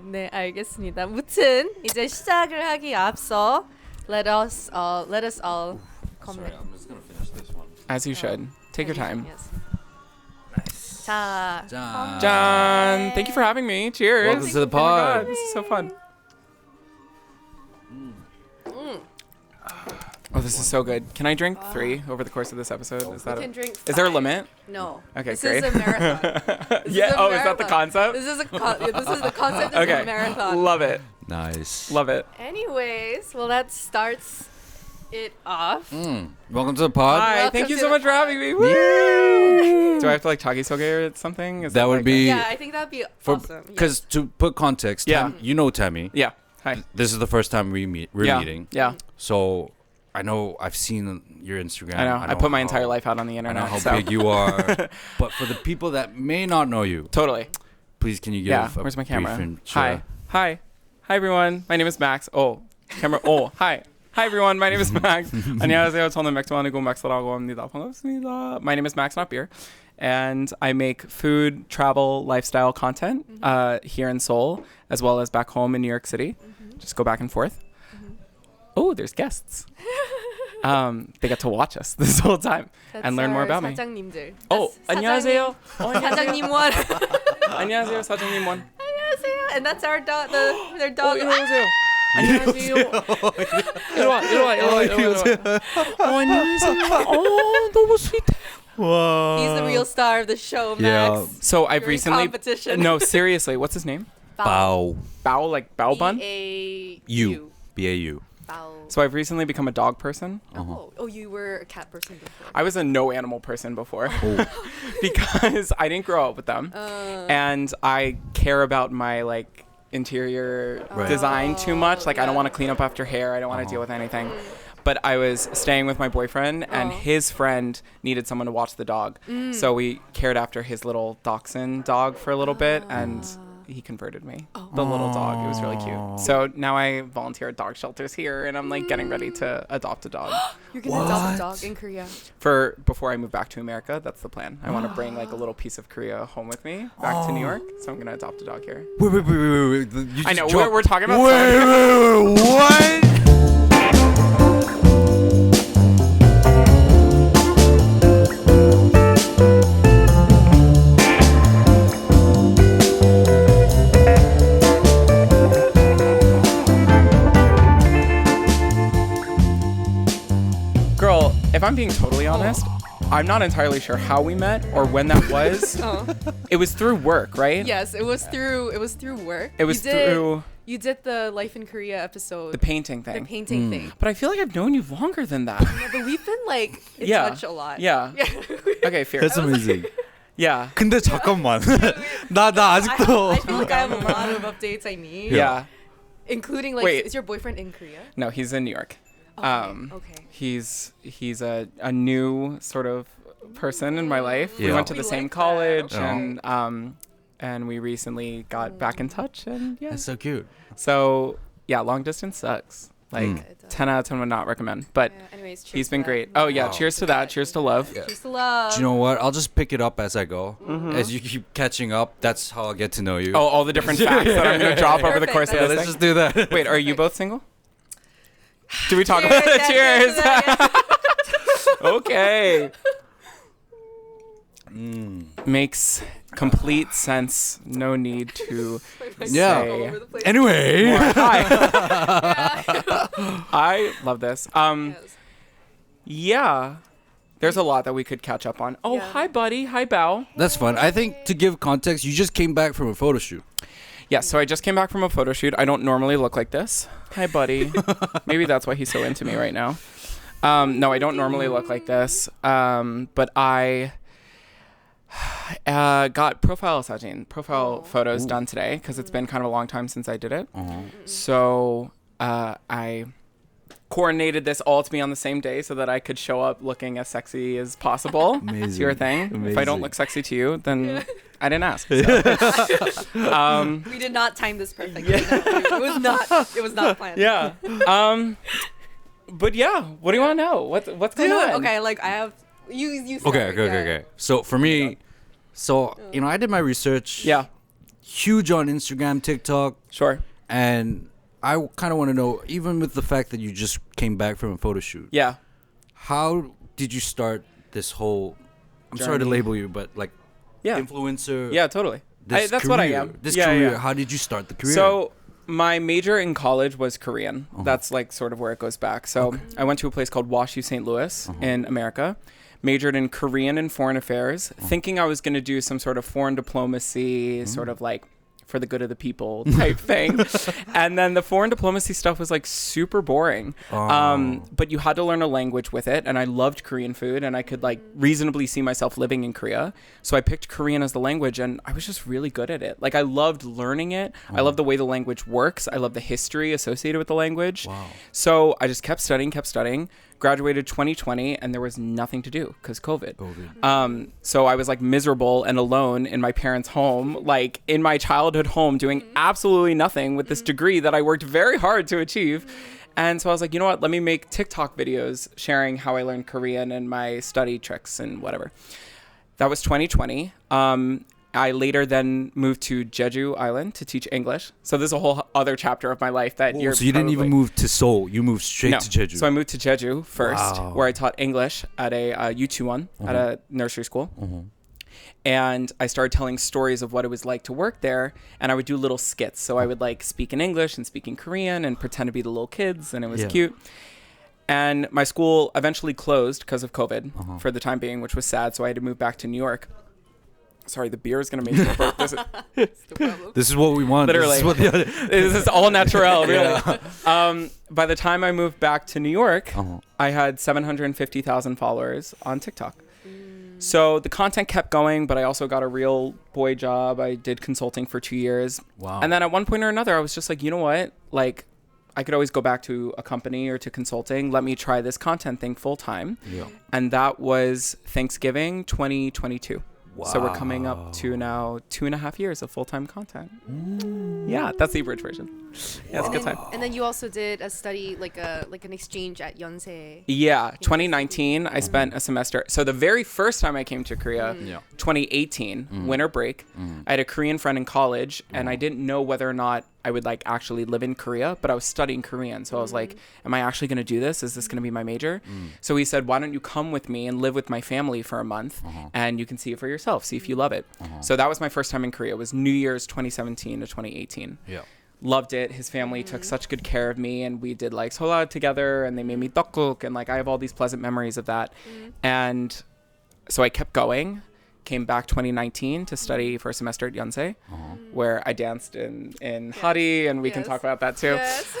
네, 알겠습니다. 무튼 이제 시작을 하기 앞서 let us all comment. Sorry, I'm just gonna finish this one. As you should. Take your time. Yes. Nice. 자, John, thank you for having me. Cheers. Welcome to the Oh my God, pod. this is so fun. Oh, this is so good. Can I drink 3 over the course of this episode? Is that you can drink 5. Is there a limit? No. Okay, this great. is a marathon. This Yeah. is a Oh, is that the marathon. concept? This is the concept of Okay. a marathon. Love it. Nice. Love it. Anyways, well that starts it off. Welcome to the pod. Hi. Welcome Thank you to so the much for pod. having me. Woo! Do I have to like chagisoge or something? Is That would like be Yeah, I think that'd be awesome. because to put context, Yeah. you know Tammy. Yeah. Hi. This is the first time we're meeting. Yeah. So I know I've seen your Instagram. I know. I put my how- entire life out on the I internet. know how so. big you are. But for the people that may not know you, Totally. please can you give Yeah. a Where's my brief camera? intro? Hi everyone. My name is Max. Oh, camera. Oh, hi. Hi everyone. My name is Max. 안녕하세요. 저는 맥주만이고 맥스라고 합니다. 반갑습니다. My name is Maxnotbeer, and I make food, travel, lifestyle content here in Seoul as well as back home in New York City. Just go back and forth. Oh, there's guests. They get to watch us this whole time and learn more about me. 사장님들. Oh, 안녕하세요. 사장님 원. 안녕하세요, 사장님 원. 안녕하세요. And that's our dog. Their dog. 일로 오세요. 안녕하세요. 일로 와. 안녕하세요. 너무 스윗해. Wow. He's the real star of the show, Yeah. Max. So I've You're in recently. competition. No, seriously, what's his name? Bao. Bao, like bao bun. You. B-A-U. Bao. So I've recently become a dog person. Oh, you were a cat person before. I was a no animal person before because I didn't grow up with them, and I care about my like interior Right. design too much. Like I don't yeah. want to clean up after hair. I don't want to deal with anything. But I was staying with my boyfriend, and his friend needed someone to watch the dog, so we cared after his little dachshund dog for a little bit, and he converted me. The little dog. It was really cute. So now I volunteer at dog shelters here, and I'm like getting ready to adopt a dog. You're gonna adopt a dog in Korea. For before I move back to America, that's the plan. I want to bring like a little piece of Korea home with me back to New York. So I'm gonna adopt a dog here. Wait. You I know just we're talking about. Wait, what? Girl, if I'm being totally honest, I'm not entirely sure how we met or when that was. It was through work, right? Yes, it was through work. It was through You did the Life in Korea episode. the painting the thing. painting thing. But I feel like I've known you longer than that. Yeah, but we've been like in Yeah. touch a lot. Yeah. Okay, fair. That's amazing. Yeah. 근데 잠깐만. 나 I 아직도. feel like I have a lot of updates I need. Yeah. Including like, Wait. is your boyfriend in Korea? No, he's in New York. Okay. He's a new sort of person in my life. We Yeah. went to We the same like that. college, Oh. and we recently got back in touch, and yeah. That's so cute. So yeah, long distance sucks. Like It does. 10 out of 10 would not recommend. But Yeah, anyways, cheers he's to been that. great. Oh yeah, Wow. cheers to that. Cheers to love. Yeah. Cheers to love. Do you know what? I'll just pick it up as I go. As you keep catching up, that's how I'll get to know you. Oh, all the different facts that I'm gonna drop over the Perfect. course of yeah, this let's thing. just do that. Wait, are you both single? Do we talk Cheers, about it? yeah, Cheers. to that, Okay. Makes complete sense. No need to Yeah. All say over the place. Anyway. more. Hi. Yeah. I love this. Yes. Yeah. There's a lot that we could catch up on. Oh, Yeah. hi, buddy. Hi, Bao. That's fun. I think to give context, you just came back from a photo shoot. Yes, so I just came back from a photo shoot. I don't normally look like this. Hi, buddy. Maybe that's why he's so into me right now. No, I don't normally look like this. But I got profile photos done today because it's been kind of a long time since I did it. So I coordinated this all to be on the same day so that I could show up looking as sexy as possible. Amazing. It's your thing. If I don't Amazing. look sexy to you, then I didn't ask. So. We did not time this perfectly. No, it was not planned. Yeah. But yeah, what do you want to know? What's going on? Okay, like I have you start, Okay. So for me, I did my research. Yeah. huge on Instagram, TikTok, Sure. and I kind of want to know, even with the fact that you just came back from a photo shoot, Yeah. how did you start this whole? I'm sorry to Journey. label you, but like Yeah. influencer. Yeah, totally. This That's what I career, am. This Yeah, career. yeah. How did you start the career? So my major in college was Korean. That's like sort of where it goes back. So I went to a place called WashU St. Louis in America. Majored in Korean and foreign affairs, thinking I was going to do some sort of foreign diplomacy, sort of like for the good of the people type thing. And then the foreign diplomacy stuff was like super boring. But you had to learn a language with it. And I loved Korean food and I could like reasonably see myself living in Korea. So I picked Korean as the language and I was just really good at it. Like I loved learning it. I love the way the language works. I love the history associated with the language. Wow. So I just kept studying, graduated 2020 and there was nothing to do because COVID. So I was like miserable and alone in my parents' home, like in my childhood home doing absolutely nothing with this degree that I worked very hard to achieve. And so I was like, you know what, let me make TikTok videos sharing how I learned Korean and my study tricks and whatever. That was 2020. I later then moved to Jeju Island to teach English. So there's a whole other chapter of my life that you're so you didn't even move to Seoul. You moved straight to Jeju. So I moved to Jeju first, Wow. where I taught English at a U21 at a nursery school. And I started telling stories of what it was like to work there. And I would do little skits. So I would like speak in English and speak in Korean and pretend to be the little kids. And it was cute. And my school eventually closed because of COVID for the time being, which was sad. So I had to move back to New York. Sorry, the beer is going to make me burp. This is what we want. Literally. This is what the other. This is all natural, really. By the time I moved back to New York, I had 750,000 followers on TikTok. So the content kept going, but I also got a real boy job. I did consulting for 2 years. Wow. And then at one point or another, I was just like, you know what? Like, I could always go back to a company or to consulting. Let me try this content thing full time. Yeah. And that was Thanksgiving 2022. So we're coming up to now 2.5 years of full-time content. Yeah, that's the abridged version. Yeah, it's a good time. And then you also did a study, like an exchange at Yonsei. Yeah, 2019, I spent a semester. So the very first time I came to Korea, 2018, winter break, I had a Korean friend in college, and I didn't know whether or not I would like actually live in Korea, but I was studying Korean. So I was like, am I actually going to do this? Is this going to be my major? So he said, why don't you come with me and live with my family for a month and you can see it for yourself, see if you love it. So that was my first time in Korea. It was New Year's 2017 to 2018. Yeah. Loved it. His family took such good care of me and we did like shoutout together and they made me tteokguk and like I have all these pleasant memories of that. And so I kept going. Came back 2019 to study for a semester at Yonsei, where I danced in Hari, and we can talk about that too. Yes.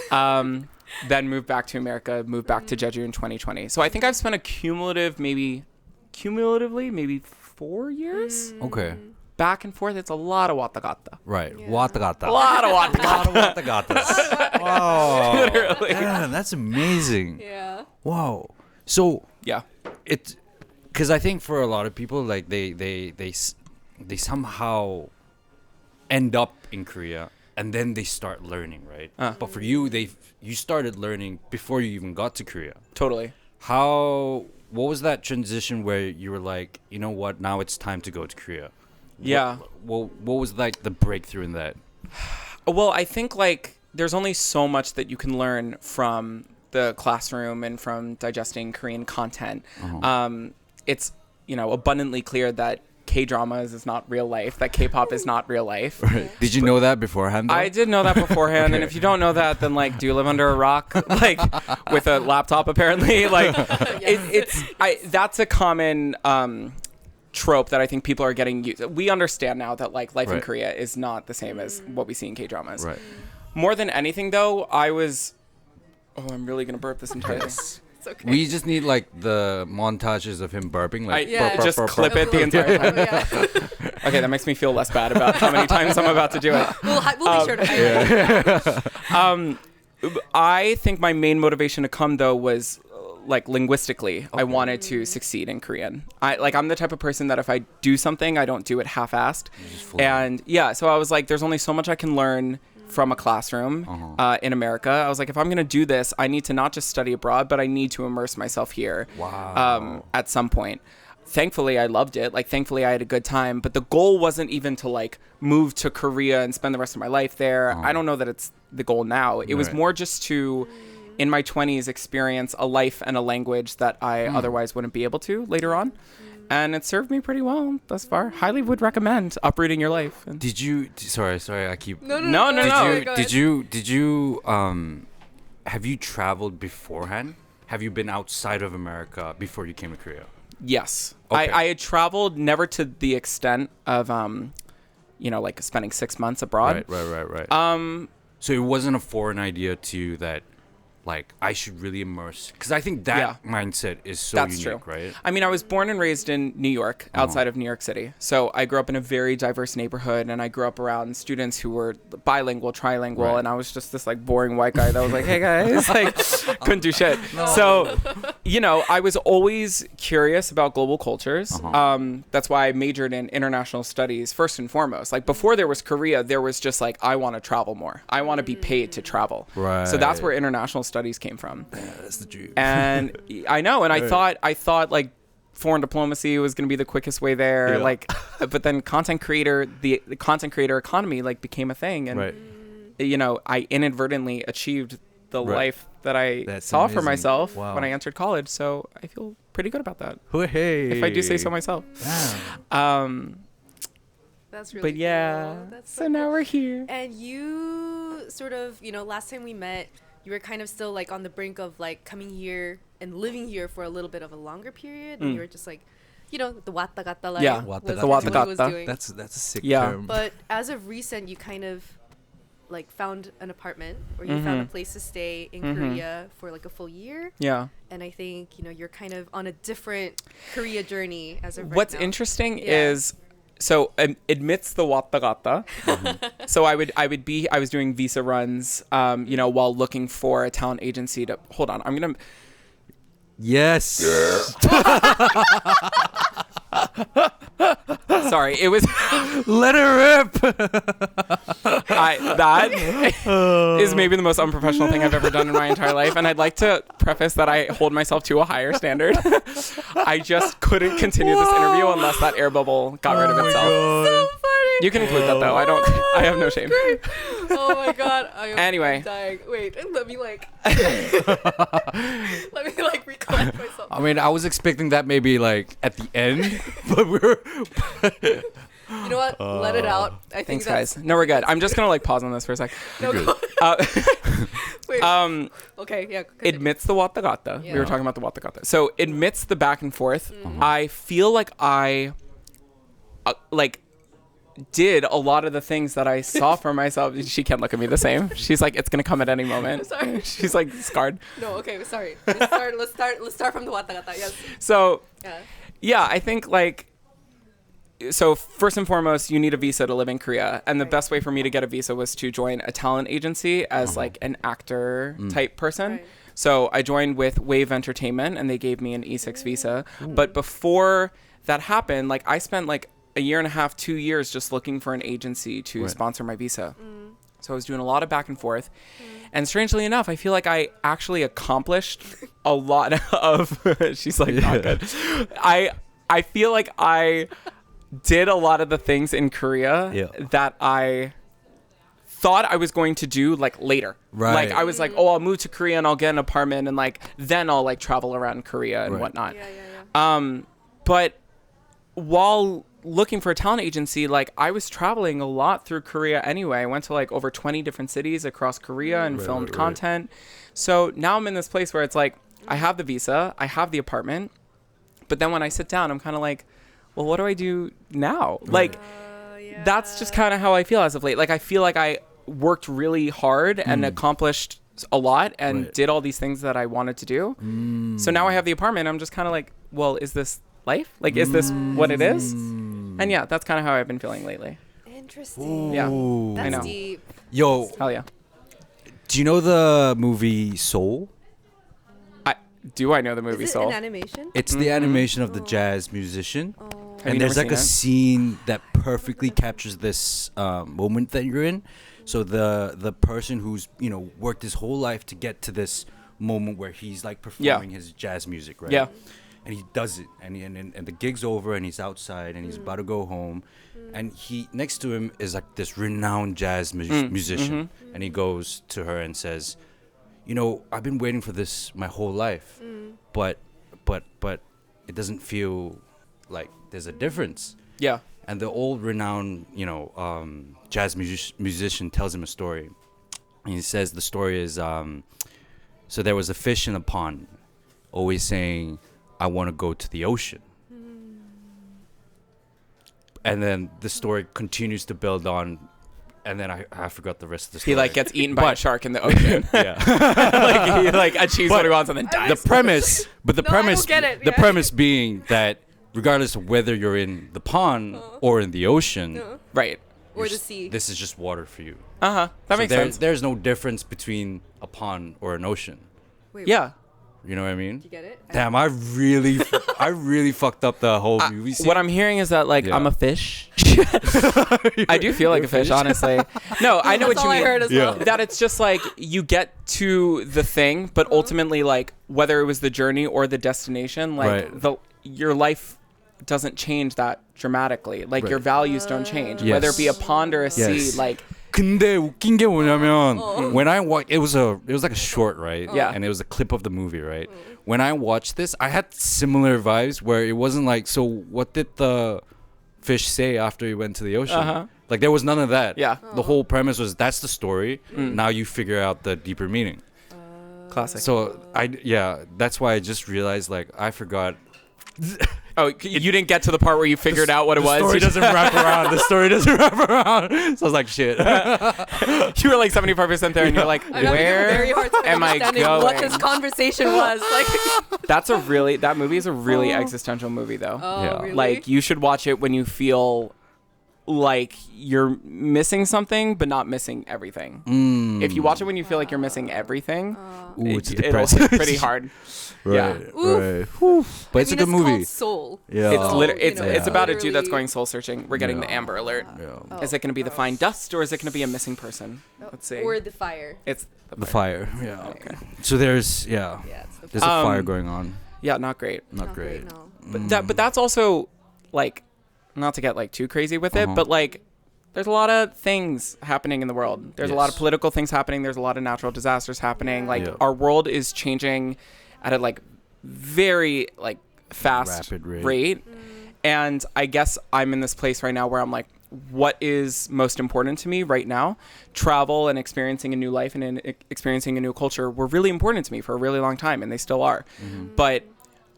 Then moved back to America, moved back to Jeju in 2020. So I think I've spent a cumulatively, maybe 4 years Okay. back and forth. It's a lot of watagata. Right. Yeah. Wata gata. A lot of watagata. lot of wata gatas. Wow. Literally. Yeah, that's amazing. Yeah. Wow. So Yeah. it's because I think for a lot of people, like they somehow end up in Korea and then they start learning, right? But for you, you started learning before you even got to Korea. Totally. What was that transition where you were like, you know what, now it's time to go to Korea? Yeah. What was like the breakthrough in that? Well, I think like there's only so much that you can learn from the classroom and from digesting Korean content. It's, abundantly clear that K-dramas is not real life, that K-pop is not real life. Right. Did you know that beforehand, though? I did know that beforehand, and if you don't know that, then like, do you live under a rock, like with a laptop? Apparently, like, that's a common trope that I think people are getting used. We understand now that like life in Right. Korea is not the same as what we see in K-dramas. Right. More than anything, though, I'm really gonna burp this entire thing. It's okay. We just need like the montages of him burping, like Yeah. Just clip it the entire time. Yeah. Okay, that makes me feel less bad about how many times I'm about to do it. We'll be sure to highlight. I think my main motivation to come though was like linguistically. I wanted to succeed in Korean. I'm the type of person that if I do something, I don't do it half-assed. And yeah, so I was like, there's only so much I can learn from a classroom in America. I was like, if I'm going to do this, I need to not just study abroad, but I need to immerse myself here Wow. at some point. thankfully I loved it. Like, thankfully I had a good time. But the goal wasn't even to like move to Korea and spend the rest of my life there. I don't know that it's the goal now. It was more just to, in my 20s, experience a life and a language that I otherwise wouldn't be able to later on. And it served me pretty well thus far. Highly would recommend uprooting your life. And Did you? Sorry, I keep. No. Did you? Have you traveled beforehand? Have you been outside of America before you came to Korea? Yes. Okay. I had traveled, never to the extent of, like spending 6 months abroad. Right. So it wasn't a foreign idea to you that, like, I should really immerse, because I think that mindset is so That's unique, true. right? I mean, I was born and raised in New York, outside of New York City. So I grew up in a very diverse neighborhood, and I grew up around students who were bilingual, trilingual, and I was just this like boring white guy that was like, hey guys, like couldn't do shit. So, I was always curious about global cultures. That's why I majored in international studies first and foremost. Like before there was Korea, there was just like, I want to travel more. I want to be paid to travel. Right. So that's where international studies came from. Yeah, that's the dream. And I know, and I thought like foreign diplomacy was going to be the quickest way there. Yeah. Like, but then the content creator economy like became a thing, and I inadvertently achieved the life that I saw for myself when I entered college. So I feel pretty good about that. Hey. If I do say so myself. That's really But yeah, cool. That's so now we're here. And you sort of, last time we met, you were kind of still like on the brink of like coming here and living here for a little bit of a longer period, and you were just like, the wata gata life. Yeah, was the what wata you was gata. doing. That's a sick Yeah. term. But as of recent, you kind of like found an apartment, or you found a place to stay in Korea for like a full year. Yeah. And I think you're kind of on a different Korea journey as of right What's now. interesting is, so amidst the wata gata, so I was doing visa runs, while looking for a talent agency to, hold on, I'm going to. Yes. Sorry, it was. Let her rip. That is maybe the most unprofessional thing I've ever done in my entire life, and I'd like to preface that I hold myself to a higher standard. I just couldn't continue this interview unless that air bubble got rid of itself. So funny. You can include that though. I have no shame. Oh my god. Anyway. I'm dying. Wait, let me recollect myself. I mean, I was expecting that maybe like at the end, but we're. You know what? Let it out. I think Thanks, that's guys. No, we're good. I'm just gonna like pause on this for a sec. no, Good. go- Wait. Okay, yeah. Continue. Amidst the wata gata, we Yeah. were talking about the wata gata. So amidst the back and forth, I feel like I did a lot of the things that I saw for myself. She can't look at me the same. She's like, it's gonna come at any moment. Sorry. She's like scarred. No, okay, sorry. Let's start from the wata gata. Yes. So Yeah. yeah, I think like. So first and foremost, you need a visa to live in Korea, and the best way for me to get a visa was to join a talent agency as like an actor type person. Right. So I joined with Wave Entertainment, and they gave me an E6 visa. But before that happened, like I spent like a year and a half, 2 years just looking for an agency to sponsor my visa. So I was doing a lot of back and forth. And strangely enough, I feel like I actually accomplished a lot of she's like not good. I feel like I did a lot of the things in Korea that I thought I was going to do like later. Right. Like I was like, oh, I'll move to Korea and I'll get an apartment and like then I'll like travel around Korea and whatnot. Yeah. But while looking for a talent agency, like I was traveling a lot through Korea anyway. I went to like over 20 different cities across Korea and filmed content. So now I'm in this place where it's like I have the visa, I have the apartment, but then when I sit down, I'm kind of like, well, what do I do now? Like, that's just kind of how I feel as of late. Like, I feel like I worked really hard and accomplished a lot and did all these things that I wanted to do. So now I have the apartment. I'm just kind of like, well, is this life? Like, is this what it is? And yeah, that's kind of how I've been feeling lately. Interesting. Yeah. That's I know. deep. Yo, Hell yeah. do you know the movie Soul? Do I know the movie Is it Soul? an animation? It's the animation of the jazz musician. Oh. Have you And there's never like a seen scene that perfectly captures this moment that you're in. So the person who's worked his whole life to get to this moment where he's like performing his jazz music, right? Yeah. and he does it, and the gig's over, and he's outside, and he's about to go home, and he next to him is like this renowned jazz musician, and he goes to her and says, you know, I've been waiting for this my whole life, but it doesn't feel like there's a difference. Yeah. And the old renowned, you know, jazz musician tells him a story. And he says the story is, so there was a fish in a pond, always saying, I want to go to the ocean. And then the story continues to build on, and then I forgot the rest of the story. He like gets eaten by a shark in the ocean. Yeah. Like he like achieves what he wants and then dies. The premise, but the No, I don't premise, get it. the Yeah. premise being that regardless of whether you're in the pond or in the ocean, Right. Or you're the s- sea. this is just water for you. That So makes sense. There's no difference between a pond or an ocean. Wait, Yeah. You know what I mean? You get it? Damn, I really fucked up the whole movie scene. What I'm hearing is that like Yeah. I'm a fish. I do feel like a fish, honestly. No, I know That's what you all mean. I heard as Yeah. well. That it's just like you get to the thing, but ultimately, like whether it was the journey or the destination, like Right. your life doesn't change that dramatically. Like your Right. values don't change, Yes. whether it be a pond or a sea. Yes. Like 근데 웃긴 게 뭐냐면 when I watched it was like a short, right? Yeah. And it was a clip of the movie, right? When I watched this, I had similar vibes where it wasn't like, so what did the fish say after he went to the ocean? Like there was none of that. Yeah. The whole premise was that's the story. Now you figure out the deeper meaning. classic. So that's why I just realized like I forgot. Oh, you didn't get to the part where you figured out what it was. The story You just- doesn't wrap around. The story doesn't wrap around. So I was like, shit. You were like 75% there, and you're like, I'm having a very where hard time am I understanding what going? this conversation was. Like, That movie is a really existential movie, though. Yeah. really? Like you should watch it when you feel like you're missing something but not missing everything. If you watch it when you feel like you're missing everything, Ooh, it's it'll depressing. hit pretty hard. Right, Yeah. right. Whew. But it's a good movie. It's called Soul. Yeah. It's about a dude literally- that's going soul searching. We're getting the Amber Alert. Yeah. Is it going to be the fine dust or is it going to be a missing person? Let's see. Or the fire. It's The fire. Yeah. Okay. So there's Yeah, it's the there's a fire going on. Yeah, not great. Not great. No. But that's also like, not to get like too crazy with it, but like there's a lot of things happening in the world. There's a lot of Yes. political things happening. There's a lot of natural disasters happening. Like Yeah. our world is changing at a like very like fast Rapid rate. rate. And I guess I'm in this place right now where I'm like, what is most important to me right now? Travel and experiencing a new life and experiencing a new culture were really important to me for a really long time, and they still are. But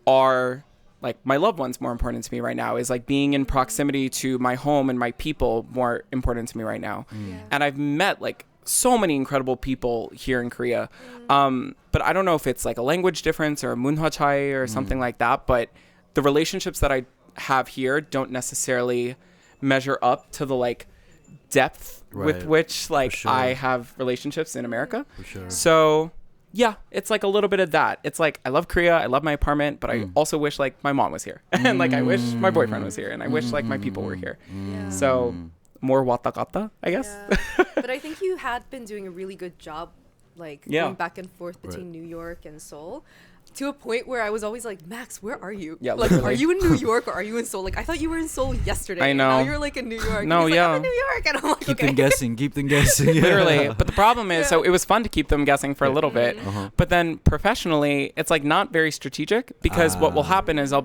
are like my loved ones more important to me right now? Is like being in proximity to my home and my people more important to me right now? And I've met like so many incredible people here in Korea. But I don't know if it's like a language difference or a 문화 차이 or something like that. But the relationships that I have here don't necessarily measure up to the like depth with Right. which like sure. I have relationships in America. For sure. So yeah, it's like a little bit of that. It's like I love Korea, I love my apartment, but I also wish like my mom was here, and like I wish my boyfriend was here, and I wish like my people were here. Yeah. So more wata gata, I guess. Yeah. But I think you had been doing a really good job, like Yeah. going back and forth between New York and Seoul, to a point where I was always like, Max, where are you? Yeah, like, literally. are you in New York or are you in Seoul? Like, I thought you were in Seoul yesterday. I and know. Now you're like in New York. No, And he's like, I'm yeah. in New York, and I'm like, Keep okay. them guessing. Keep them guessing. Literally. But the problem is, so Yeah. it was fun to keep them guessing for a little bit, but then professionally, it's like not very strategic, because what will happen is I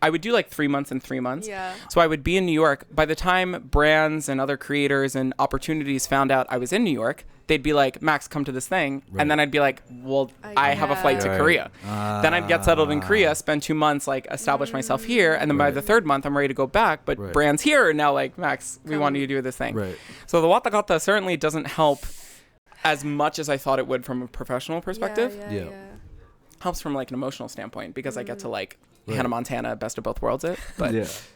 would do like 3 months and 3 months. Yeah. So I would be in New York. By the time brands and other creators and opportunities found out I was in New York, they'd be like, Max, come to this thing. Right. And then I'd be like, well, I have a flight to Right. Korea. Then I'd get settled in Korea, spend 2 months, like establish myself here. And then by Right. the third month, I'm ready to go back. But Right. brands here are now like, Max, we want you to do this thing. Right. So the wata gata certainly doesn't help as much as I thought it would from a professional perspective. Yeah. Helps from like an emotional standpoint, because I get to like Hannah Montana, best of both worlds it. But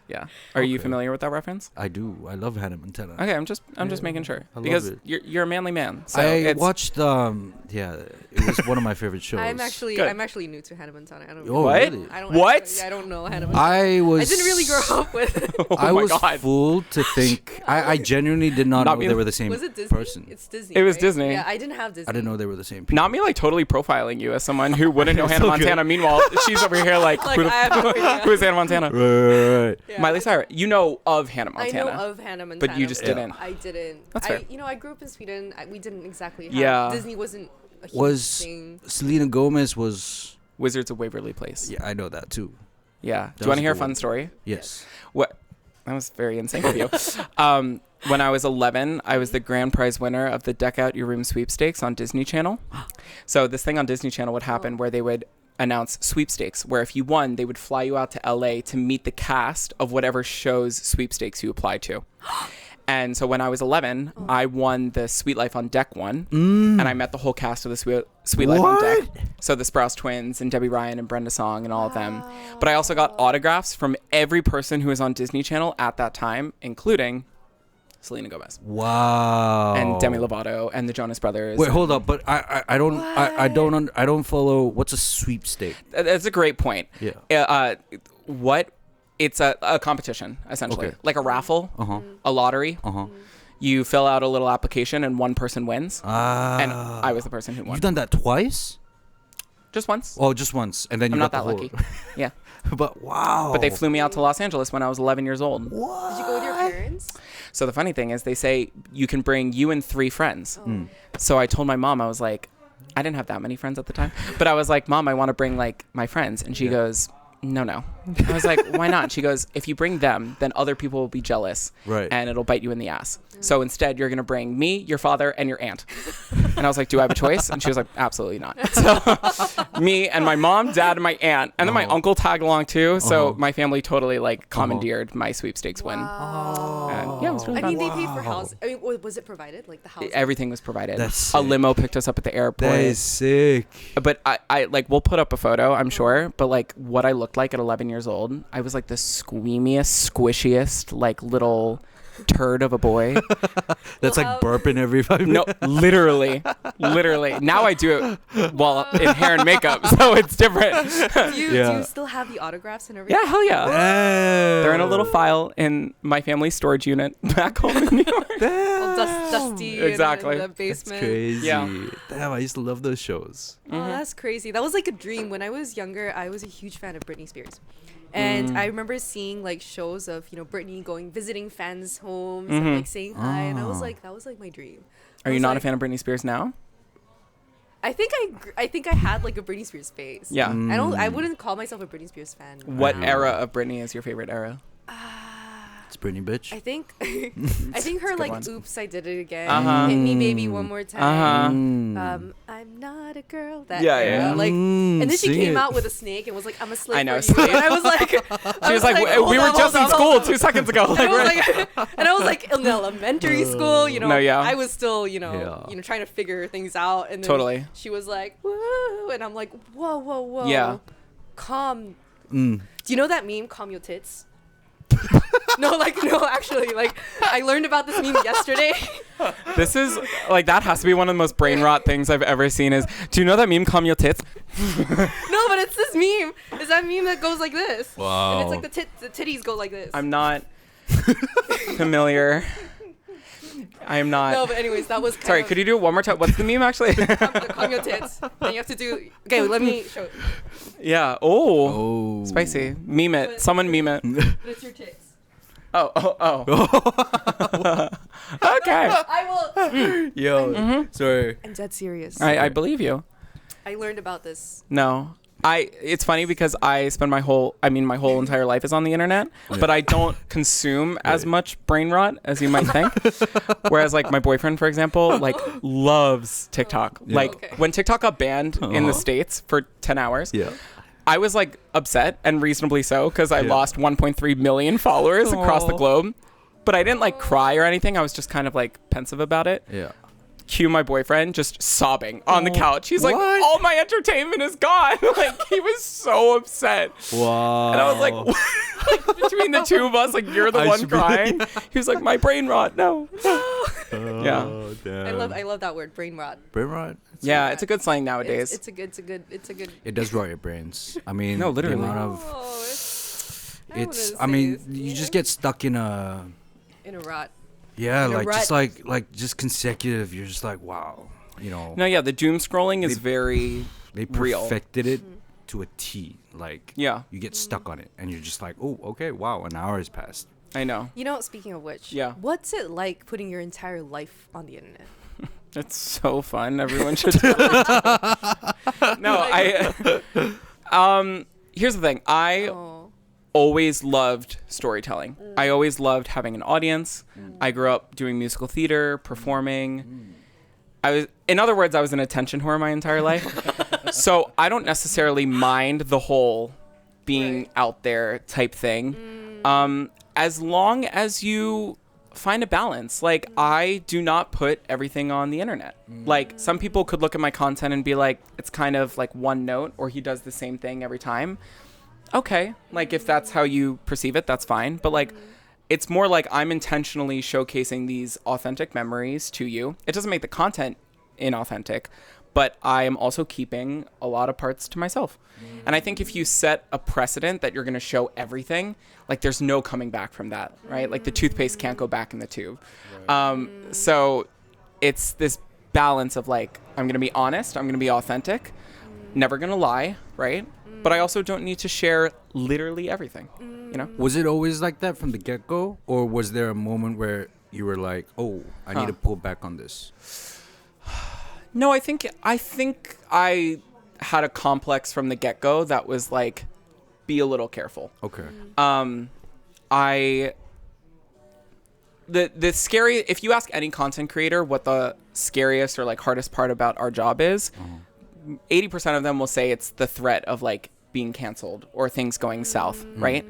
yeah. Are you Okay. familiar with that reference? I do. I love Hannah Montana. Okay, I'm just making sure, I love because it. you're a manly man. So I it's, watched it It's one of my favorite shows. I'm Good. actually new to Hannah Montana. I don't Oh, What? really? I don't What? Actually, I don't know Hannah Montana. I didn't really grow up with it. Oh I my was God. fooled to think. I genuinely did not Not know me. they were the same Was it Disney? person. It's Disney. It was right? Disney. Yeah, I didn't have Disney. I didn't know they were the same people. Not me like totally profiling you as someone who wouldn't know It's Hannah so good. Montana. Meanwhile, she's over here like, Like, I have no idea. who is Hannah Montana? Right. Yeah. Miley Cyrus. You know of Hannah I Montana. know of Hannah Montana, But you just Yeah. didn't. I didn't. That's fair. I grew up in Sweden. We didn't exactly have Yeah. Disney wasn't a huge Was thing. Selena Gomez was? Wizards of Waverly Place. Yeah, I know that too. Yeah. Do That you want was to hear a the fun one. story? Yes. What? That was very insane of you. When I was 11, I was the grand prize winner of the Deck Out Your Room sweepstakes on Disney Channel. So this thing on Disney Channel would happen where they would announce sweepstakes, where if you won, they would fly you out to LA to meet the cast of whatever show's sweepstakes you applied to. And so when I was 11, I won the Sweet Life on Deck one, and I met the whole cast of the Sweet Life on Deck. So the Sprouse twins and Debbie Ryan and Brenda Song and all of them. But I also got autographs from every person who was on Disney Channel at that time, including Selena Gomez Wow. and Demi Lovato and the Jonas Brothers. Wait, hold up. But I don't follow. What's a sweepstake? That's a great point. Yeah. It's a competition, essentially. Okay. Like a raffle, Uh-huh. a lottery. Uh-huh. You fill out a little application and one person wins. Ah. And I was the person who won. You've done that twice? Just once. Oh, just once, and then you I'm got not that the whole- lucky. Yeah. But wow. But they flew me out to Los Angeles when I was 11 years old. What? Did you go with your parents? So the funny thing is they say you can bring you and 3 friends. So I told my mom, I was like, I didn't have that many friends at the time, but I was like, Mom, I want to bring like my friends. And she goes, no. I was like, why not? And she goes, if you bring them, then other people will be jealous. Right. And it'll bite you in the ass. So instead, you're going to bring me, your father, and your aunt. And I was like, do I have a choice? And she was like, absolutely not. So me and my mom, dad, and my aunt. And then my uncle tagged along too. So my family totally like commandeered my sweepstakes win. And, yeah, it was really I fun. mean, they paid for house. I mean, was it provided? Like the house? Everything was provided. That's a sick. limo picked us up at the airport. That is sick. But I like, we'll put up a photo, I'm sure. But like what I looked like at 11 years old, I was like the squeamiest, squishiest, like little turd of a boy. That's Well, like burping every 5 No, minutes. literally. Now I do it while in hair and makeup, so it's different. do you Yeah. still have the autographs and everything? Yeah, hell yeah. Damn. They're in a little file in my family storage unit back home in New York. All dusty Exactly. in the That's basement. crazy. Yeah. Damn, I used to love those shows. Oh, that's crazy. That was like a dream. When I was younger, I was a huge fan of Britney Spears. And I remember seeing like shows of, Britney visiting fans' homes and like saying hi. And I was like, that was like my dream. Are you not a fan of Britney Spears now? I think I had like a Britney Spears phase. Yeah. I wouldn't call myself a Britney Spears fan. What now. era of Britney is your favorite era? It's Britney, bitch. I think I think her good like one. oops I did it again. Uh-huh. Hit me baby one more time. I'm not a girl. That Yeah, era. yeah. Like, and then she Sing came it. out with a snake and was like, I'm a slave I know, for you. slave. And I was like, She was like, we were just in school 2 seconds ago. And Like, I was like, and I was like in elementary school, No, yeah. I was still, Yeah. trying to figure things out. And then Totally. she was like, woo, and I'm like, whoa. Yeah. Calm. Mm. Do you know that meme, calm your tits? No, actually, like, I learned about this meme yesterday. This is like, that has to be one of the most brain rot things I've ever seen is, do you know that meme, calm your tits? No, but it's this meme. It's that meme that goes like this. Wow. And it's like the titties go like this. I'm not familiar. I am not. No, but anyways, that was kind Sorry, of could you do it one more time? What's the meme actually? calm your tits. And you have to do. Okay, let me show it. Yeah. Oh. Oh. Spicy. Meme it. Someone meme it. But it's your tits. Oh. Okay. I will. Yo, sorry. I'm dead serious. I believe you. I learned about this. No. It's funny because I spend my whole entire life is on the internet, but I don't consume as much brain rot as you might think. Whereas like my boyfriend, for example, like loves TikTok. Yeah. Like Okay. when TikTok got banned in the States for 10 hours, Yeah. I was like upset, and reasonably so, because I Yeah. lost 1.3 million followers across the Aw. globe. But I didn't like cry or anything. I was just kind of like pensive about it. Yeah. Cue my boyfriend just sobbing on the couch. He's like, what? all my entertainment is gone. Like, he was so upset. Wow. And I was like, between the two of us, like, you're the one crying. He was like, my brain rot. No. Yeah. Damn. I love that word, brain rot. Brain rot. Yeah, it's a good slang nowadays. It's a good. It does rot your brains. I mean, No, literally. The amount of I wouldn't say mean, you just get stuck in a rot. yeah, in a like rut. just like just consecutive. You're just like, wow, you know. No, yeah, the doom scrolling is very They real. perfected it to a T. Like, Yeah. you get stuck on it, and you're just like, oh, okay, wow, an hour has passed. I know. You know, speaking of which, Yeah. what's it like putting your entire life on the internet? It's so fun. Everyone should do it. No, here's the thing. I Oh. always loved storytelling. I always loved having an audience. I grew up doing musical theater, performing. In other words, I was an attention whore my entire life. So I don't necessarily mind the whole being out there type thing. As long as you find a balance. Like, I do not put everything on the internet. Like, some people could look at my content and be like, it's kind of like one note, or he does the same thing every time. Okay, like, if that's how you perceive it, that's fine. But like, it's more like I'm intentionally showcasing these authentic memories to you. It doesn't make the content inauthentic, but I am also keeping a lot of parts to myself. And I think if you set a precedent that you're going to show everything, like, there's no coming back from that, right? Like, the toothpaste can't go back in the tube. So it's this balance of like, I'm going to be honest, I'm going to be authentic, never going to lie, right? But I also don't need to share literally everything, you know? Was it always like that from the get-go, or was there a moment where you were like, oh, I need to pull back on this? No, I think I had a complex from the get-go that was like, be a little careful. Okay. The scary, if you ask any content creator what the scariest or like hardest part about our job is, 80% of them will say it's the threat of like being canceled or things going south, right?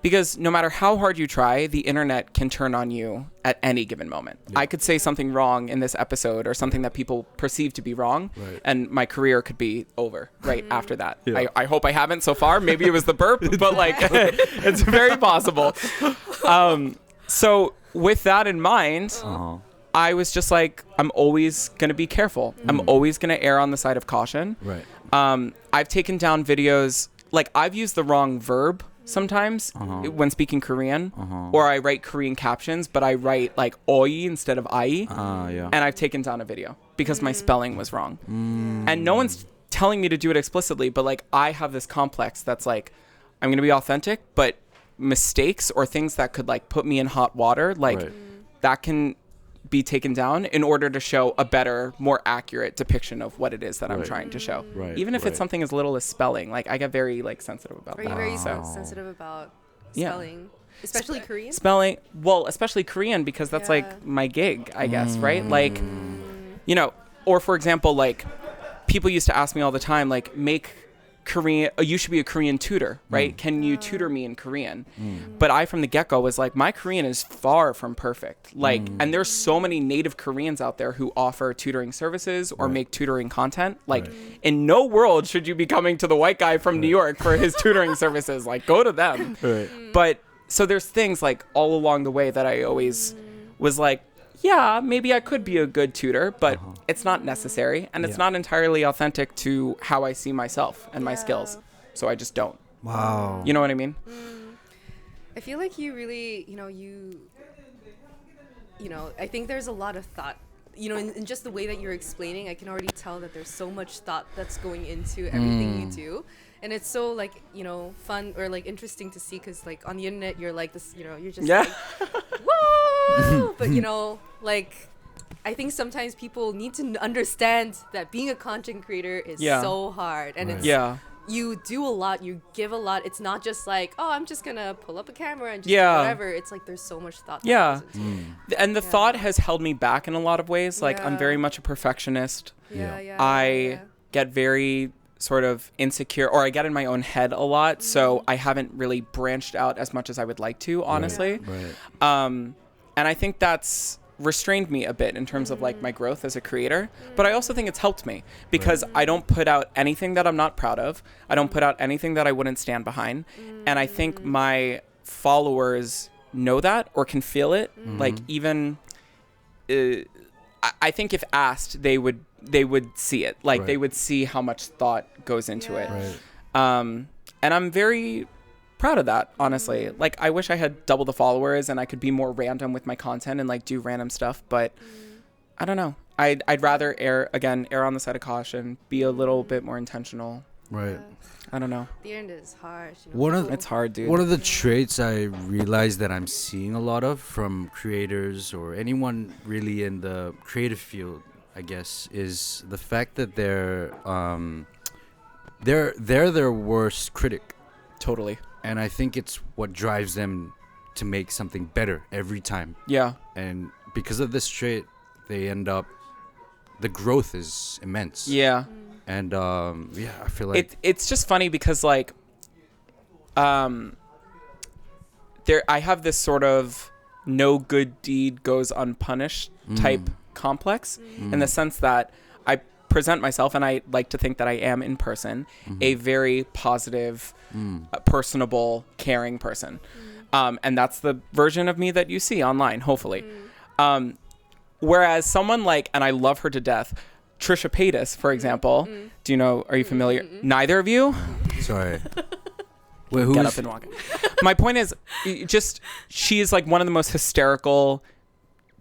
Because no matter how hard you try, the internet can turn on you at any given moment. Yeah. I could say something wrong in this episode or something that people perceive to be wrong, and my career could be over right after that. Yeah. I hope I haven't so far. Maybe it was the burp, but like, it's very possible. So with that in mind, I was just like, I'm always going to be careful. I'm always going to err on the side of caution. Right. I've taken down videos, like, I've used the wrong verb sometimes when speaking Korean, or I write Korean captions, but I write like oi instead of ai, yeah. and I've taken down a video because my spelling was wrong. And no one's telling me to do it explicitly, but like, I have this complex that's like, I'm going to be authentic, but mistakes or things that could like put me in hot water, like that can be taken down in order to show a better, more accurate depiction of what it is that I'm trying to show. Even if it's something as little as spelling, like, I get very like sensitive about that. Are you very sensitive about spelling? Especially Korean? Spelling, well, especially Korean, because that's like my gig, I guess, right? Like, you know, or for example, like, people used to ask me all the time, like, make Korean, you should be a Korean tutor, right? Can you tutor me in Korean? But I, from the get-go, was like, my Korean is far from perfect. Like, and there's so many native Koreans out there who offer tutoring services or make tutoring content. Like, in no world should you be coming to the white guy from New York for his tutoring services. Like, go to them. But so there's things like all along the way that I always was like, yeah, maybe I could be a good tutor, but it's not necessary, and it's not entirely authentic to how I see myself and my skills. So I just don't. Wow. You know what I mean? I feel like you really, I think there's a lot of thought, in just the way that you're explaining. I can already tell that there's so much thought that's going into everything you do. And it's so, like, fun or, like, interesting to see, because, like, on the internet, you're like this, you're just like, whoa! But, like, I think sometimes people need to understand that being a content creator is so hard. And it's, you do a lot, you give a lot. It's not just like, oh, I'm just going to pull up a camera and just do whatever. It's like there's so much thought that goes into it. And the thought has held me back in a lot of ways. Like, I'm very much a perfectionist. I get very sort of insecure, or I get in my own head a lot, so I haven't really branched out as much as I would like to, honestly. And I think that's restrained me a bit in terms of like my growth as a creator, but I also think it's helped me because I don't put out anything that I'm not proud of. I don't put out anything that I wouldn't stand behind. And I think my followers know that or can feel it. Like even I think if asked, they would see it. Like they would see how much thought goes into it. And I'm very proud of that, honestly. Like I wish I had double the followers and I could be more random with my content and like do random stuff, but I don't know. I'd rather err on the side of caution, be a little bit more intentional. Right. I don't know. The end is harsh. You know? It's hard, dude. One of the traits I realize that I'm seeing a lot of from creators or anyone really in the creative field, I guess, is the fact that they're their worst critic. Totally. And I think it's what drives them to make something better every time. Yeah. And because of this trait, they end up, the growth is immense. Yeah. And I feel like it's just funny because like I have this sort of no good deed goes unpunished type complex in the sense that I present myself, and I like to think that I am in person a very positive, personable, caring person. And that's the version of me that you see online, hopefully. Whereas someone like, and I love her to death, Trisha Paytas, for example. Do you know, are you familiar? Neither of you? sorry. Wait, who's... Get up and walk. My point is, she is like one of the most hysterical,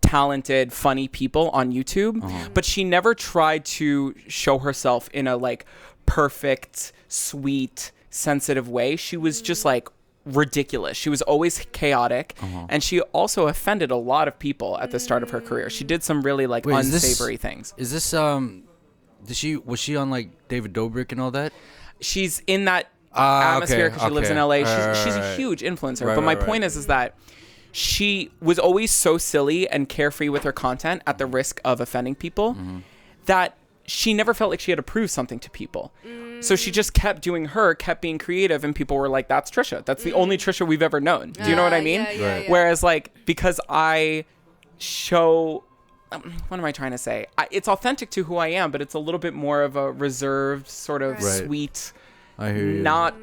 talented, funny people on YouTube, but she never tried to show herself in a like perfect, sweet, sensitive way. She was just like ridiculous. She was always chaotic, and she also offended a lot of people at the start of her career. She did some really like unsavory things. Is this was she on like David Dobrik and all that? She's in that atmosphere because she lives in LA. She's a huge influencer. But my point is that she was always so silly and carefree with her content at the risk of offending people that she never felt like she had to prove something to people. So she just kept doing kept being creative, and people were like, that's Trisha. That's the only Trisha we've ever known. Do you know what I mean? Yeah. Whereas like, because I show, what am I trying to say? It's authentic to who I am, but it's a little bit more of a reserved, sort of sweet, I hear you. not,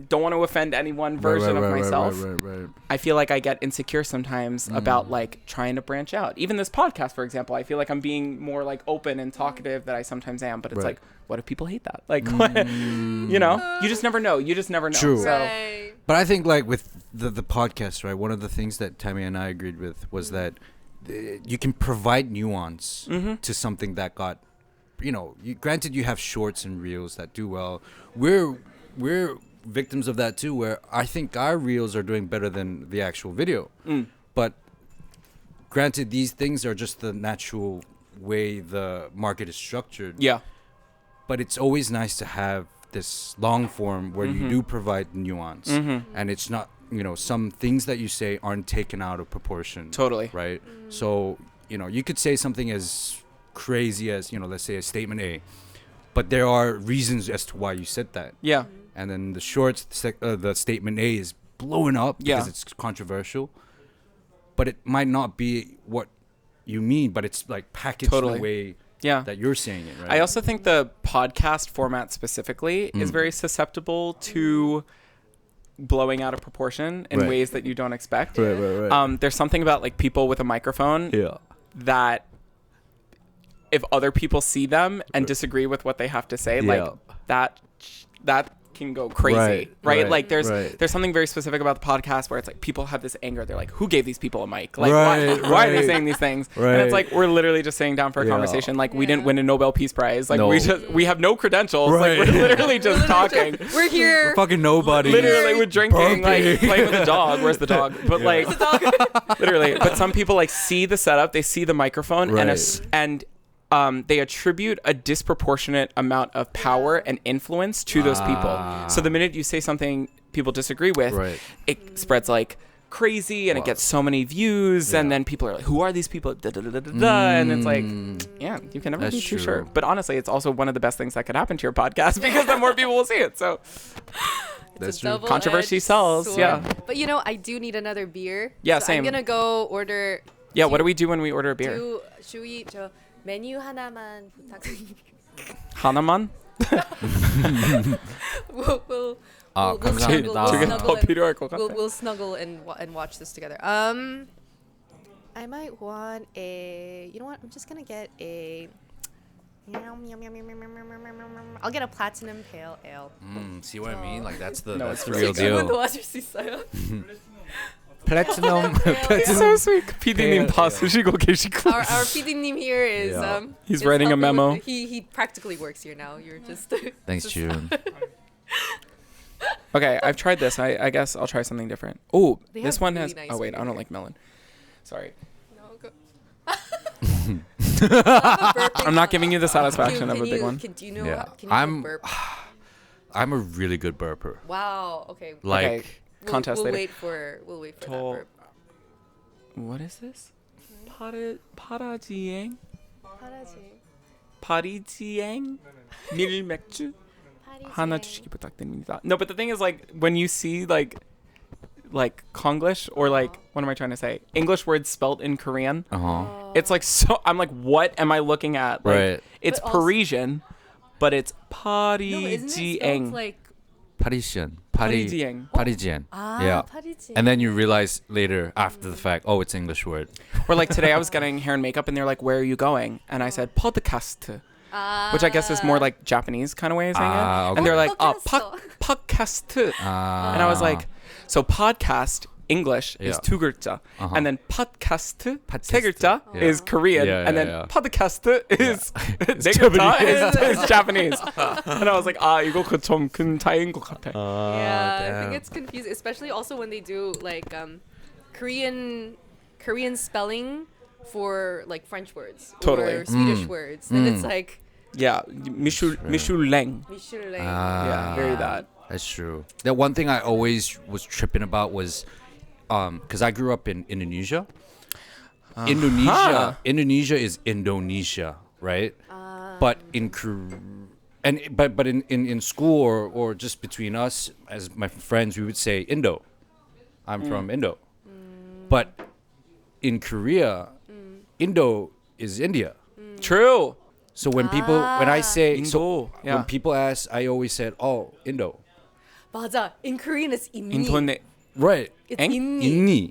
don't want to offend anyone version of myself. Right. I feel like I get insecure sometimes about like trying to branch out. Even this podcast, for example, I feel like I'm being more like open and talkative than I sometimes am, but it's like, what if people hate that? Like, you know, you just never know. True. So, but I think like with the podcast, right, one of the things that Tammy and I agreed with was that you can provide nuance to something that got, you know, granted you have shorts and reels that do well. We're victims of that too, where I think our reels are doing better than the actual video. But granted, these things are just the natural way the market is structured. Yeah. But it's always nice to have this long form where you do provide nuance, and it's not, you know, some things that you say aren't taken out of proportion. Totally. Right. So, you know, you could say something as crazy as, you know, let's say a statement A, but there are reasons as to why you said that. Yeah. And then the shorts, the statement A is blowing up because it's controversial, but it might not be what you mean, but it's like packaged in a way that you're saying it, right? I also think the podcast format specifically is very susceptible to blowing out of proportion in ways that you don't expect. Right. There's something about like people with a microphone that if other people see them and disagree with what they have to say, like that can go crazy, right? Like there's something very specific about the podcast where it's like people have this anger. They're like, who gave these people a mic? Like why are they saying these things? And it's like, we're literally just sitting down for a conversation. Like we didn't win a Nobel Peace Prize. Like we have no credentials. Like we're literally just talking. We're here. We're fucking nobody. Literally we're drinking, like playing with a dog. Where's the dog? But like literally, but some people like see the setup, they see the microphone and they attribute a disproportionate amount of power and influence to those people. So the minute you say something people disagree with, it spreads like crazy and it gets so many views. And then people are like, who are these people? And it's like, you can never be too sure. But honestly, it's also one of the best things that could happen to your podcast because then more people will see it. So that's true. Controversy sells. Sword. But you know, I do need another beer. Yeah, so same. I'm going to go order Yeah, what do we do when we order a beer? should we 저 메뉴 하나만 부탁드립니다. 하나만? we'll 감사합니다. 저게 snuggle 더 and- 필요할 것 같아. we'll snuggle and watch this together. I might want a. You know what? I'm just gonna get a. I'll get a platinum pale ale. See what I mean? Like that's the No, that's it's the really real 질문 deal. 도와줄 수 있어요? Platinum. It's so sweet. PD님 다 Yeah. 쓰시고 계시고. Our PD님 here is Yeah. He's is writing a helping memo. with he practically works here now. You're just Thanks, June. Okay, I've tried this. I guess I'll try something different. Oh, They this have one really has. nice Oh wait, I don't beer. like melon. Sorry. No, go. I'm not giving you the satisfaction of a big one. Do you know? Yeah. Can you I'm- burp? I'm a really good burper. Wow. Okay. Like Okay. Contest we'll later. We'll wait for Tall- that burp. What is this? 파라지엥? 파라지. 파리지엥? 밀맥주? 하나 주시기 부탁드립니다. No, but the thing is, like, when you see like Konglish or like what am I trying to say? English words spelt in Korean. It's like so. I'm like, what am I looking at? Like, Right. It's But also- Parisian, but it's No, isn't it spelled Parisieng. like Parisian. Parisieng. Parisian. Yeah. 파리지. And then you realize later after the fact, oh, it's English word. Or like today, I was getting hair and makeup, and they're like, "Where are you going?" And I said, "Podcast," which I guess is more like Japanese kind of way of saying it. Okay. And they're like, "Oh, Podcast. podcast." And I was like, so podcast English is Yeah. two 글자, Uh-huh. and then podcast Podcast. 세 글자 Yeah. is Korean, Yeah, and yeah, then yeah. podcast is 네 글자 is Japanese. And I was like, 이거 좀 큰 차이인 것 같아. Yeah, I damn. think it's confusing, especially also when they do like Korean spelling for like French words Totally. or Swedish words. Then it's like Yeah, Michelin. Michelin. Yeah, very that. That's true. The one thing I always was tripping about was, because I grew up in Indonesia. Indonesia is Indonesia, right? But in but in school or just between us as my friends, we would say Indo. I'm from Indo. But in Korea, Indo is India. True. So when I say Indo. Yeah. when people ask, I always said, "Oh, Indo." 맞아. In Korean, it's inni. Right. It's 엥? inni. Inni.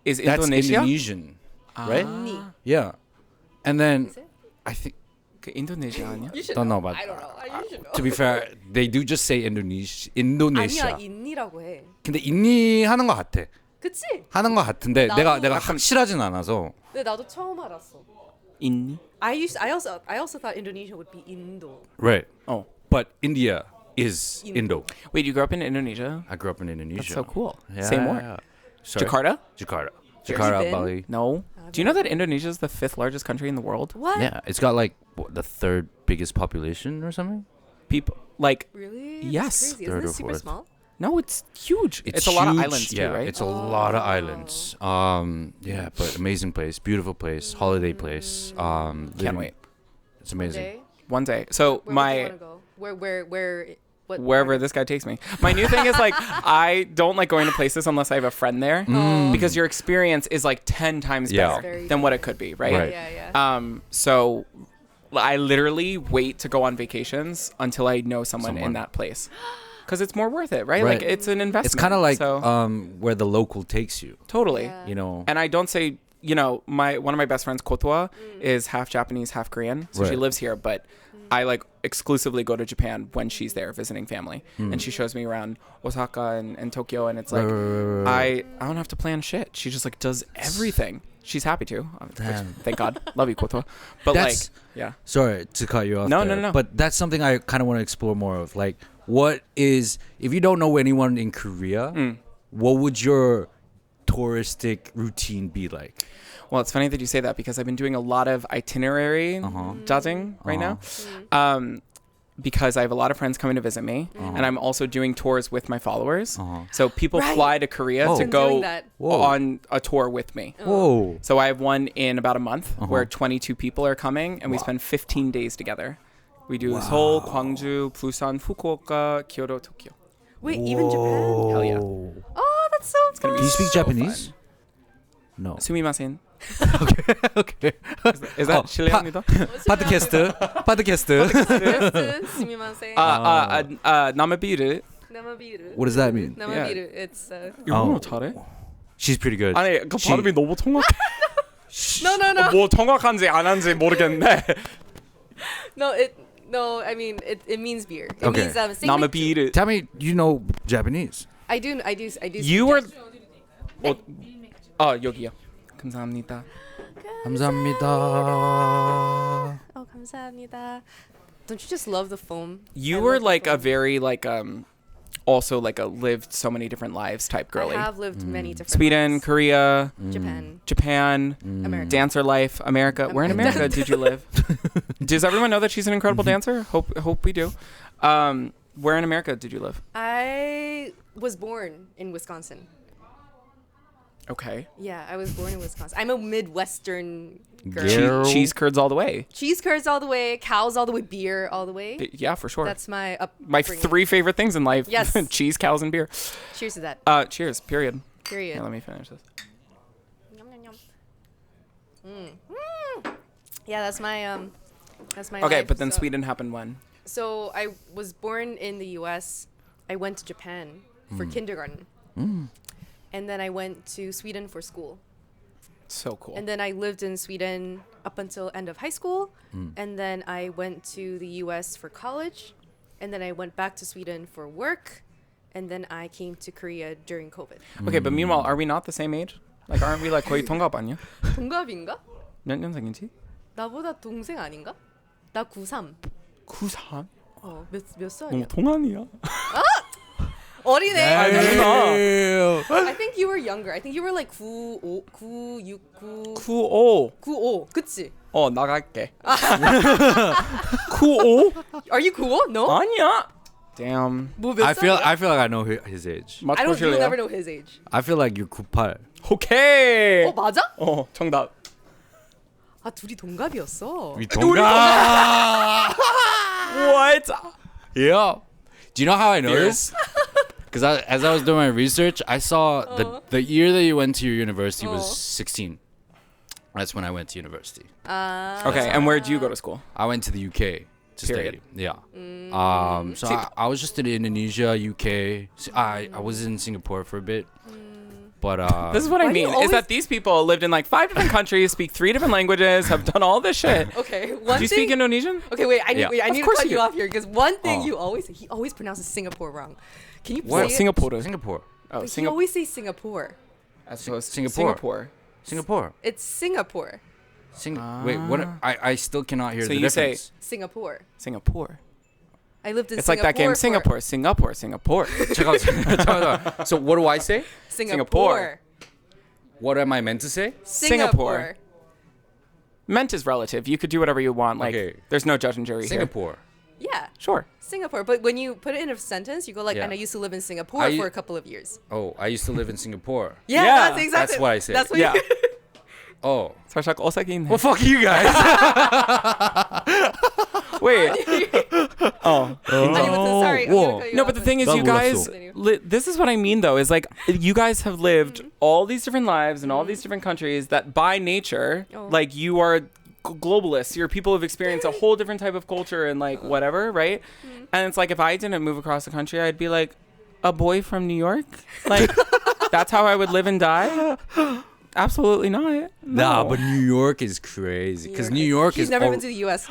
Is That's Indonesia? Indonesian, right? Inni. Yeah. And then Is it? I think 그 인도네시아 아니야? You should don't know know. about I don't know. You should know. to be fair, they do just say Indonesia. 아니야, 인니라고 해. 근데 인니 하는 것 같아. 그치? 하는 것 같은데 나도 내가 확실하진 않아서. 근데 나도 처음 알았어. 있니? I also thought Indonesia would be Indo. Right. Oh. But India is Indo. Wait, you grew up in Indonesia? I grew up in Indonesia. That's so cool. Yeah, Say more. yeah. Sorry? Jakarta? Jakarta. you Jakarta, been? Bali. No. Do you know that Indonesia is the 5th largest country in the world? What? Yeah, it's got like the 3rd biggest population or something. People like Really? Yes. That's crazy. Third Isn't or it super fourth. small? no, it's huge. It's a lot of huge. islands too, Yeah, right? it's a lot of islands. Yeah, but amazing place, beautiful place, holiday place. Can't wait. It's amazing. Day? One day. So Where would you my wanna go? Where what wherever this guy takes me. My new thing is like I don't like going to places unless I have a friend there because your experience is like 10 times Yeah. better Very than what it could be, right? Right. Yeah. So I literally wait to go on vacations until I know someone in Someone. that place. Because it's more worth it, right? Right. Like it's an investment. It's kind of like so, where the local takes you. totally. Yeah. You know. And I don't say, you know, one of my best friends, Kotoa, is half Japanese, half Korean. So she Right. lives here, but I like exclusively go to Japan when she's there visiting family. And she shows me around Osaka and Tokyo, and it's like I don't have to plan shit. She just like does everything. She's happy to. Which, Damn. thank God. Love you, Kotoa. But That's- like, yeah. Sorry to cut you off. No, there, no, no. But that's something I kind of want to explore more of. Like, what is if you don't know anyone in Korea, what would your touristic routine be like? Well, it's funny that you say that because I've been doing a lot of itinerary judging right now. Because I have a lot of friends coming to visit me, and I'm also doing tours with my followers. So people Right. fly to Korea Oh. to Been go doing that. Whoa. on a tour with me. Whoa. So I have one in about a month where 22 people are coming, and we spend 15 days together. We do Seoul, Gwangju, Busan, Fukuoka, Kyoto, Tokyo. Wait, even Japan? Hell yeah. Oh, that's so fun. gonna be Do you speak so Japanese? No. Sumimasen. Okay. Is that 실례합니다? 팟캐스트. 스미마셍. 나무비르. 나무비르. What does that mean? 나무비르. It's 영어 잘해? She's pretty good. 아니 그 발음이 너무 정확해. No. 뭐 정확한지 안 한지 모르겠는데. No, I mean it means beer. It Okay. means sing 나무비르. Tell me, you know Japanese? I do. You were 여기요. 감사합니다. 감사합니다. Oh, 감사합니다. Don't you just love the foam? You I were love the like a foam. very also like a lived so many different lives type girly. I have lived many different Sweden, lives. Korea, Japan, Japan, America. dancer life, America. Where in America did you live? Does everyone know that she's an incredible dancer? Hope we do. Where in America did you live? I was born in Wisconsin. Okay. Yeah, I was born in Wisconsin. I'm a Midwestern girl. Girl. Cheese curds all the way. Cheese curds all the way, cows all the way, beer all the way. Yeah, for sure. That's my upbringing. My 3 favorite things in life. Yes. Cheese, cows, and beer. Cheers to that. Cheers. Period. Period. Yeah, let me finish this. Yum, yum, yum. Yeah, that's my Okay, life. but then So- Sweden happened when? So I was born in the U.S. I went to Japan for kindergarten. And then I went to Sweden for school. So cool. And then I lived in Sweden up until end of high school. And then I went to the US for college. And then I went back to Sweden for work. And then I came to Korea during COVID. Okay, but meanwhile, are we not the same age? Like, aren't we like 거의 동갑 아니야? 동갑인가? 몇 년생이지? 나보다 동생 아닌가? 나 93. 94? 몇 살이야? 너무 동안이야. 어리네. 아니구나. I think you were younger. I think you were like 95, 96, 95. 95. 그치? 나갈게. 95? Are you cool? No? 아니야. Damn. 뭐몇 I feel 살이야? like I know his age. I don't. You'll 맞춰보실래요? never know his age. I feel like you're 98. 오케이. 맞아? 정답. 아 둘이 동갑이었어. We 동갑. What? Yeah. Do you know how I know this? Because as I was doing my research, I saw the year that you went to your university was 16. That's when I went to university. Okay, and where did you go to school? I went to the UK to Period. study. Yeah. So I was just in Indonesia, UK. I was in Singapore for a bit. But This is what I Why do you mean. always- Is that these people lived in like 5 different countries, speak 3 different languages, have done all this shit. Okay. Do you speak Indonesian? Okay, wait. I need, Yeah. wait, I Of need to course cut you you do. off here because one thing Oh. he always pronounces Singapore wrong. Can you What? say it? Singapore. Singapore. Oh, But he always says Singapore. Singapore. Singapore. It's Singapore. Wait, what? I still cannot hear So the you say- difference. Singapore. Singapore. I lived in It's like Singapore. that game for- Singapore. 잠깐만. So what do I say? Singapore. What am I meant to say? Singapore. Meant is relative. You could do whatever you want. Like, Okay. there's no judge and jury here. Singapore. Yeah. Sure. Singapore. But when you put it in a sentence, you go like, Yeah. and I used to live in Singapore I- for a couple of years. Oh, I used to live in Singapore. Yeah, Yeah, that's exactly. that's what I said. That's what Yeah. Oh. 살짝 어색이네. Well, fuck you guys. Wait. 아니면 sorry. I'm whoa. gonna cut you No, off. but the thing is, 나 you guys. 몰랐어. This is what I mean, though. Is like you guys have lived all these different lives in all these different countries. That by nature, Oh. like you are globalists. You're people who've experienced a whole different type of culture and like whatever, right? And it's like if I didn't move across the country, I'd be like a boy from New York. Like that's how I would live and die. Absolutely not. Nah, No. but New York is crazy. Because New York He's is. never been to the U.S.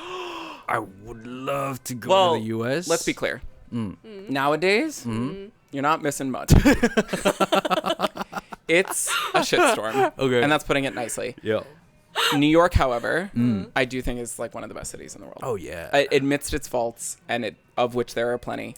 I would love to go Well, to the U.S. Let's be clear. Nowadays, you're not missing much. It's a shitstorm. Okay. And that's putting it nicely. Yeah. New York, however, I do think is like one of the best cities in the world. Oh yeah. Amidst its faults, and of which there are plenty.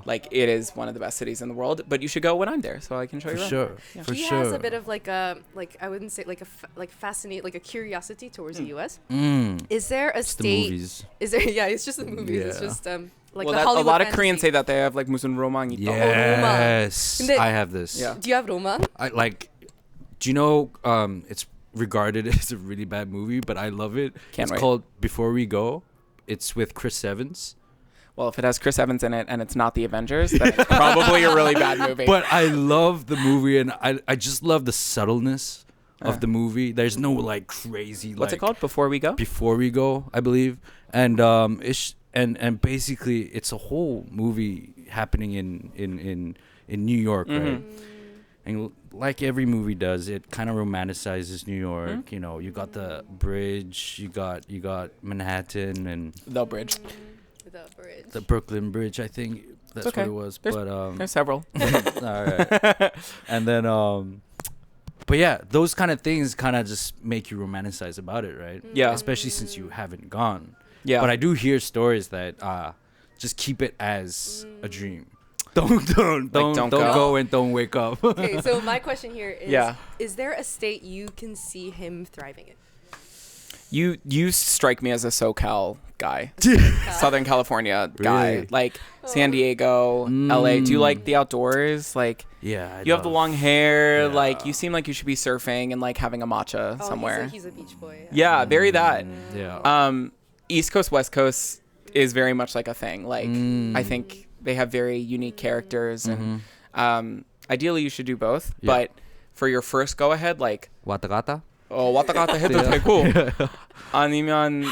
Like it is one of the best cities in the world. But you should go when I'm there, so I can show For you. around. sure. Yeah. For He sure. has a bit of like a I wouldn't say like fascinate like a curiosity towards the U.S. Mm. Is there a It's the state? movies. Is there? Yeah, it's just the movies. It's Yeah. just like Well, the a Hollywood lot of fantasy. Koreans say that they have like 무슨 로망이 있다. Yes. 근데- I have this. Yeah. Do you have roman? I like. Do you know? It's regarded as a really bad movie, but I love it. Can't it's wait. called Before We Go. It's with Chris Evans. Well, if it has Chris Evans in it and it's not the Avengers, then it's probably a really bad movie. But I love the movie, and I just love the subtleness of the movie. There's no like crazy. What's like, it called? Before We Go? Before We Go, I believe. And and basically it's a whole movie happening in New York, right? And like every movie does, it kind of romanticizes New York. You know, you got the bridge, you got Manhattan and The Bridge. the Brooklyn Bridge. I think that's okay. what it was. There's several. All right. And then but yeah, those kind of things kind of just make you romanticize about it, right? Yeah. Especially since you haven't gone. Yeah. But I do hear stories that just keep it as a dream. Don't go and don't wake up. Okay, so my question here is: is there a state you can see him thriving in? You strike me as a SoCal guy, Southern California guy, Really? like San Diego, LA. Do you like the outdoors? Like, Yeah. you have the long hair. Yeah. Like, you seem like you should be surfing and like having a matcha somewhere. He's a beach boy. Yeah, very that. Yeah. East Coast, West Coast is very much like a thing. Like, I think they have very unique characters, and ideally you should do both. Yeah. But for your first go ahead, like, Watagata? 왔다 갔다 해도 되고, 아니면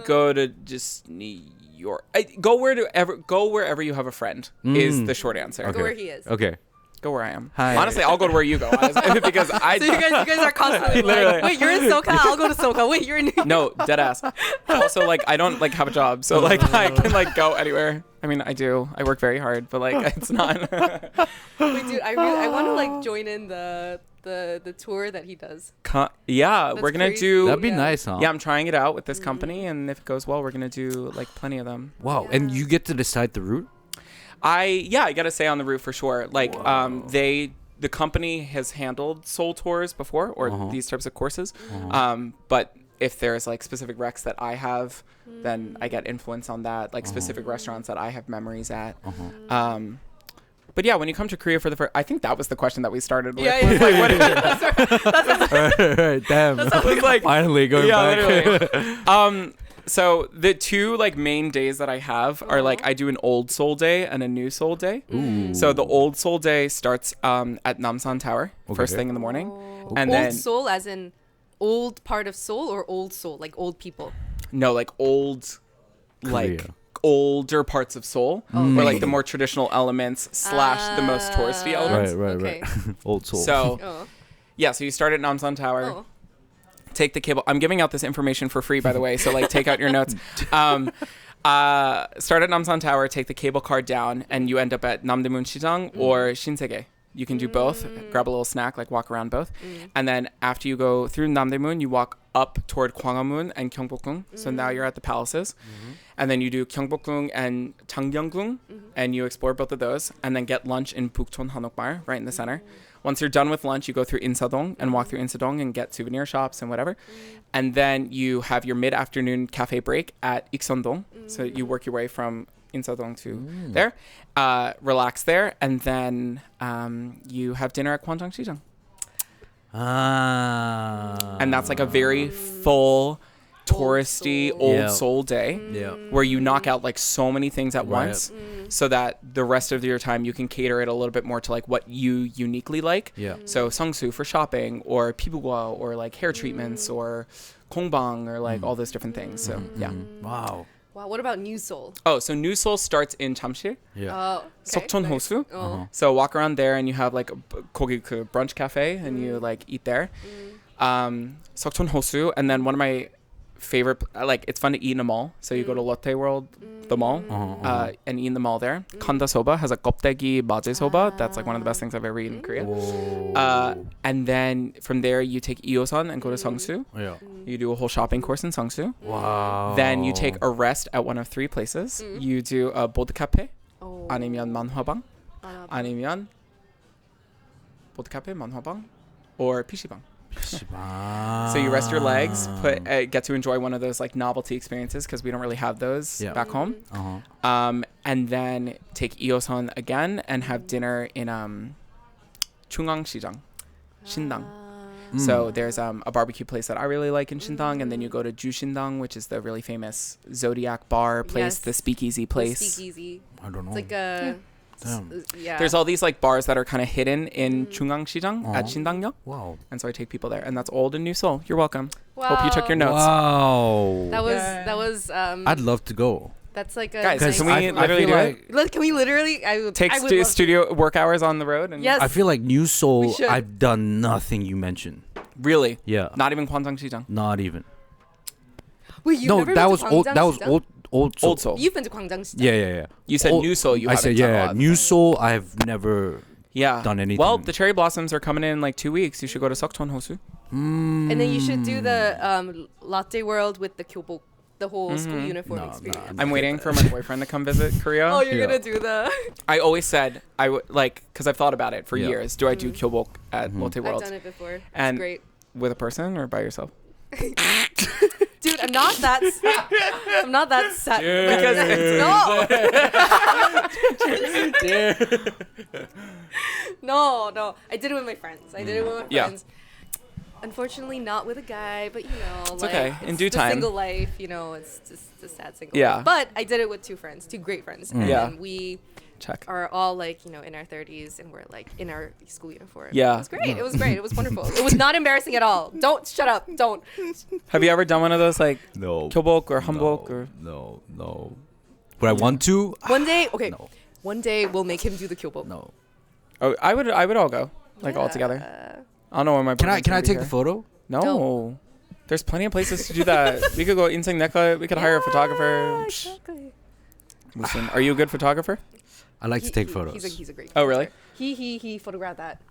go to just New York. Go wherever you have a friend is the short answer. Go where he is. Okay. Go where I am. Hi. Honestly, I'll go to where you go. Honestly, because I. So you guys are constantly like, wait, you're in SoCal, I'll go to SoCal. Wait, you're in New York. No, dead ass. Also, like, I don't like have a job, so like I can like go anywhere. I mean, I do. I work very hard, but like it's not. Wait, dude, I want to like join in the tour that he does. Yeah, That's we're gonna crazy. do. That'd be Yeah. nice, huh? Yeah, I'm trying it out with this company, and if it goes well, we're gonna do like plenty of them. Wow. And you get to decide the route? I gotta say on the route for sure. Like, the company has handled soul tours before or these types of courses. But if there's like specific recs that I have, then I get influence on that. Like specific restaurants that I have memories at. But yeah, when you come to Korea for the first, I think that was the question that we started with. Yeah, yeah. Like, what Right, damn. was like, Finally going back. literally. So the two like main days that I have are like I do an old Seoul day and a new Seoul day. Ooh. So the old Seoul day starts at Namsan Tower first Okay. thing in the morning, old and then Seoul as in old part of Seoul or old Seoul, like old people? no, like old, like Korea. older parts of Seoul, or like the more traditional elements / the most touristy elements. Right. Old soul. So Oh. yeah, so you start at Namsan Tower. Oh. Take the cable. I'm giving out this information for free, by the way. So like, take out your notes. Start at Namsan Tower, take the cable car down, and you end up at Namdaemun Sijang or Shinsegae. You can do both. Grab a little snack, like walk around both, and then after you go through Namdaemun, you walk up toward Gwanghwamun and Gyeongbokgung. So now you're at the palaces, and then you do Gyeongbokgung and Changgyeonggung, and you explore both of those, and then get lunch in Bukchon Hanokbar, right in the center. Once you're done with lunch, you go through Insadong and walk through Insadong and get souvenir shops and whatever. And then you have your mid-afternoon cafe break at Ikseondong. So you work your way from Insadong to there, relax there, and then you have dinner at Gwanjang-Sijang. And that's like a very full, touristy, old Seoul day where you knock out like so many things at once. So that the rest of your time you can cater it a little bit more to like what you uniquely like. Yeah. So Songsu for shopping, or Pibugwa, or like hair treatments, or Kongbang, or like all those different things. So yeah. Wow. Wow, what about New Seoul? Oh, so New Seoul starts in Chamsil, Yeah. Oh, okay. Sokchon Nice. Hosu. Oh. So walk around there and you have like a kogi brunch cafe and you like eat there. Sokchon Hosu, and then one of my favorite, like it's fun to eat in a mall. So you go to Lotte World, the mall, and eat in the mall there. Kanda soba has a kopdegi baje soba. That's like one of the best things I've ever eaten in Korea. And then from there you take Eosan and go to Songsu. Yeah. You do a whole shopping course in Songsu. Wow. Then you take a rest at one of three places. You do a bold cafe, Oh. 아니면 만화방, 아니면 bold cafe, 만화방, or PC방. So you rest your legs, get to enjoy one of those like novelty experiences because we don't really have those back home. And then take Eosan again and have dinner in Chungang-Sijang, Shindang. So there's a barbecue place that I really like in Shindang, and then you go to Ju Shindang, which is the really famous Zodiac bar place, Yes. the speakeasy place. Speakeasy. I don't know. It's like a Yeah. There's all these like bars that are kind of hidden in 중앙시장 at 신당역. Wow. And so I take people there, and that's old and new Seoul. You're welcome. Wow. Hope you took your notes. Wow. That was I'd love to go. that's like a Guys, nice, can we literally do it? can we literally Take I would love to. studio work hours on the road? And Yes. I feel like New We Seoul, should. I've done nothing you mentioned. Really? Yeah. Not even 광장시장. Not even. Wait, you've No, never that been was to old. That was 광장시장? old Seoul. Old Seoul. You've been to 광장시장. Yeah. You said Old- new Seoul. You I haven't said done a yeah. lot. New Seoul, I've never Yeah. done anything. Well, the cherry blossoms are coming in like 2 weeks. You should go to Seokton Hosu. And then you should do the latte world with the kyobok, the whole school uniform No, experience. I'm waiting for my boyfriend to come visit Korea. Oh, you're Yeah. gonna do the. I always said I would like because I've thought about it for Yeah. years. Do I do kyobok at Lotte I've World done it before. And- it's great. with a person or by yourself? Dude, I'm not that. I'm not that set. Because no. I did it with my friends. Yeah. Unfortunately, not with a guy, but you know, It's like, okay. In it's due the time. Single life, you know, it's just a sad single Yeah. life. But I did it with two great friends, and Yeah. then we check. are all like, you know, in our 30s, and we're like in our school uniform. Yeah. It was great. It was great. It was wonderful. It was not embarrassing at all. Don't shut up. Don't. Have you ever done one of those like no. kyobok or hanbok or? No. But I want to. One day, okay. No. One day we'll make him do the kyobok. No. Oh, I would all go like all together. I don't know when my Can I boyfriend's take gonna the be here. photo? No. Don't. There's plenty of places to do that. We could go insang neka. We could hire a photographer. Exactly. Listen, are you a good photographer? I like to take photos. He's a great. Oh, really? He photographed that.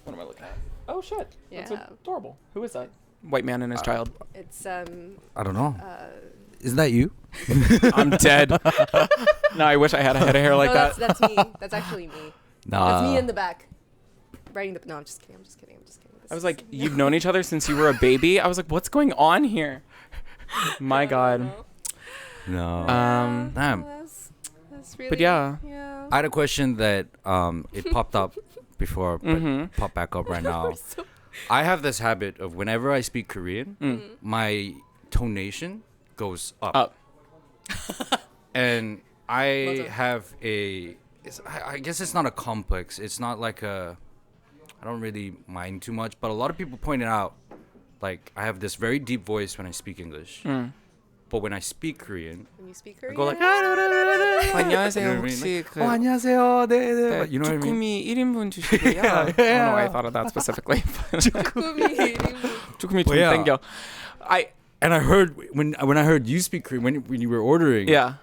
What am I looking at? Oh shit. That's Yeah. adorable. Who is that? White man and his child. It's I don't know. Isn't that you? I'm dead. No, I wish I had a head of hair like no, that. That's me. That's actually me. Nah. That's me in the back. Writing the. No, I'm just kidding. I was like, you've known each other since you were a baby? I was like, what's going on here? My God. No. Damn. That's really. But yeah. I had a question that it popped up before, but popped back up right now. I have this habit of whenever I speak Korean, my tonation goes up. And I have I guess it's not a complex. It's not like I don't really mind too much, but a lot of people pointed out, like, I have this very deep voice when I speak English. But when I speak Korean, When you speak I Korean. go like, 안녕하세요. 혹시 그 안녕하세요. 네. You know what I mean? 쭈꾸미 1인분 주시고요. I don't know why I thought of that specifically. 쭈꾸미 좀 yeah. 땡겨. And I heard when I heard you speak Korean when you were ordering, Yeah.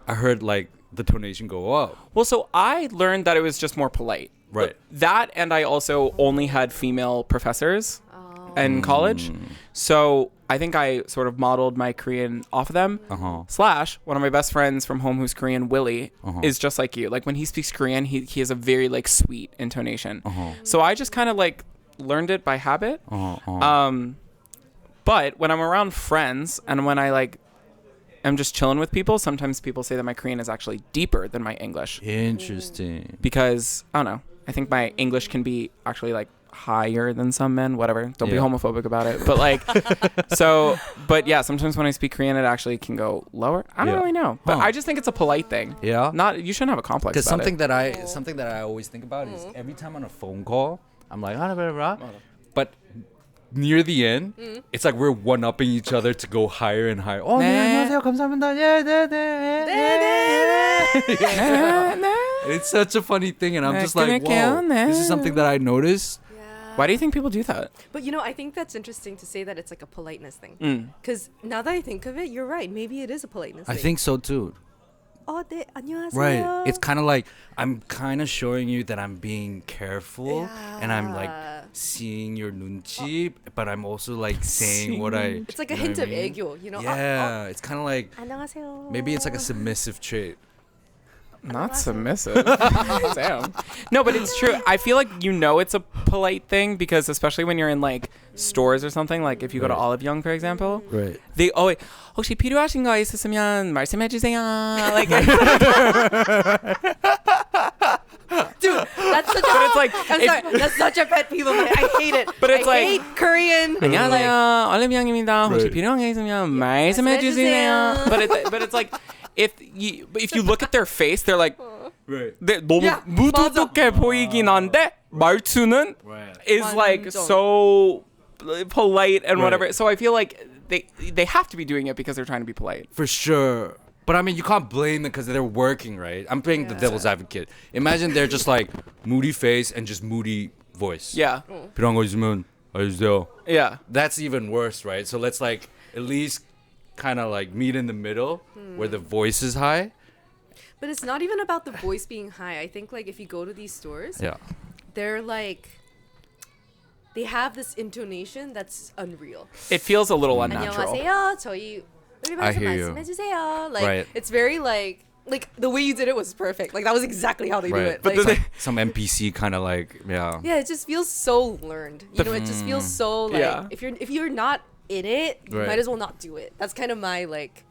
I heard like the tonation go up. Well, so I learned that it was just more polite. Right. That, and I also only had female professors in college. So I think I sort of modeled my Korean off of them. / one of my best friends from home who's Korean, Willie, is just like you. Like when he speaks Korean, he has a very like sweet intonation. So I just kind of like learned it by habit. But when I'm around friends and when I like am just chilling with people, sometimes people say that my Korean is actually deeper than my English. Interesting. Because I don't know. I think my English can be actually like higher than some men, whatever. Don't be homophobic about it. But like, but yeah, sometimes when I speak Korean, it actually can go lower. I don't really know. But I just think it's a polite thing. Yeah. You shouldn't have a complex Because about something that I always think about is every time on a phone call, I'm like, but near the end, it's like we're one-upping each other to go higher and higher. Oh, 네. 안녕하세요. 감사합니다. It's such a funny thing, and I'm just like, whoa, this is something that I noticed. Why do you think people do that? But you know, I think that's interesting to say that it's like a politeness thing. Because now that I think of it, you're right. Maybe it is a politeness I thing. think so too. Oh, 네, 안녕하세요. Right. It's kind of like I'm kind of showing you that I'm being careful and I'm like seeing your 눈치, but I'm also like saying what I. It's like a you know hint what of I mean? 애교, you know? Yeah, it's kind of like 안녕하세요. maybe it's like a submissive trait. Not submissive. Damn. No, but it's true. I feel like it's a polite thing because especially when you're in like stores or something, like if you go to Olive Young, for example, Right. they always 혹시 필요하신 거 있으시면 말씀해 주세요. Like, Dude, that's such a. but it's like, I'm sorry, that's such a pet peeve of mine. I hate it. But it's I like- hate Korean. 안녕하세요. 올리브 영입니다. 혹시 Right. 필요한 게 있으면 말씀해 주세요. But it's like if you look at their face, they're like Right. 근데 너무 Yeah, 무뚝뚝해 보이긴 한데 말투는 Right. is like 완전. so polite and Right. whatever. So I feel like they have to be doing it because they're trying to be polite. For sure. But I mean, you can't blame them because they're working, right? I'm playing the Yeah. devil's advocate. Imagine they're just like moody face and just moody voice. Yeah. 필요한 거 있으면 알려주세요. Yeah. That's even worse, right? So let's like at least kind of like meet in the middle where the voice is high. But it's not even about the voice being high. I think like if you go to these stores, Yeah. they're like they have this intonation that's unreal. It feels a little unnatural. 안녕하세요. 저희 I hear you. 말씀해주세요. Like Right. it's very like the way you did it was perfect. Like that was exactly how they do Right. it. But Like, the- Some NPC kind of like, yeah. yeah, it just feels so learned. You know, it just feels so like Yeah. if you're not in it, you Right. might as well not do it. That's kind of my like.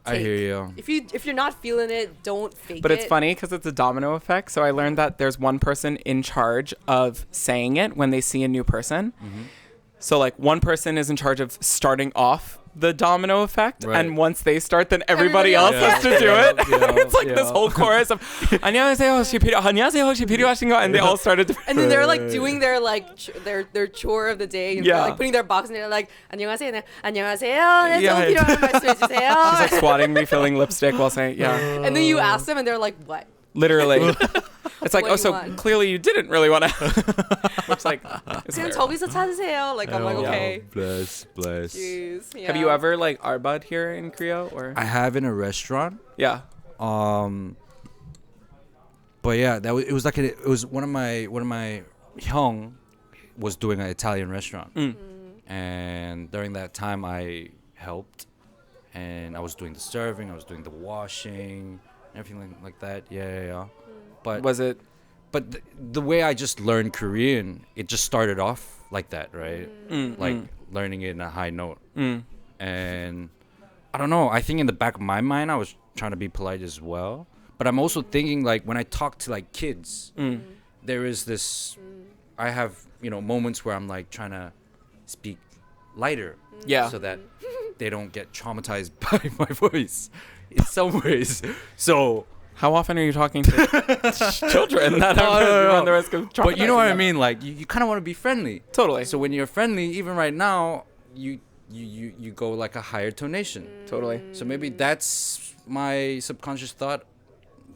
I take. hear you. If you're not feeling it, don't fake it. But it's funny because it's a domino effect. So I learned that there's one person in charge of saying it when they see a new person. So like one person is in charge of starting off the domino effect, Right. and once they start, then everybody else Everybody has to do it. Yeah, It's like this whole chorus of 안녕하세요 혹시 필요하신 거, and they all started to. And then they're like doing their like their chore of the day. And Yeah. like putting their box in there like 안녕하세요. 네, 안녕하세요. 네, Yeah. 좀 필요한 말씀해 주세요. She's like swatting, refilling lipstick while saying, yeah, And then you ask them, and they're like, "What?" literally. It's like, What oh, you so want? clearly you didn't really want to. It's like, it's 그냥 fair. 저기서 찾으세요. Like I'm like, Oh, okay. Bless. Jeez. Yeah. Have you ever like arbud here in Korea or? I have in a restaurant. Yeah. But yeah, it was like it was one of my hyung was doing an Italian restaurant, and during that time I helped, and I was doing the serving, I was doing the washing, everything like that. Yeah. But Was it? but the way I just learned Korean, it just started off like that, right? Like learning it in a high note, and I don't know. I think in the back of my mind, I was trying to be polite as well. But I'm also thinking like when I talk to like kids, there is this. I have moments where I'm like trying to speak lighter, Yeah. so that they don't get traumatized by my voice in some ways. So, How often are you talking to children that run the risk of? but you know what I traumatizing them? mean. Like you kind of want to be friendly. Totally. So when you're friendly, even right now, you go like a higher tonation. Totally. So maybe that's my subconscious thought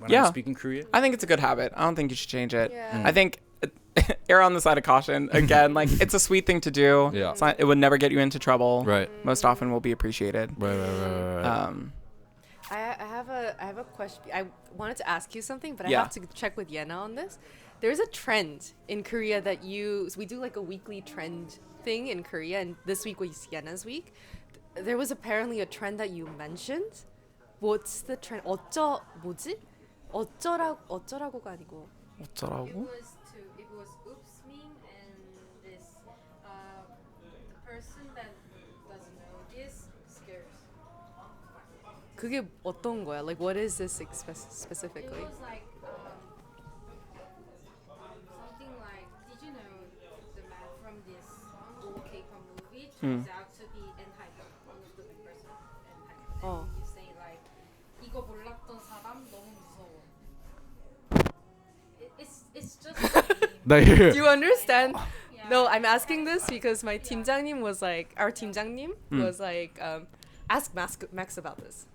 when Yeah. I'm speaking Korean. I think it's a good habit. I don't think you should change it. Yeah. I think err on the side of caution. Again, like it's a sweet thing to do. Yeah. It's not, it would never get you into trouble. Right. Most often will be appreciated. Right. I have a question. I wanted to ask you something, but I Yeah. have to check with Yena on this. There's a trend in Korea that we do like a weekly trend thing in Korea, and this week was Yena's week. There was apparently a trend that you mentioned. What's the trend? 뭐지? 어쩌라고가 아니고. 어쩌라고? It was oops meme and this the person that doesn't know this scares. 그게 어떤 거야? Like what is this It specifically? was like something like, did you know the man from this old K-pop movie turns out to be unhinged, one of the big person unhinged. Oh. And you say like 이거 몰랐던 사람 너무 무서워. It's just Do you understand? Yeah. No, I'm asking this because my 팀장님 was like, our 팀장님 was like, ask Max about this.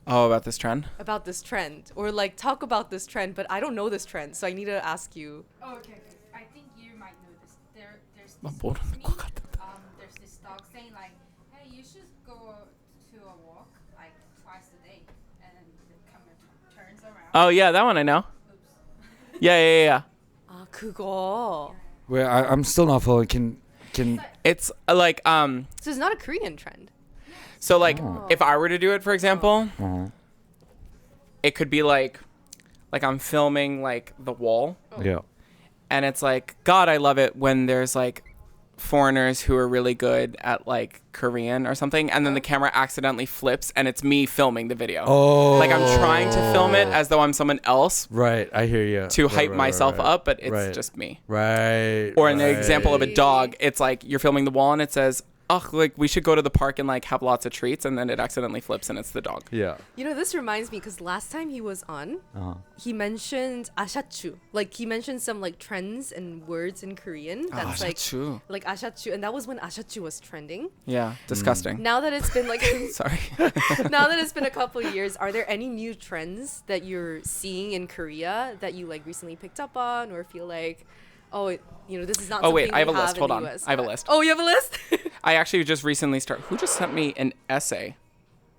Oh, about this trend? About this trend, or like talk about this trend, but I don't know this trend, so I need to ask you. Oh, okay. I think you might know this. There's 나 this 모르는 meme, 것 같은데. there's this dog saying like, hey, you should go to a walk like twice a day, and then the camera turns around. Oh yeah, that one I know. Oops. Yeah. 아 그거. Wait, I'm still not following. Can It's like So it's not a Korean trend. so like if I were to do it, for example, it could be like I'm filming like the wall, yeah. and it's like, God, I love it when there's like foreigners who are really good at like Korean or something, and then the camera accidentally flips and it's me filming the video. Oh. Like I'm trying to film it as though I'm someone else Right, I hear you. to hype myself right. up, but it's Right. just me. Right. Or in the right. example of a dog, it's like you're filming the wall and it says, oh, like we should go to the park and like have lots of treats, and then it accidentally flips and it's the dog. Yeah. You know, this reminds me because last time he was on, he mentioned ashachu. Like he mentioned some like trends and words in Korean. That's ashachu. like ashachu, and that was when ashachu was trending. Yeah, disgusting. Now that it's been like Sorry. now that it's been a couple of years, are there any new trends that you're seeing in Korea that you like recently picked up on or feel like, this is not. Oh wait, something I have a we list. Hold in on, the US. I have a list. Oh, you have a list? I actually just recently Who just sent me an essay?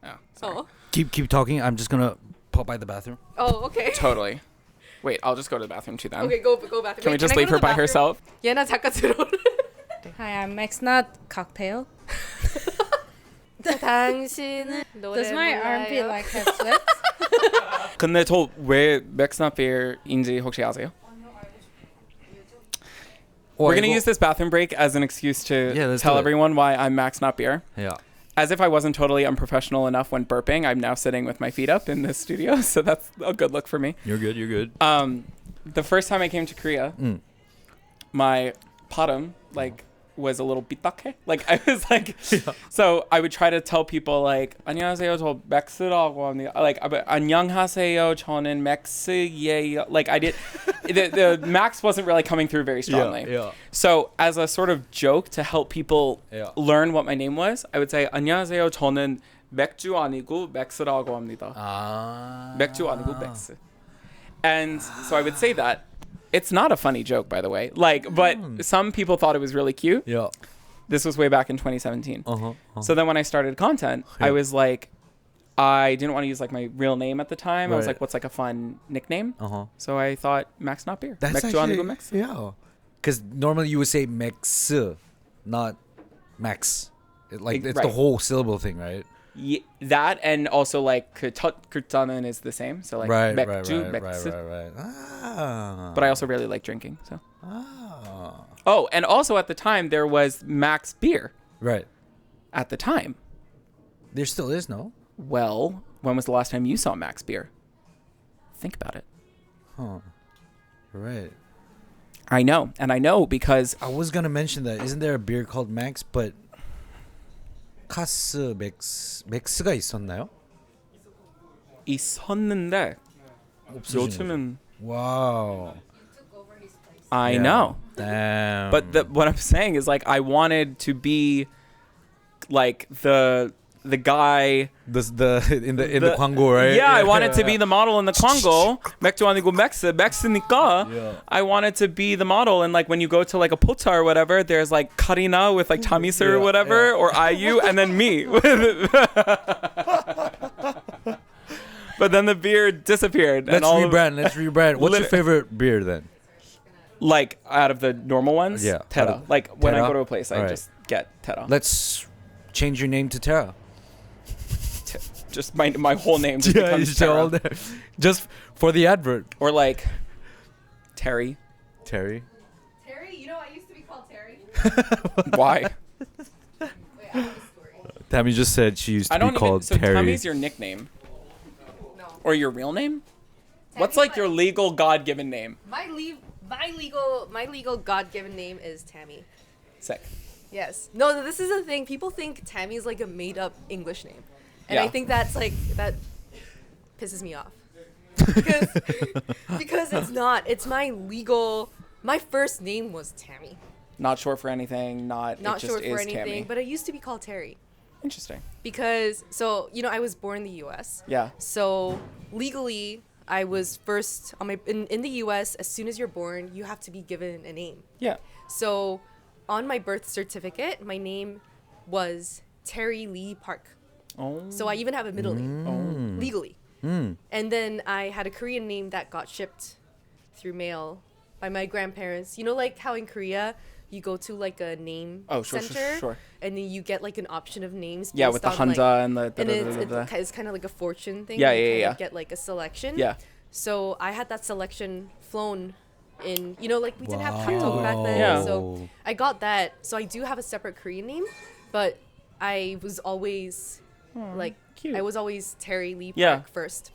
Oh, sorry. Oh. Keep talking. I'm just gonna pop by the bathroom. Oh, okay. Totally. Wait, I'll just go to the bathroom too then. Okay, go bathroom. Can we Wait, just I go leave to her the by bathroom? herself? 얘나 잠깐 들어오래. Hi, I'm Maxnot Cocktail. 당신은 노래 Does my 몰라요? armpit like have sweat? 근데 저 왜 Maxnotbeer인지 혹시 아세요? We're gonna use this bathroom break as an excuse to let's tell do it. everyone why I'm Maxnotbeer. Yeah. As if I wasn't totally unprofessional enough when burping, I'm now sitting with my feet up in this studio, so that's a good look for me. You're good. You're good. The first time I came to Korea, my bottom was a little bitake. Like I was like, so I would try to tell people like 안녕하세요 저 맥스라고 합니다. Like 안녕하세요 저는 맥스예요. Like I did, the Max wasn't really coming through very strongly. Yeah. So as a sort of joke to help people learn what my name was, I would say 안녕하세요 저는 맥주 아니고 맥스라고 합니다. 맥주 아니고 맥스. And so I would say that. It's not a funny joke, by the way. But some people thought it was really cute. Yeah. This was way back in 2017. So then when I started content, I was like, I didn't want to use like my real name at the time. I was like, what's like a fun nickname? So I thought Maxnotbeer. That's actually Max. Yeah. Because normally you would say Max, not Max. It's the whole syllable thing, right? Yeah, that and also like kurtanen is the same. So like right. But I also really like drinking. So. Oh, and also at the time there was Max Beer. Right. At the time. There still is, no? Well, when was the last time you saw Max Beer? Think about it. Right. I know, and I know because I was gonna mention that. Isn't there a beer called Max? But 카스 맥스가 있었나요? 있었는데 요즘은 wow. I know. Damn. But what I'm saying is like I wanted to be like the guy in the 광고, right? Yeah, I wanted to be the model in the 광고. 맥주 아니고 맥스니까 I wanted to be the model, and like when you go to like a pota or whatever, there's like Karina with like Tamisu or whatever, or IU, and then me. But then the beer disappeared. Let's rebrand. What's your favorite beer then? Like out of the normal ones? Yeah. Tera. Like when Tera? I go to a place, I just get Tera. Let's change your name to Tera. Just my whole name just becomes Tera. Just for the advert. Or like Terry. Terry, you know I used to be called Terry. Why? Wait, I have a story. Tammy just said she used to be called so Terry. Tammy's your nickname? No. Or your real name? Tammy, What's like your legal God-given name? My legal God-given name is Tammy. Sick. Yes. No, this is the thing. People think Tammy is like a made-up English name, and I think that's like that pisses me off because it's not. It's my legal. My first name was Tammy. Not short for anything. Not it just short for is anything. Tammy. But I used to be called Terry. Interesting. Because I was born in the U.S. Yeah. So legally, I was first on in the U.S. As soon as you're born, you have to be given a name. Yeah. So on my birth certificate, my name was Terry Lee Park. Oh. So I even have a middle name legally. And then I had a Korean name that got shipped through mail by my grandparents. You know, like how in Korea you go to like a name center, sure. and then you get like an option of names. Yeah, with the based on, hanja and the. It's kind of like a fortune thing. Yeah, you yeah. Get like a selection. Yeah. So I had that selection flown in, like we didn't have Kakao back then. Yeah. So I got that. So I do have a separate Korean name, but I was always cute. I was always Terry Lee Park first,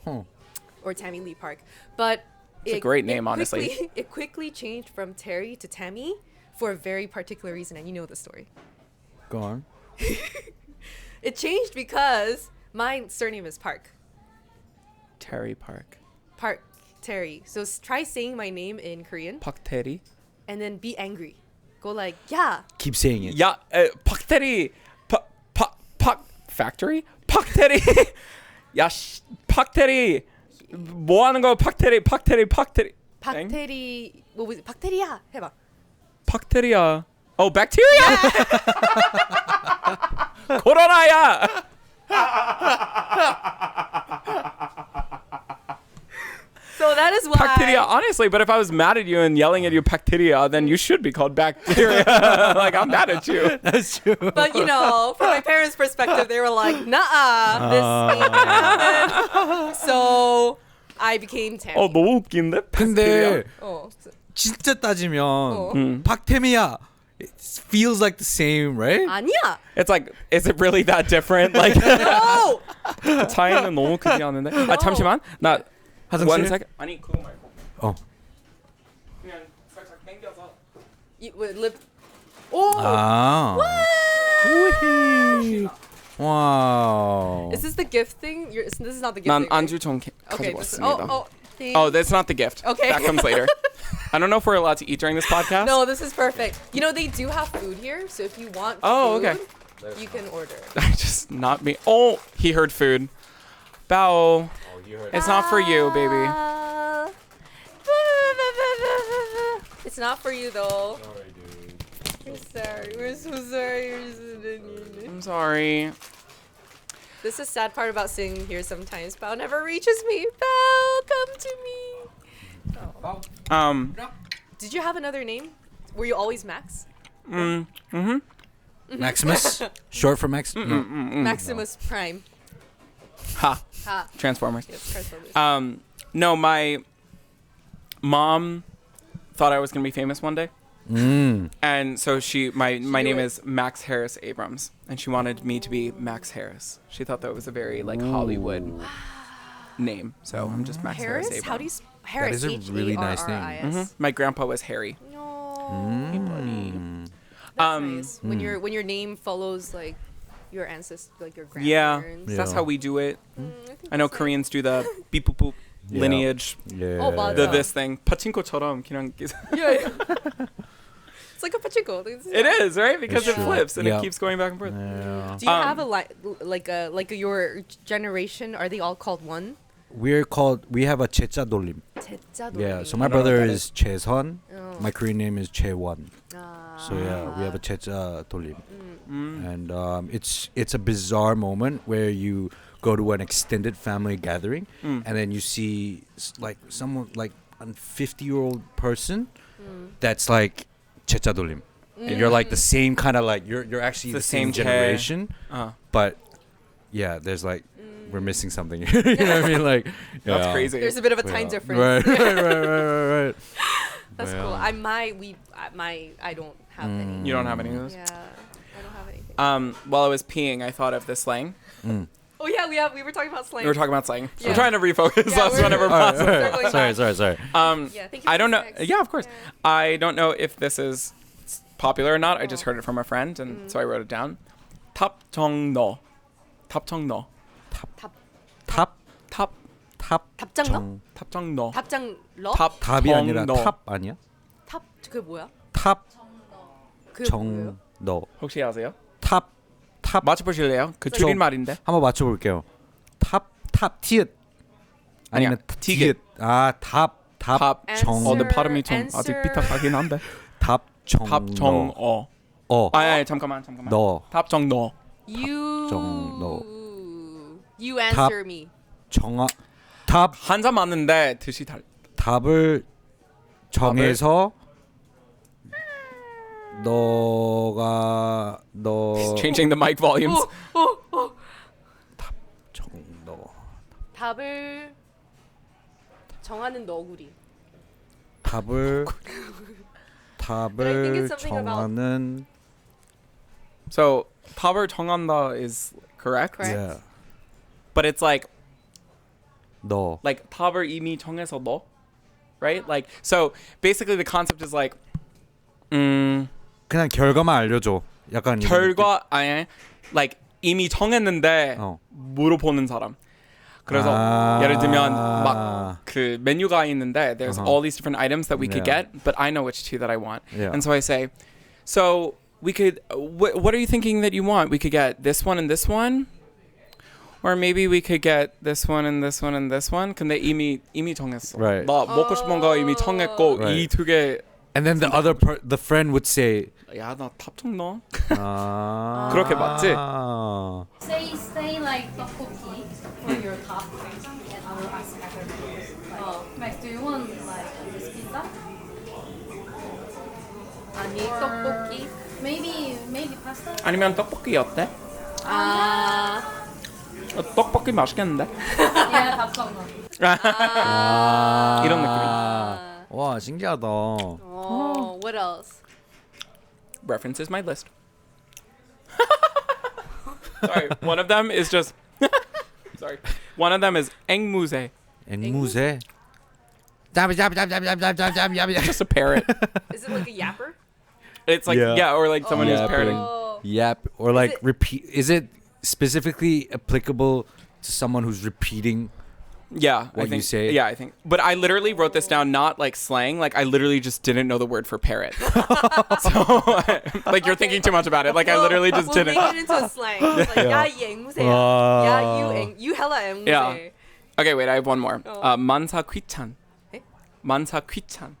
or Tammy Lee Park. But it's a great name, honestly. It quickly changed from Terry to Tammy for a very particular reason, and you know the story. Go on. It changed because my surname is Park. Terry Park. Park Terry. So try saying my name in Korean Park Terry. and then be angry. Go like, yeah. Keep saying it. 야, Park Terry. Park Factory? Park Terry. 야, Park Terry. 뭐 하는 거? Park Terry. 박테리 뭐 박테리아 해봐. 박테리아. Oh, bacteria? 코로나야. So that is why. Bacteria, honestly, but if I was mad at you and yelling at you bacteria, then you should be called bacteria. Like, I'm mad at you. That's true. But you know, from my parents' perspective, they were like, "Nah, this ain't gonna happen." So I became Tammy. 너무 웃긴데? 근데 어. 진짜 따지면 박태미야 it feels like the same, right? 아니야. It's like, is it really that different? Like, No. 차이는 너무 크지 않은데? 아, 잠시만. 나 화장실? one second. 아니, 그거 말고. 어. 그냥 살짝 당겨서. Lip. Oh. 아. 우히. Wow. Is this the gift thing? This is not the gift 난 thing. right? 안주 좀 Okay. 가지고 This, 왔습니다. oh, that's not the gift. Okay. That comes later. I don't know if we're allowed to eat during this podcast. No, this is perfect. You know, they do have food here, so if you want Oh, food, okay. you can order. Just not me. Oh, he heard food. Bao. It's not for you, baby. It's not for you, though. We're sorry. We're so sorry. I'm sorry. This is sad part about singing here sometimes. Bao never reaches me. Bao, come to me. Oh. Did you have another name? Were you always Max? Maximus? Short for Max? No. Maximus Prime. Ha. Ha. Transformers. Yes, Transformers. No, my mom thought I was gonna be famous one day, and so my name is Max Harris Abrams, and she wanted me to be Max Harris. She thought that was a very like Hollywood name, so I'm just Max Harris Harris? Abrams. How do you Harris? That is a really nice name. H-A-R-R-I-S. My grandpa was Harry. That's nice. When your name follows like your ancestors, like your Yeah, grandparents. that's how we do it. think I know that's nice. Koreans do the beep boop boop Yeah. lineage, Yeah. Oh, 맞아. the this thing. 파친코처럼 그냥 Yeah. It's like a pachinko. It is, right? Because It's it true. flips and Yeah. it keeps going back and forth. Yeah. Do you have a like your generation? Are they all called one? We have a 제자 돌림. Yeah, so my I don't know brother what that is Chaeson. Oh. My Korean name is Chaewon. Ah. So yeah, we have a 제자 돌림. And it's a bizarre moment where you go to an extended family gathering and then you see like someone like a 50-year-old person that's like 제자 돌림. And you're like the same kind of like you're actually The the same same generation, Uh, but yeah, there's like we're missing something. You know what I mean? Like that's yeah. crazy. There's a bit of a time Yeah. difference. Right. That's Yeah. cool. I don't have any. You don't have any of those? Yeah, I don't have anything. While I was peeing, I thought of this slang. Oh yeah, we were talking about slang. We were talking about slang. So Yeah. I'm trying to refocus Yeah, us we're- whenever Alright, possible. alright. Circling back. Sorry. Yeah, thank you. I for don't know. the text. Yeah, of course. Yeah. I don't know if this is popular or not. I just heard it from a friend, and so I wrote it down. 탑정너. 탑정너. 탑 답장너? 탑정너. 답장러? 탑이 아니라 너. 탑 아니야? 탑 그게 뭐야? 탑 그게 뭐예요? 정너 혹시 아세요? 탑 맞춰보실래요? 그 정- 줄임말인데. 한번 맞춰볼게요. 탑 티읕 아니야, 아니면 티귿. 탑 정. 내 발음이 좀 Answer. 아직 삐딱하긴 한데. 탑정너 탑정어. 아니, 잠깐만. 너 탑정너. You You 탑. answer me. 탑 한자 맞는데 뜻이 답을 정해서 너가 Changing the mic volumes. 정너 답을 정하는 너구리. 답을 But I think it's something about- 정하는 So 답을 정한다 is correct. Correct. yeah, But it's like 너 답을 이미 정해서 너, right? Like so basically the concept is like 그냥 결과만 알려줘. 약간 이런 결과 아니 like 이미 정했는데 물어보는 사람. 그래서 예를 들면 막 그 메뉴가 있는데 there's all these different items that we could get, but I know which two that I want. And so I say, so we could, what are you thinking that you want? We could get this one and this one? Or maybe we could get this one and this one and this one. 근데 이미 정했어. Right. 나 먹고 싶은 거 이미 정했고 이 두 개. And then the friend would say, 야, 나 탑총 넣어. 그렇게 맞지? Say like tteokbokki for your top, and I will ask after like, Max, do you want like this pizza? 아니 떡볶이. Maybe pasta. 아니면 떡볶이 어때? 떡볶이 맛있겠는데? Yeah, tabseong. 이런 느낌이. 와 신기하다. Oh, what else? References my list. Sorry, one of them is just. Sorry, one of them is 앵무새. 앵무새. Just a parrot. Is it like a yapper? It's like or like someone who's parroting. Yep, or like repeat. Is it specifically applicable to someone who's repeating? Yeah, what I think, you say. Yeah, I think. But I literally wrote this down, not like slang. Like I literally just didn't know the word for parrot. So like you're thinking too much about it. Like I literally just we'll didn't. make it into a slang. It's like 야 이 앵무새야. 야 you hella 앵무새. Yeah. Okay, wait. I have one more. 만사 귀찬. 만사 귀찬.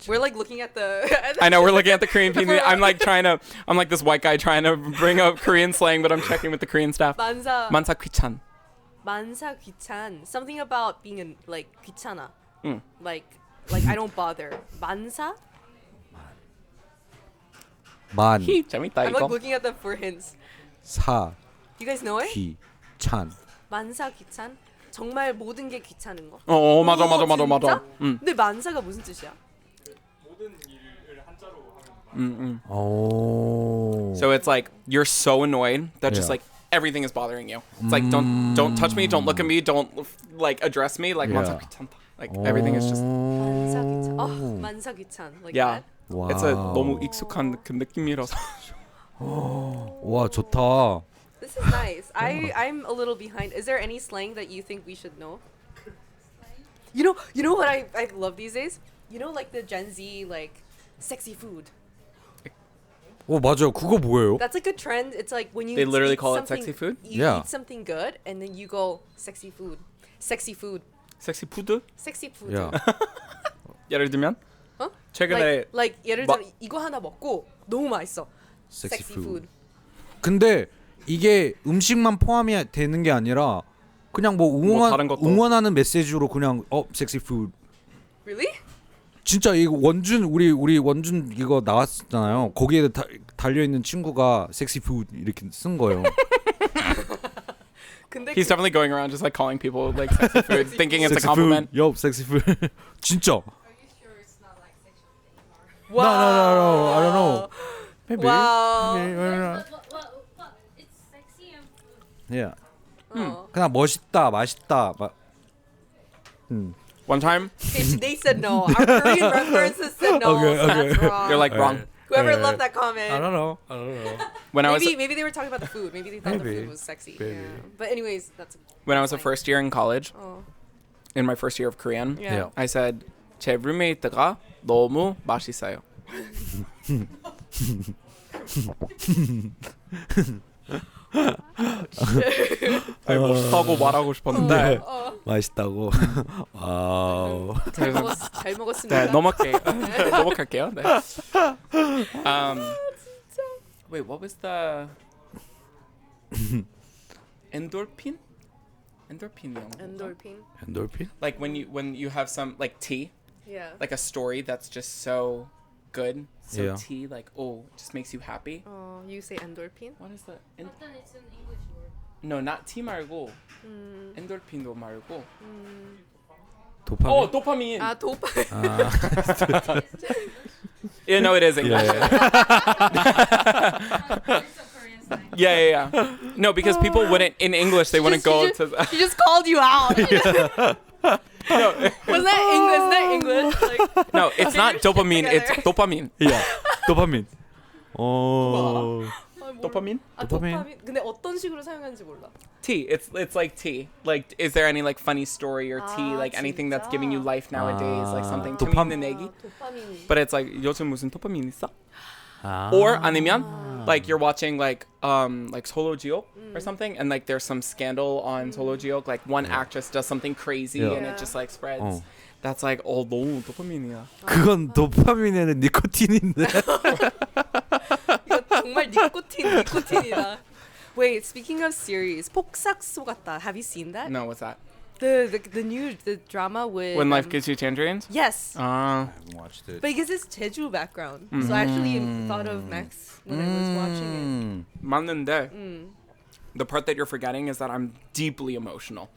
We're like looking at the. I know we're looking at the Korean people. I'm like this white guy trying to bring up Korean slang, but I'm checking with the Korean staff. 만사. 만사 귀찬. 만사 귀찬. Something about being like 귀찮아. Like I don't bother. 만사? 만. 재밌다 I'm like 이거. looking at them for hints. 사. You guys know it? 귀찬. 만사 귀찬? 정말 모든 게 귀찮은 거. 맞아. 진짜? 근데 만사가 무슨 뜻이야? So it's like you're so annoyed that just like everything is bothering you. It's like don't touch me, don't look at me, don't like address me. Like 만사 귀찮다. Like everything is just. 만사 귀찬. 만사 귀찬. Like Yeah. that. 와. It's a 너무 익숙한 그 느낌이라서. 와 좋다. This is nice. I'm a little behind. Is there any slang that you think we should know? You know what I love these days? You know like the Gen Z like sexy food. 오 맞아요. 그거 뭐예요? That's like a trend. It's like when you They literally eat call it something- sexy food? You eat something good and then you go sexy food. Sexy food. 섹시 푸드? Sexy food. 야. 예를 들면 어? 최근에 like 예를 들어 이거 하나 먹고 너무 맛있어. Sexy Sexy food. 근데 이게 음식만 포함이 되는 게 아니라 그냥 뭐 다른 것도. 응원하는 메시지로 그냥 섹시 푸드. Really? 진짜 이거 원준 우리 원준 이거 나왔잖아요. 거기에 달려 있는 친구가 섹시 푸드 이렇게 쓴 거예요. 근데 He's definitely going around just like calling people like sexy food, thinking it's a compliment. Yo, sexy food. 진짜. Are you sure it's not like sexual thing or? No, I don't know. Maybe. Wow. But it's sexy and food. Yeah. Oh. 그냥 멋있다, 맛있다. One time, They said no. Our Korean references said no. Okay, so that's okay. wrong. you're like wrong. Whoever left that comment. I don't know. When I was Maybe they were talking about the food. Maybe they thought the Maybe. food was sexy. Maybe. Yeah. But anyways, that's. when I was a first year in college, Oh. in my first year of Korean, Yeah. I said 제 룸메이트가 너무 맛있어요. 아니 멋있다고 말하고 싶었는데 맛있다고. 와우. 잘 먹었습니다. 네, 넘어갈게요. 네. Wait, what was the endorphin? Endorphin. Endorphin. 엔돌핀? Like when you have some like tea, Yeah. like a story that's just so good, so Yeah. tea like it just makes you happy. Oh, you say endorphin? What is that? But then it's an English word. No, not tea 말고 엔돌핀도 말고. 도파민? Oh, dopamine. 아 도파. Yeah, no, it is English. It's a Korean slang. Yeah. No, because people wouldn't in English. They wouldn't go to. She just called you out. No, Was that English? Is that English? Like, no, it's not dopamine. It's Together. dopamine. Yeah. 도파민. 오. Dopamine? 도파민. 근데 어떤 식으로 사용하는지 몰라. Tea. It's like tea. Like, is there any like funny story or tea, like anything that's giving you life nowadays, like something 도파민 내기? 도파민. But it's like 요즘 무슨 도파민 있어? Or 아니면 like you're watching like Solo Geok or something, and like there's some scandal on Solo Geok, like one actress does something crazy and it just like spreads. That's like 너무 도파민이야. 그건 도파민에는 니코틴인데. 이거 정말 니코틴이다. Wait, speaking of series, 폭삭 속았다. Have you seen that? No, what's that? The drama with When Life Gives You Tangerines? Yes. I haven't watched it. But because it's Jeju background, so I actually thought of Max when I was watching 맞는데 the part that you're forgetting is that I'm deeply emotional.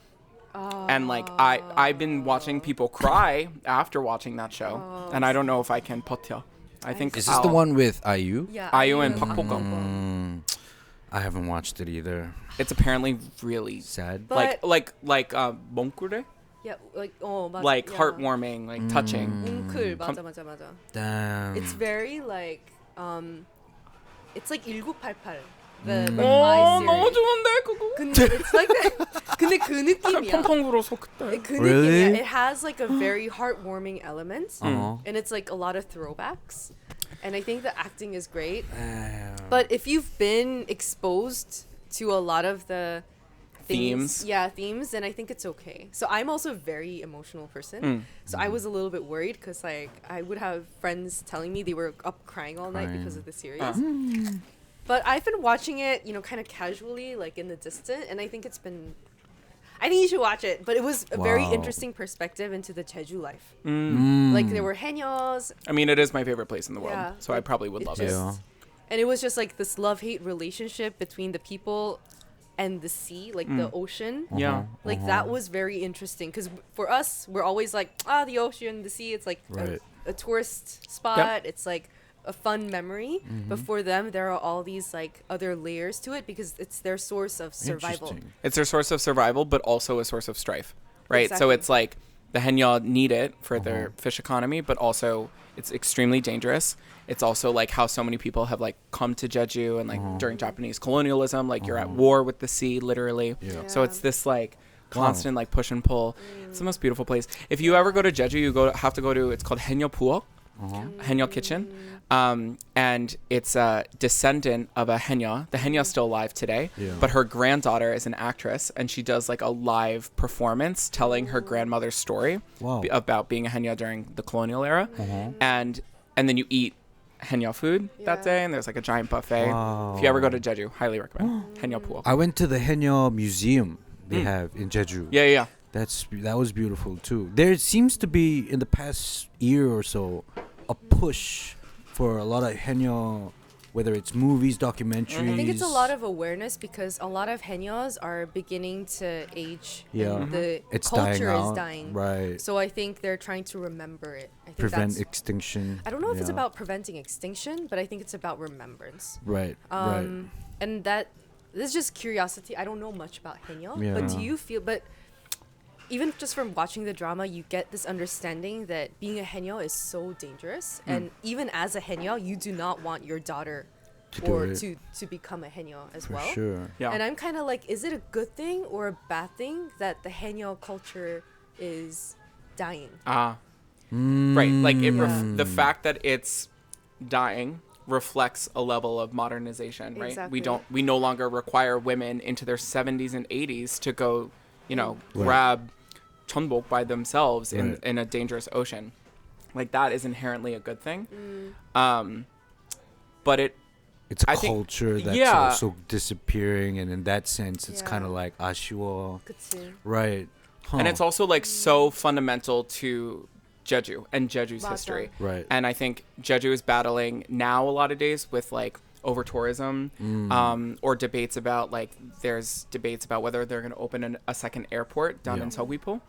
And like I've been watching people cry after watching that show, and I don't know if I can 버텨. I think Is this the one with IU? Yeah, IU and Park Bo-gum. I haven't watched it either. It's apparently really Sad. But- like 몽꾸레? Yeah, like 맞아. Like yeah. heartwarming, like touching. 웅클 맞아. Damn. It's very like it's like 1988. The my 너무 series. 좋은데 그거. 근데 it's like 근데 그 느낌이야. 펑펑 불어서 그때. 그 Really? 느낌이야. It has like a very heartwarming element, and it's like a lot of throwbacks. And I think the acting is great. But if you've been exposed to a lot of the Themes. themes, then I think it's okay. So I'm also a very emotional person. So I was a little bit worried because like I would have friends telling me they were up crying all night because of the series. But I've been watching it, kind of casually, like in the distant, and I think I think you should watch it. But it was a very Wow. interesting perspective into the Jeju life. Like there were haenyos. I mean, it is my favorite place in the world, Yeah, so I probably would love it. Yeah. And it was just like this love-hate relationship between the people and the sea, like the ocean. Yeah. Like that was very interesting because for us, we're always like, the ocean, the sea, it's like Right. a tourist spot. It's like a fun memory. But for them, there are all these like other layers to it because it's their source of survival. Interesting. It's their source of survival, but also a source of strife, right? So Exactly. it's like the haenyeo need it for their fish economy, but also it's extremely dangerous. It's also like how so many people have like come to Jeju and like during Japanese colonialism, like you're at war with the sea, literally. Yeah. So it's this like constant like push and pull. It's the most beautiful place. If you ever go to Jeju, you have to go to, it's called haenyeo puok, haenyeo kitchen. And it's a descendant of a haenyeo. The haenyeo is still alive today, Yeah. but her granddaughter is an actress, and she does like a live performance telling her grandmother's story Wow. about being a haenyeo during the colonial era. And then you eat haenyeo food that day, and there's like a giant buffet. Wow. If you ever go to Jeju, highly recommend haenyeo puok. I went to the Haenyeo Museum they have in Jeju. Yeah. That was beautiful too. There seems to be in the past year or so a push for a lot of Haenyeo, whether it's movies, documentaries. I think it's a lot of awareness because a lot of haenyos are beginning to age. Yeah. And the It's culture dying is out. dying. Right. So I think they're trying to remember it. I think Prevent that's, extinction. I don't know if it's Yeah. about preventing extinction, but I think it's about remembrance. Right. Right. And this is just curiosity. I don't know much about haenyeo, but do Yeah. you feel? But even just from watching the drama, you get this understanding that being a haenyeo is so dangerous, and even as a haenyeo, you do not want your daughter To do or it. to become a haenyeo as For well. sure. Yeah. And I'm kind of like, is it a good thing or a bad thing that the haenyeo culture is dying? Right. Like Mm. the fact that it's dying reflects a level of modernization, right? Exactly. We no longer require women into their 70s and 80s to go, grab chonbok by themselves Right. in a dangerous ocean. Like that is inherently a good thing. But It's a I think- culture that's yeah. also disappearing, and in that sense, it's kind of Yeah. like 아쉬워. 그치. Right. and it's also like so fundamental to Jeju and Jeju's 맞아. history. Right. And I think Jeju is battling now a lot of days with like over tourism, or debates about like there's debates about whether they're going to open a second airport down Yeah. in Seogwipo.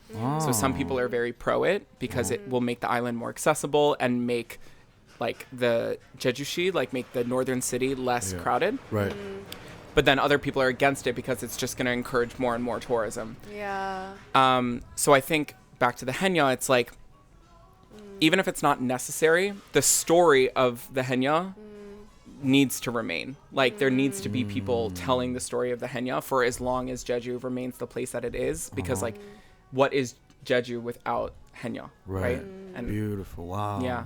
So some people are very pro it because it will make the island more accessible and make like the Jeju-shi, like make the northern city less Yeah. crowded. Right. But then other people are against it because it's just going to encourage more and more tourism. Yeah. So I think back to the haenyeo, it's like even if it's not necessary, the story of the haenyeo needs to remain. Like there needs to be people telling the story of the Haenyeo for as long as Jeju remains the place that it is, because like what is Jeju without Haenyeo, right? And beautiful. Wow. yeah.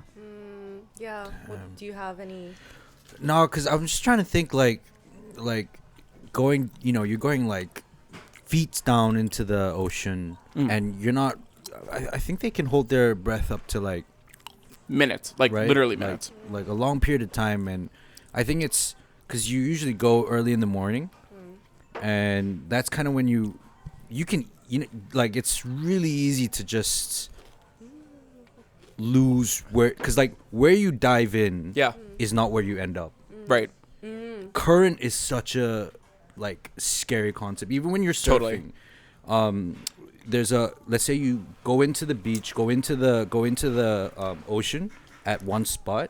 Yeah. What, do you have any? No, because I'm just trying to think like going, you're going like feet down into the ocean and you're not, I think they can hold their breath up to like Minutes, like right? literally minutes. Like a long period of time. And I think it's because you usually go early in the morning and that's kind of when you can, like it's really easy to just lose because like where you dive in is not where you end up. Right. Current is such a like scary concept even when you're surfing. There's let's say you go into the beach, go into the ocean at one spot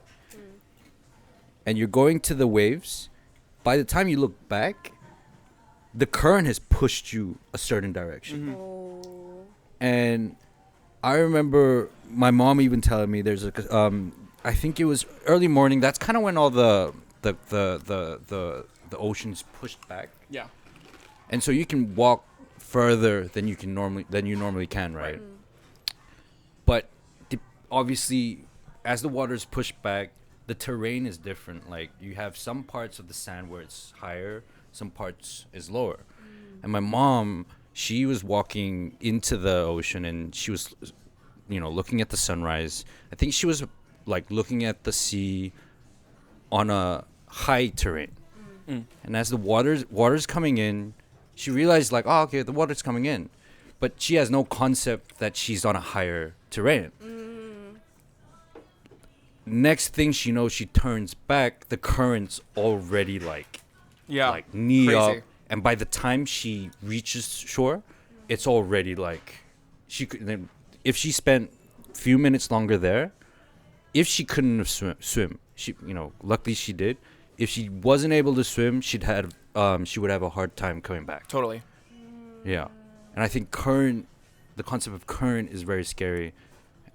and you're going to the waves. By the time you look back, the current has pushed you a certain direction. And I remember my mom even telling me there's I think it was early morning. That's kind of when all the ocean's pushed back. Yeah. And so you can walk further than you normally can, right? But obviously, as the water is pushed back, the terrain is different. Like you have some parts of the sand where it's higher, some parts is lower. And my mom, she was walking into the ocean and she was, looking at the sunrise. I think she was like looking at the sea on a high terrain. And as the water's coming in, she realized like, oh, okay, the water's coming in. But she has no concept that she's on a higher terrain. Next thing she knows, she turns back, the current's already like knee crazy. up. And by the time she reaches shore, it's already like, if she spent a few minutes longer there, if she couldn't have swim, she, luckily she did. If she wasn't able to swim, she would have a hard time coming back. Totally. Yeah. And I think the concept of current is very scary.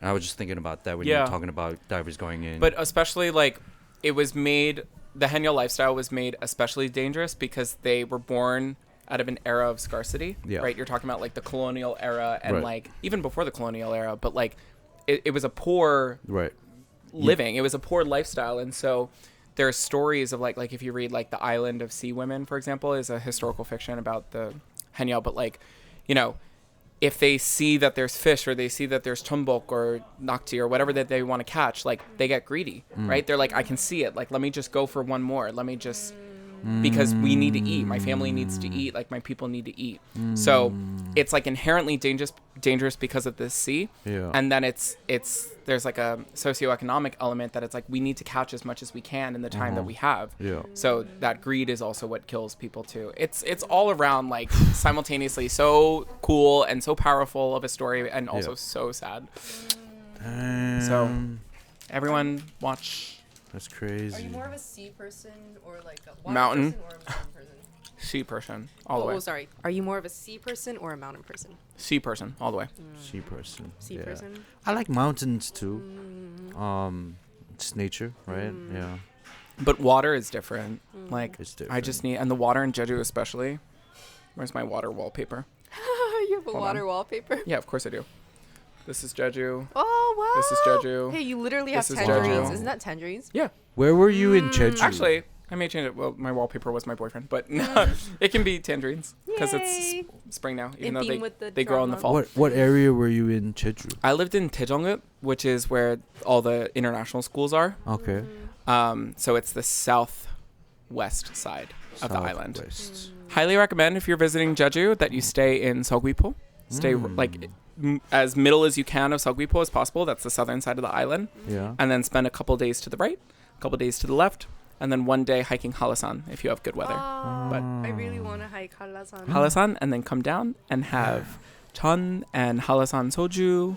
And I was just thinking about that when you were talking about divers going in. But especially like the Haenyeo lifestyle was made especially dangerous because they were born out of an era of scarcity, right? You're talking about like the colonial era and like even before the colonial era, but like it was a poor living. It was a poor lifestyle. And so there are stories of like if you read like The Island of Sea Women, for example, is a historical fiction about the Haenyeo, but like, if they see that there's fish or they see that there's tumbok or nakti or whatever that they want to catch, like they get greedy, right? They're like, I can see it. Like, let me just go for one more. Let me just, because we need to eat. My family needs to eat. Like my people need to eat. So it's like inherently dangerous because of this sea. Yeah. And then there's like a socioeconomic element that it's like, we need to catch as much as we can in the time that we have. Yeah. So that greed is also what kills people too. It's all around like simultaneously so cool and so powerful of a story and also so sad. So everyone watch. That's crazy. Are you more of a sea person or like a water Mountain. person or a mountain person? Sea person all the way. Oh, sorry. Are you more of a sea person or a mountain person? Sea person all the way. Sea person. Sea person. I like mountains too. It's nature, right? Yeah. But water is different. Like It's different. I just need, and the water in Jeju especially. Where's my water wallpaper? You have a Hold water on. wallpaper? Yeah, of course I do. This is Jeju. Oh, wow. This is Jeju. Hey, you literally have This is tangerines. Jeju. Isn't that tangerines? Yeah. Where were you in Jeju? Actually, I may change it. Well, my wallpaper was my boyfriend, but no, it can be tangerines because it's Yay. spring now, even In though theme with the they grow in the drama. fall. What area were you in Jeju? I lived in Daejeongup, which is where all the international schools are. Okay. So it's the southwest side of the island. Southwest. Highly recommend if you're visiting Jeju that you stay in Seogwipo. Stay like as middle as you can of Seogwipo as possible. That's the southern side of the island. Yeah. And then spend a couple days to the right, a couple days to the left, and then one day hiking Hallasan if you have good weather. But I really want to hike Hallasan. Hallasan, and then come down and have chon and Hallasan soju,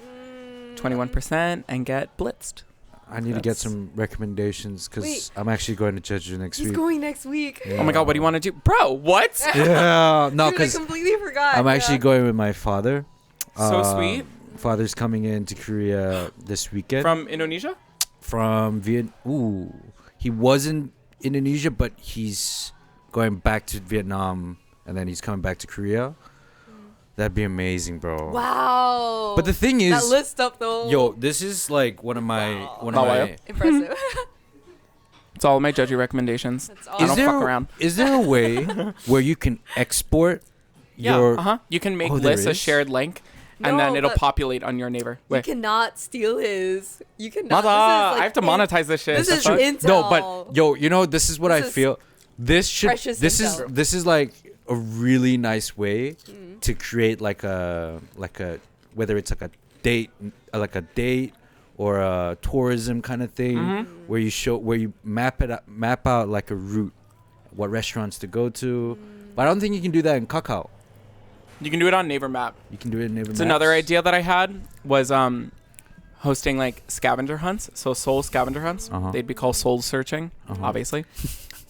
21%, and get blitzed. I need to get some recommendations because Wait. I'm actually going to Jeju next He's week. going next week. Yeah. Oh my god, what do you want to do? Bro, what? Yeah. No, Dude, I because completely forgot. I'm actually going with my father. So sweet. Father's coming into Korea this weekend. From Indonesia? From Vietnam. Ooh. He wasn't Indonesia, but he's going back to Vietnam, and then he's coming back to Korea. That'd be amazing, bro. Wow. But the thing is, that list up though. yo, this is like one of my Impressive. It's all my judgy recommendations. That's I awesome. don't fuck around. Is there a way where you can export your? Yeah. You can make Oh, there lists a is? shared link, and No, then it'll but populate on your neighbor. You Wait. cannot steal his. You cannot. Mother, This is, like, I have to monetize this shit. This The is fuck? intel. No, but yo, you know, this is what This I is feel. This should. precious This intel. is like a really nice way to create like a whether it's like a date or a tourism kind of thing where you map out like a route, what restaurants to go to. But I don't think you can do that in Kakao. You can do it on Neighbor Map. You can do it in Neighbor It's Maps. another idea that I had was hosting like scavenger hunts. So soul scavenger hunts. They'd be called soul searching, obviously.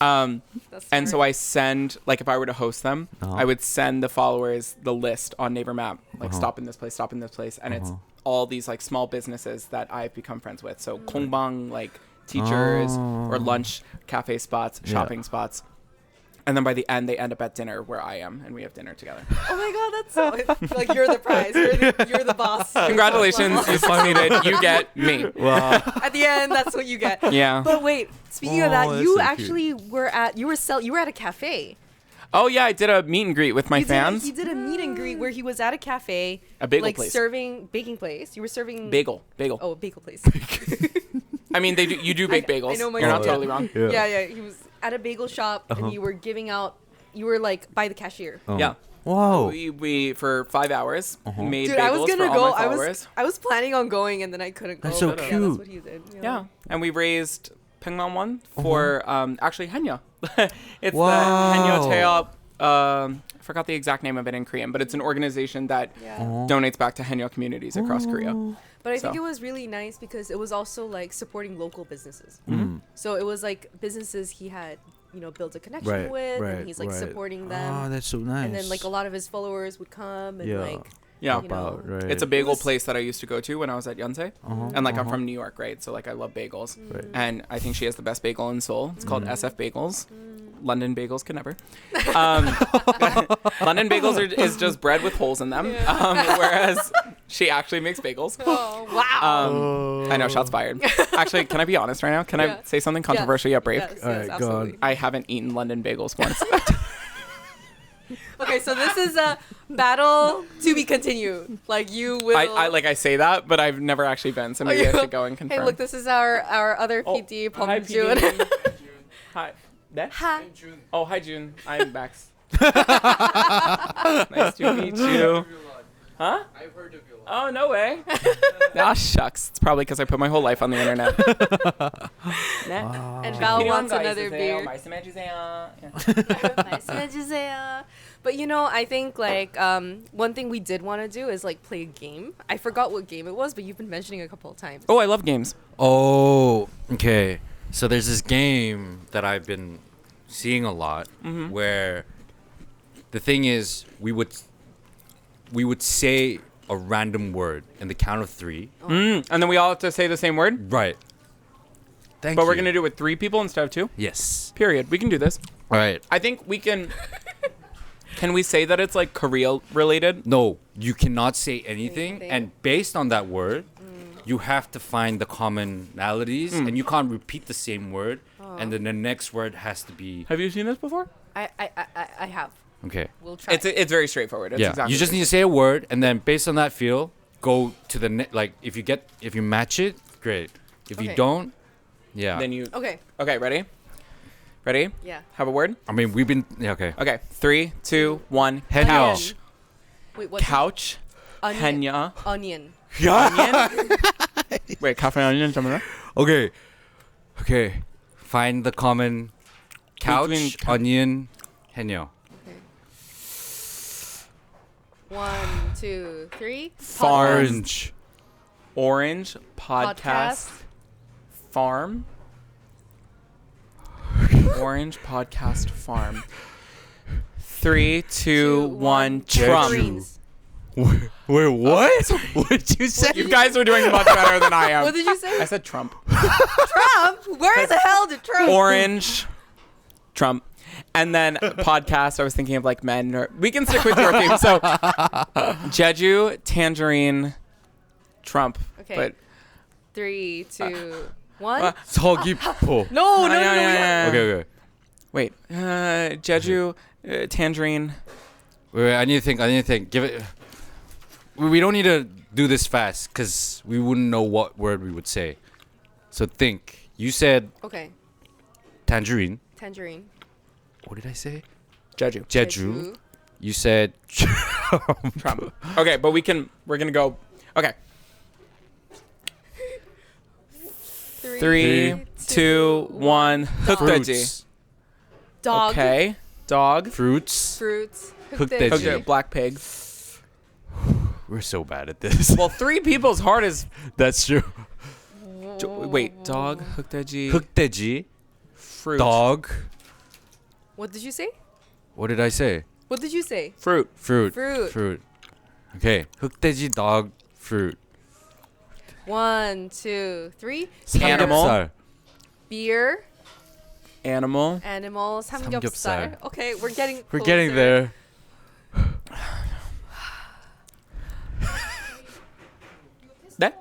And so I send, like, if I were to host them, I would send the followers the list on Neighbor Map, like stop in this place, and it's all these like small businesses that I've become friends with. So kongbang, like teachers or lunch cafe spots, shopping spots. And then by the end, they end up at dinner where I am, and we have dinner together. Oh my god, that's so like you're the prize. You're the boss. Congratulations, you succeeded. You get me. Wow. At the end, that's what you get. Yeah. But wait, speaking of Oh, that, that's you so actually were at you were at a cafe. Oh yeah, I did a meet and greet with my fans. He did a meet and greet where he was at a cafe, A bagel like place. serving baking place. You were serving Bagel. Oh, a bagel place. I mean, you do bake bagels. I know my You're not God. totally wrong. Yeah. He was at a bagel shop and you were giving out. You were like by the cashier. Yeah. Whoa. We for 5 hours made Dude, bagels I was gonna for go. all my followers. I was planning on going and then I couldn't go. That's so but yeah, cute. that's what he did. Yeah, and we raised Pengman one for actually Henya. It's Wow. the Henya Taeop. I forgot the exact name of it in Korean, but it's an organization that donates back to Henya communities across Korea. But I think So. it was really nice because it was also like supporting local businesses. So it was like businesses he had, built a connection with, and he's like supporting them. Oh, that's so nice. And then like a lot of his followers would come and like Yeah. you know, right. It's a bagel was- place that I used to go to when I was at Yonsei. And like I'm from New York, right? So like I love bagels. Right. And I think she has the best bagel in Seoul. It's called SF Bagels. London bagels could never. London bagels is just bread with holes in them. Whereas she actually makes bagels. Oh wow! I know, shots fired. Actually, can I be honest right now? Can Yeah. I say something controversial yet brave? Yes, All right, go on. absolutely. I haven't eaten London bagels once. Okay, so this is a battle to be continued. Like you will. I say that, but I've never actually been, so maybe I should go and confirm. Hey, look, this is our other PD, Oh, hi, Pom June. PD. Hi. There? Hi. Oh, hi, June. I'm Max. Nice to meet you. Huh? I've heard of you. Oh, no way. Ah, shucks. It's probably because I put my whole life on the internet. And Val wants another beer. But I think like one thing we did want to do is like play a game. I forgot what game it was, but you've been mentioning it a couple of times. Oh, I love games. Oh, okay. So there's this game that I've been seeing a lot where the thing is we would say a random word in the count of 3. And then we all have to say the same word? Right. Thank But you. we're going to do it with 3 people instead of 2? Yes. Period. We can do this. All right. I think we can... Can we say that it's like Korea related? No, you cannot say anything. Anything. And based on that word, you have to find the commonalities and you can't repeat the same word. And then the next word has to be... Have you seen this before? I have. Okay. We'll try. It's very straightforward. It's Yeah, exactly you just need to say a word, and then based on that feel, go to the like. If you match it, great. If you Okay. don't, yeah. Then you... Okay. Okay, ready? Ready? Yeah. Have a word? I mean, we've been okay. Okay, 3, 2, 1. Henyo. Couch. Wait, what? Couch. Onion. Henya. Onion. Onion. Wait, cafe onion. Something like that? Okay. Okay. Find the common couch, Between onion, henyo. Okay. 1, 2, 3. Orange. Orange. Podcast. Farm. Orange podcast farm. 3, 2, 1. Trump. Greens. Wait, what? What did you say? You guys are doing much better than I am. What did you say? I said Trump. Trump? Where the hell did Trump? Orange Trump. And then podcast, I was thinking of like men. Or we can stick with your theme. So Jeju, tangerine, Trump. Okay. But 3, 2, 1. 서귀포. No. Okay. wait. Jeju, tangerine. Wait, I need to think. Give it. We don't need to do this fast because we wouldn't know what word we would say. So think. You said Okay. tangerine. Tangerine. What did I say? Jeju. Jeju. You said Trump. Okay, but we're gonna go. Okay. 3, 2, 1. 흑돼지. fruits. Dog. Okay. Dog. Fruits. Fruits. 흑돼지. Okay, black pig. We're so bad at this. Well, 3 people's heart is. That's true. Wait, dog, 흑돼지, 흑돼지. fruit, Dog. What did you say? What did I say? What did you say? fruit. Fruit. Okay. 흑돼지, dog, fruit. 1, 2, 3. Animal. 삼겹살. Beer. Animal. Animal. 삼겹살. 삼겹살. Okay, we're getting We're getting closer. there. 네?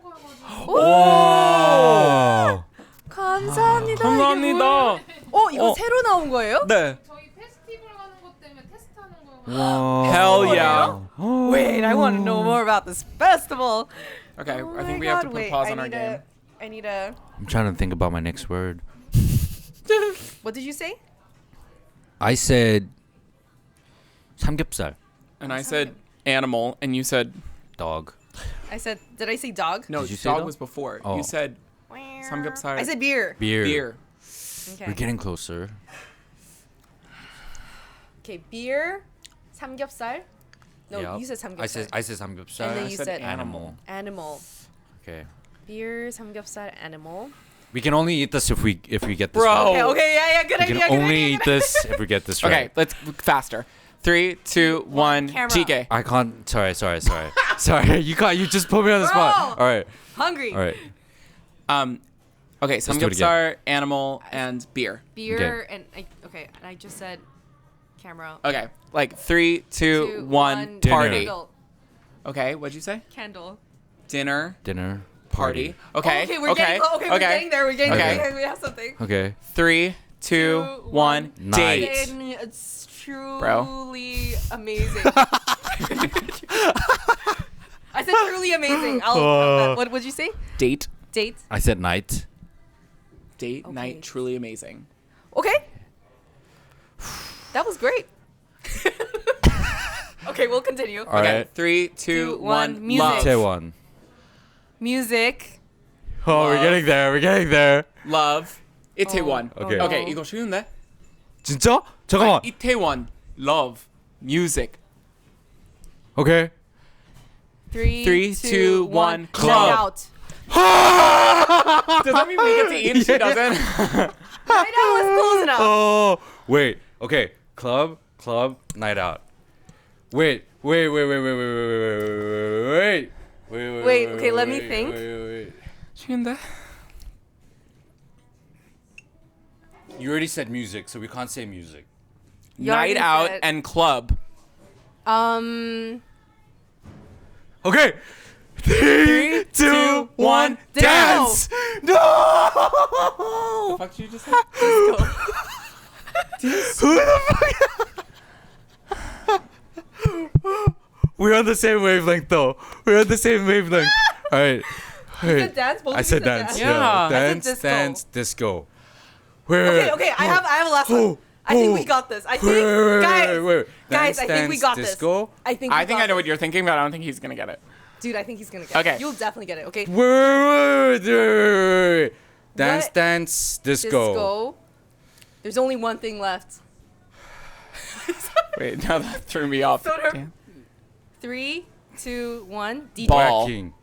오. 감사합니다. 감사합니다. 이거 새로 나온 거예요? 네. 저희 페스티벌 가는 것 때문에 테스트하는 거예요. Wow. Hell yeah. Wait, I want to know more about this festival. Okay, Oh I think my we have to God, put a wait, pause I on our need game. I need a. I'm trying to think about my next word. What did you say? I said 삼겹살. And I said animal, and you said Dog. I said. Did I say dog? no. Did you say Dog dog? was before. Oh. You said 삼겹살. I said beer. Beer. beer. Okay. We're getting closer. Okay, beer. 삼겹살. No, Yep. you said 삼겹살. I said 삼겹살. And then I you said said animal. Animal. Okay. Beer, 삼겹살, animal. We can only eat this if we get this Bro. right. Okay, yeah, good We idea. can good only idea, eat good this if we get this Okay, right. let's faster. 3, 2, 1. Camera. GK. I can't. Sorry. Sorry. You can't. You just put me on the spot. Bro. All right. Hungry. All right. Okay, do it samgyeopsal, animal, and beer. Beer and I just said camera. Okay, like 3, 2, 1. 1, Dinner. Party. Candle. Okay, what'd you say? Candle. Dinner. Dinner. Party. Okay. Okay, we're getting we're getting there. We're getting Okay. there. Okay, we have something. Okay. 3, 2, 1. Night. Date. And it's truly Bro. amazing. I said truly amazing. I'll count that. What would you say? Date. Date. I said night. Date. Okay. Night. Truly amazing. Okay. That was great. Okay, we'll continue. All Okay. right. 3, 2, 1. Music. Love. Taewon. Music. Oh, we're getting there. We're getting there. Love. Itaewon. Okay. Oh. Okay, 이거 쉬운데? 진짜? 잠깐만. Itaewon. Love. Music. Okay. 3, 2, 1. Shout Club. out. Does that mean we get to eat? She doesn't. I know it's close enough. Oh, wait. Okay. Club, night out. Wait. Wait, okay, let me think. Wait. 쉬운데? You already said music, so we can't say music. You Night already out said- and club. Okay. 3, 2, 1, dance. No. The fuck did you just say? Who the fuck? We're on the same wavelength, though. We're on the same wavelength. All right. You said dance? Both I of you said dance. Yeah. I said Dance, disco. disco. Where? Okay, I have a last one. I think we got this. I think Wait. guys, I think we got disco? this. I think I think I know what you're thinking, but I don't think he's gonna get it. Dude, I think he's gonna get it. Okay. You'll definitely get it, okay? Wait. Dance, What? dance, disco. Disco. There's only one thing left. Wait, now that threw me off. So nervous. Damn. 3, 2, 1. DJ. Ball. Whacking.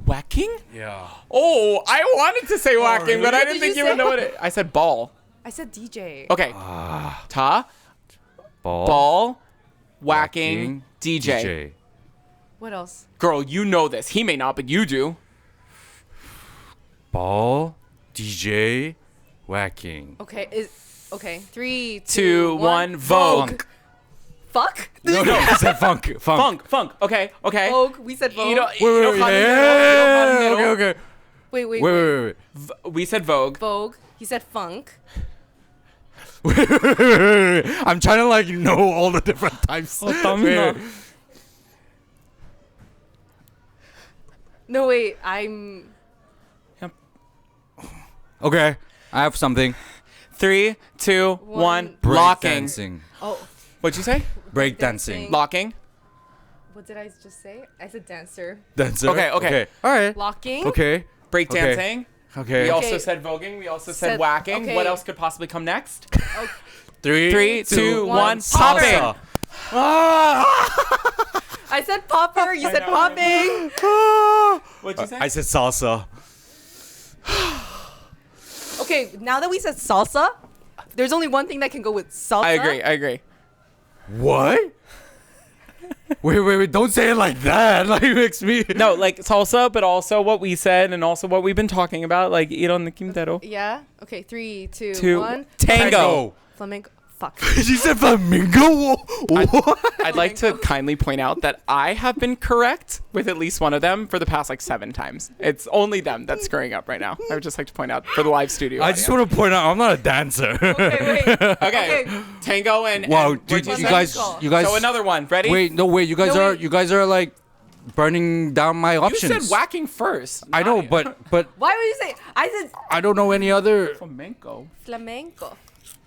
Whacking? Yeah. Oh, I wanted to say whacking, but I What didn't did think you you would say? know what it. I said ball. I said DJ. Okay. Ta. Ball. Ball. Whacking. DJ. What else? Girl, you know this. He may not, but you do. Ball. DJ. Whacking. Okay, Okay, 3, 2, 1. Vogue. Fuck. No, I said funk. Funk. Okay. Vogue. We said Vogue. Okay. Wait. We said Vogue. Vogue. He said funk. Wait. I'm trying to like know all the different types. Wait. No, wait. I'm. Okay, I have something. 3, 2, 1. Break Locking. dancing. Oh. What'd you say? Break dancing. Locking. What did I just say? I said dancer. Dancer. Okay. All right. Locking. Okay. Break Okay. dancing. Okay. We also Okay. said voguing. We also said Said- whacking. okay. What else could possibly come next? 3, 2, 1. Popper. Popping. I said popper. You said know. popping. What'd you say? I said salsa. Okay, now that we said salsa, there's only one thing that can go with salsa. I agree. What? Wait! Don't say it like that. Like it makes me. No, like salsa, but also what we said and also what we've been talking about, like iron 느낌대로. Yeah. Okay. 3, 2, 2, 1. tango. Flamenco. Fuck. She said flamingo. What? I'd like to kindly point out that I have been correct with at least one of them for the past like 7 times. It's only them that's screwing up right now. I would just like to point out for the live studio. I just want to point out I'm not a dancer. Okay, wait. Okay. Tango and Wow, and dude, what'd you say? guys. So another one. Ready? Wait, no, wait. You guys No, are. wait. You guys are like burning down my You options. said whacking first. I know, but Why would you say? I said I don't know any other. flamenco. flamenco.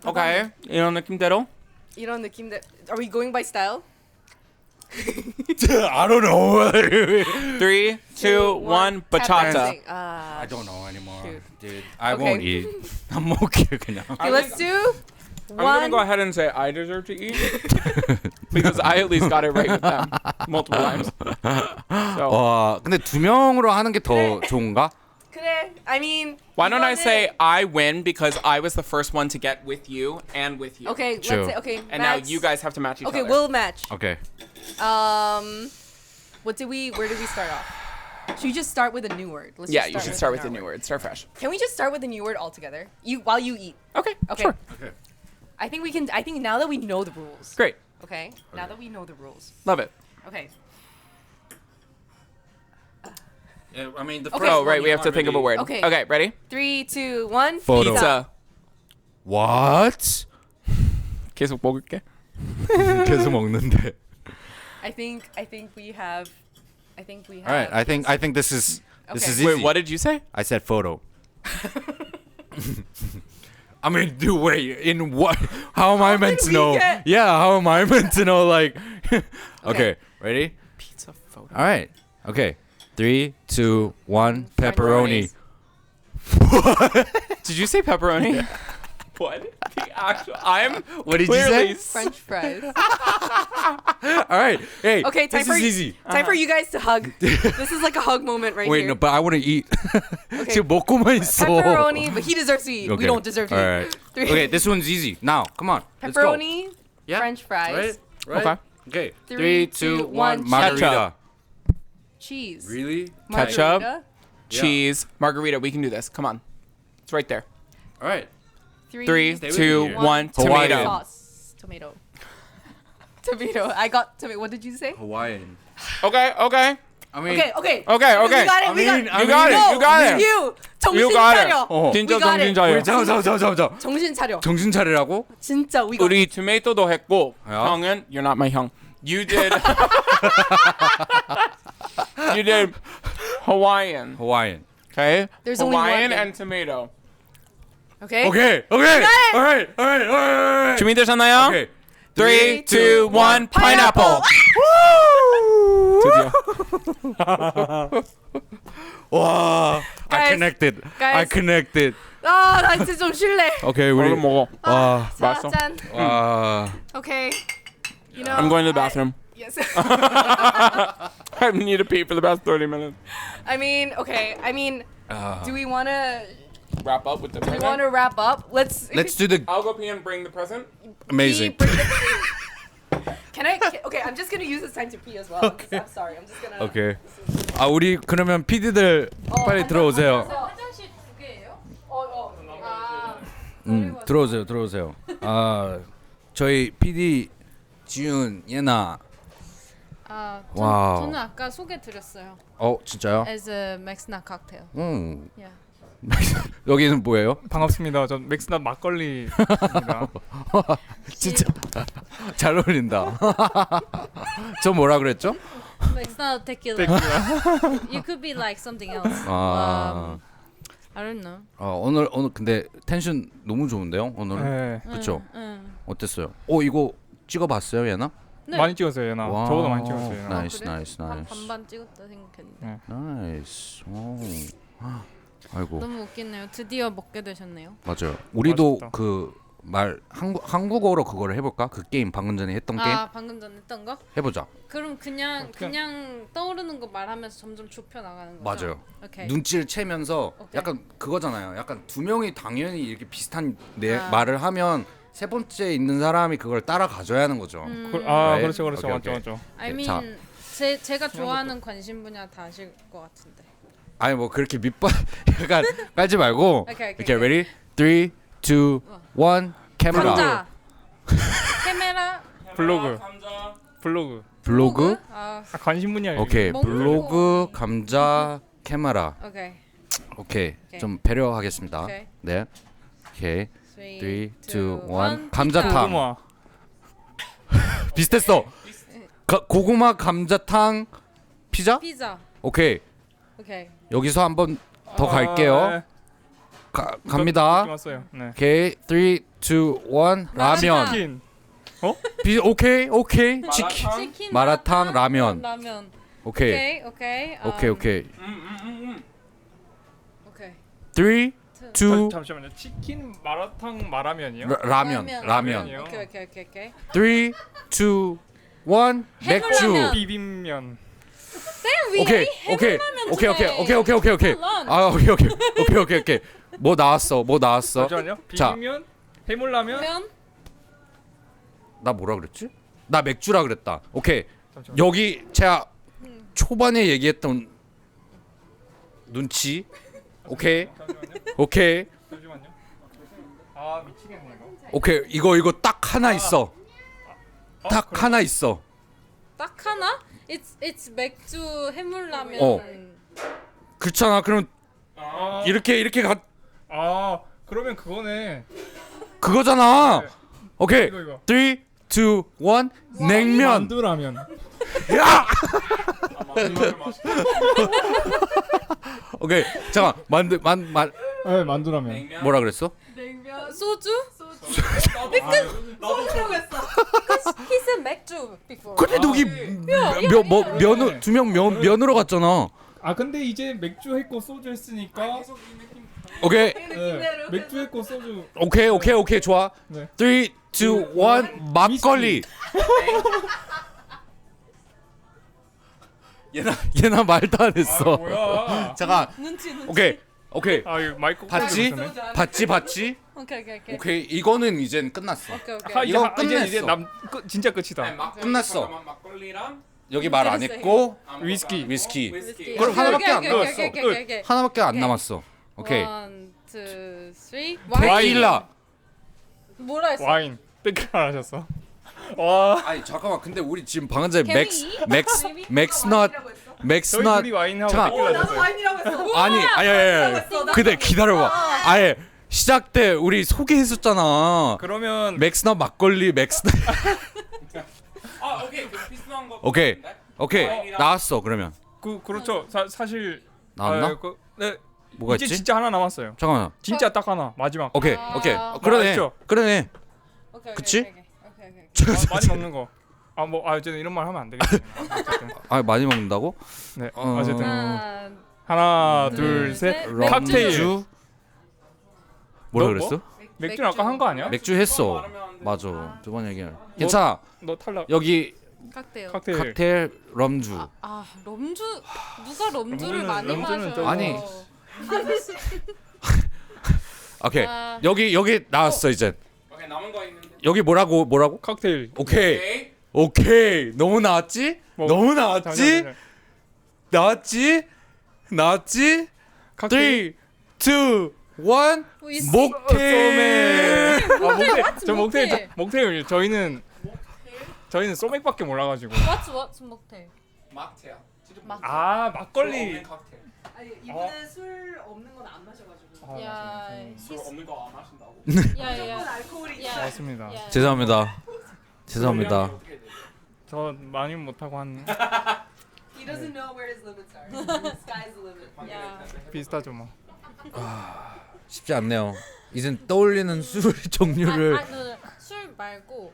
Okay. 이런 느낌대로. You know, 느낌 that. Are we going by style? I don't know. 3, 2, 1. Tap Bachata. dancing. I don't know anymore, Shoot. dude. I Okay. won't eat. I'm okay 그냥. Okay, let's do I'm gonna go one. ahead and say I deserve to eat because I at least got it right with them multiple times. So 근데 2명으로 하는 게 더 좋은가? 그래. I mean. why don't I 이거는- say I win because I was the first one to get with you and with you. Okay, True. let's say okay. And Max. now you guys have to match each Okay, other. we'll match. Okay. Where did we start off? Should we just start with a new word? Let's Yeah, just you should start with the new word. Start fresh. Can we just start with a new word altogether? While you eat. Okay. Okay. Sure. Okay. I think we can. I think now that we know the rules. Great. Okay. Now that we know the rules. Love it. Okay. Yeah, I mean the Okay. first Oh, one right. you We have to can't think of a really- word. Okay. Okay. Ready? 3, 2, 1. Photo. Pizza. What? 계속 먹을게. 계속 먹는데. I think we have. All right. I think this is Okay. easy. Wait, what did you say? I said photo. I mean, dude, wait. In what? How am I meant did to we know? get- Yeah. How am I meant to know? Like. Okay. Ready? Pizza photo. All right. Okay. 3, 2, 1. Pepperoni. Did you say pepperoni? What? The actual. What did you clearly say? French fries. All right. Hey. Okay, time this for is easy. Time for you guys to hug. This is like a hug moment right Wait, here. no, but I want to eat. 지금 먹고만 있어. Pepperoni, but he deserves to eat. We Okay. don't deserve to All eat. right. 3. Okay, this one's easy. Now, come on. Let's go. Pepperoni, Yeah. French fries, Right? Okay. Okay. 3, 3, 2, 2, 1. 1. Margarita. cheese. Really? Ketchup. Margarita. Cheese. Margarita. We can do this. Come on. It's right there. All right. 3, Stay with 2, me here. 1. Hawaiian. Tomato. Sauce. Tomato. Tomato. I got tomato. What did you say? Hawaiian. Okay. I mean. Okay. Okay. We got it. I We got mean, it. I You got it. No, You got it. You. 정신 You got it. 차려. 진짜 We got it. 정신 차려. wait, 잠깐. 정신 차려. 정신 차리라고? 진짜 we got it. 우리 토마토도 했고 야. 형은 you're not my 형. You did. You did Hawaiian. Hawaiian. Okay. There's only one Hawaiian thing. and tomato. Okay. Okay. got it. All right. 준비되셨나요? Okay. 3, 2, 1. Pineapple. 드디어. 와. I Guys, connected. I guys. connected. 아, 나 진짜 좀 쉴래. Okay, 우리. 얼른 먹어. 와. 자, 맛있어. 짠. 와. Okay. You know. I'm going to the bathroom. Yes. I need to pee for the past 30 minutes. I mean, okay. I mean, do we want to Wrap up with the present. wrap up? Let's do the I'll go pee and bring the present. amazing. Can I? Okay, I'm just gonna use this time to pee as well. I'm sorry. I'm just gonna. Okay. 아, 우리 그러면 PD들 빨리 들어오세요. 화장실 2개예요? 아, 들어오세요. 아, 저희 PD 지윤 예나. 와우. 저는 아까 소개 드렸어요. 진짜요? As a Maxnot cocktail. Yeah. 여기는 뭐예요? 반갑습니다. 전 맥스넛 막걸리입니다. 진짜 잘 어울린다. 저 뭐라 그랬죠? Maxnot tequila. You could be like something else. I don't know. 오늘 근데 텐션 너무 좋은데요? 오늘. 네. 그렇죠? 어땠어요? 이거 찍어봤어요, 얘나? 네. 많이 찍었어요, 얘나. 와우. 저보다 많이 찍었어요, 얘나. 나이스, 그래? 나이스, 나이스. 반반 찍었다 생각했는데. 네. 나이스. 아이고. 너무 웃기네요. 드디어 먹게 되셨네요. 맞아요. 우리도 맛있다. 그 말 한국어로 그거를 해볼까? 그 게임 방금 전에 했던 게임 방금 전에 했던 거? 해보자. 그럼 그냥 떠오르는 거 말하면서 점점 좁혀 나가는 거죠? 맞아요. 오케이. 눈치를 채면서 오케이. 약간 그거잖아요. 약간 두 명이 당연히 이렇게 비슷한 말을 하면 세 번째 있는 사람이 그걸 따라 가져야 하는 거죠. 아, Right? 그렇죠, 그렇죠. 오케이, 맞죠, 오케이. 맞죠. I mean 자. 제가 좋아하는 관심 분야 다 아실 것 같은데. 아니 뭐 그렇게 밑바 약간 깔지 말고. 오케이. Okay, ready? 3, 2, 1. 카메라. 감자. 카메라. 블로그. 블로그. 관심 분야. 오케이. 먹는 블로그, 거. 감자, 카메라. 오케이. 오케이. 오케이. 좀 배려하겠습니다. 오케이. 네. 오케이. 3, 2, 1. 피자. 감자탕. 고구마. 비슷했어. 고구마 감자탕 피자? 피자. 오케이. 오케이. 여기서 한번 더 갈게요. 네. 갑니다. 왔어요. 네. 오케이. 3, 2, 1. 라면. 치킨. 오케이. 치킨. 치킨. 마라탕, 라면. 라면. 오케이. 오케이. 오케이. 오케이. 3, 2. 잠시만요. 치킨, 마라탕, 마라면이요? 라면. 라면이요? 오케이. 3, 2, 1. 맥주. 해물라면. 비빔면. 오케이. 아, 오케이. 뭐 나왔어? 잠시만요. 자. 비빔면, 해물라면. 면. 나 뭐라 그랬지? 나 맥주라 그랬다. 오케이. 잠시만요. 여기 제가 초반에 얘기했던 눈치. 오케이. 잠시만요. 아, 미치겠네 이거. 오케이. 이거 딱 하나 있어. 딱 그래? 하나 있어. 딱 하나? It's 맥주 해물라면. 그렇잖아. 그럼 이렇게 그러면 그거네. 그거잖아. 네. 오케이. 이거. 3, 2, 1. 냉면. 만두라면. 야! 오케이. 잠깐. 네, 만두라면. 뭐라 그랬어? 소주? 나도 He said 맥주 before. 근데 여기 면으로 두 명 면으로 갔잖아. 근데 이제 맥주 했고 소주 했으니까. 오케이. 네, 맥주 했고 소주. 오케이. 좋아. 네. 3, 2, 1. 막걸리. 얘나 말도 안 했어. 뭐야? 잠깐. 눈치. 오케이. 이거 마이크 봤지? 봤지? 오케이. 이거는 이젠 끝났어. 오케이. 이거 이제 끝냈어. 진짜 끝이다. 끝났어. 막걸리랑 여기 말 안 했고 위스키. 그럼 하나밖에 안 오케이, 남았어. 오케이. 하나밖에 안 남았어. 오케이. 1, 2, 3. 테킬라. 뭐라 했어? 와인. 뺏기를 하셨어. 와. 아니 잠깐만. 근데 우리 지금 방금 전에 Can we eat? 맥스넛 저희 둘이 와인하고 잠깐. 뺏기를 하셨어요. 와인이라고 했어. 아니. 근데 기다려봐. 아예 시작 때 우리 소개했었잖아. 그러면 맥스넛 막걸리 맥스넛. 오케이. 그 비슷한 거. 오케이. 나왔어 그러면. 그렇죠. 사실 나왔나? 네. 뭐가 이제 있지? 진짜 하나 남았어요. 잠깐만. 진짜 딱 하나. 마지막. 오케이. 그러네. 맛있죠? 그러네. 오케이. 그치? 오케이. 많이 먹는 거. 어쨌든 이런 말 하면 안 되겠네. 어쨌든. 많이 먹는다고? 네. 어. 어쨌든 하나, 하나, 둘, 셋. 맥주. 칵테일. 뭐라 너 그랬어? 맥주는 아까 한 거 아니야? 맥주 했어. 맞아. 두 번 얘기해. 괜찮아. 너 탈락. 여기 칵테일. 칵테일. 럼주. 럼주 누가 럼주를 많이 럼주는 마셔? 좀- 아니. 오케이. 아. 여기 나왔어 이제. 오케이, 남은 거 있는데. 여기 뭐라고? 칵테일. 오케이. 너무 나왔지? 뭐, 너무 나왔지? 잠시만요. 나왔지? 3, 칵테일. 2, one. 목테일. 저 목테일 저희는 소맥밖에 몰라가지고. What's mocktail? 막테야. 막걸리. 칵테일. 아니 이분은 술 없는 건 안 마셔가지고. 야, 술 없는 거 안 마신다고. 야야. 알코올이. 야. 맞습니다. 죄송합니다. 죄송합니다. 저 많이 못하고 한 He doesn't know where his limits are. Sky's the limit. 야. 비슷하죠 뭐. 쉽지 않네요. 이젠 떠올리는 술 종류를. 술 말고.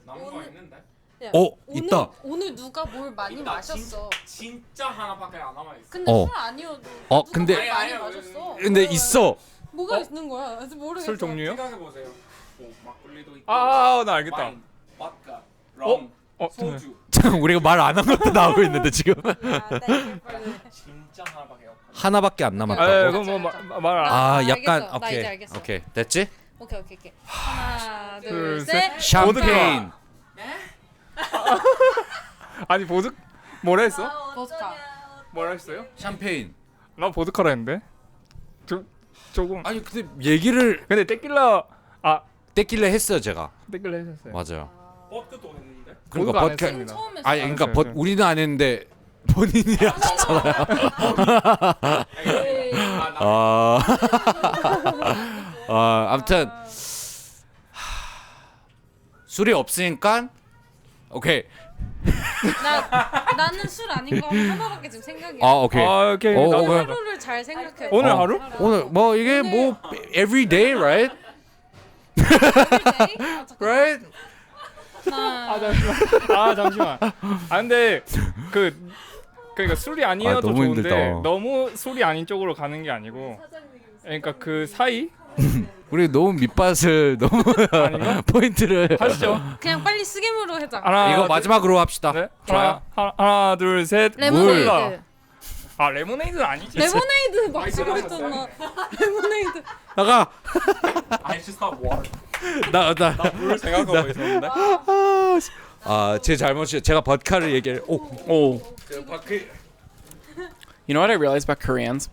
남은 거 있는데? 야, 있다. 오늘 누가 뭘 많이 마셨어. 진짜 하나밖에 안 남아 있어. 근데 술 아니어도. 근데- 누가 많이 아니, 마셨어. 근데 있어. 뭐가 있는 거야? 모르겠어. 술 종류요? 생각해 보세요. 막걸리도 있고. 나 알겠다. 와인, 바카, 럼, 소주. 잠깐 우리가 말 안 한 것도 나오고 있는데 지금 진짜 하나밖에 없어. 하나밖에 안 아, 남았다고. 그거 말 안. 약간 알겠어. 나 오케이 이제 알겠어. 오케이 됐지? 오케이. 하나, 둘, 둘, 셋. 셋. 샴페인. 아니 보드 뭐라 했어? 보드카. 뭐라 했어요? 샴페인. 나 보드카라 했는데. 조금. 아니 근데 얘기를 근데 테킬라 떼길래 했어요 제가. 테킬라 했었어요. 맞아요. 버트도 했는데. 그러니까 안 버트. 했습니다. 처음 했어. 아니 그러니까 알았어요. 우리는 안 했는데 본인이 하셨잖아요. 아무튼 술이 없으니까 오케이. 나는 술 아닌 거 하나밖에 지금 생각이 안 나. 오케이. 오케이. 오, 나도 오케이. 알아. 하루를 잘 생각해. 오늘 하루? 오늘 뭐 이게 뭐 every day, right? right? 잠시만. 근데 그러니까 술이 아니어도 너무 좋은데 힘들다. 너무 술이 아닌 쪽으로 가는 게 아니고 그러니까 그 사이 우리 너무 밑밭을 너무 포인트를 하시죠. 그냥 빨리 스겜으로 하자. 이거 마지막으로 합시다. 네? 좋아요. 하나 둘 셋. 레모네이드. 레모네이드는 아니지. 레모네이드 막 쓰고 있잖아. 레모네이드. 나가. I just thought water. 물 생각하고 있었는데. 제 잘못이에요. 제가 버드카를 얘기를. You know what I realized about Koreans?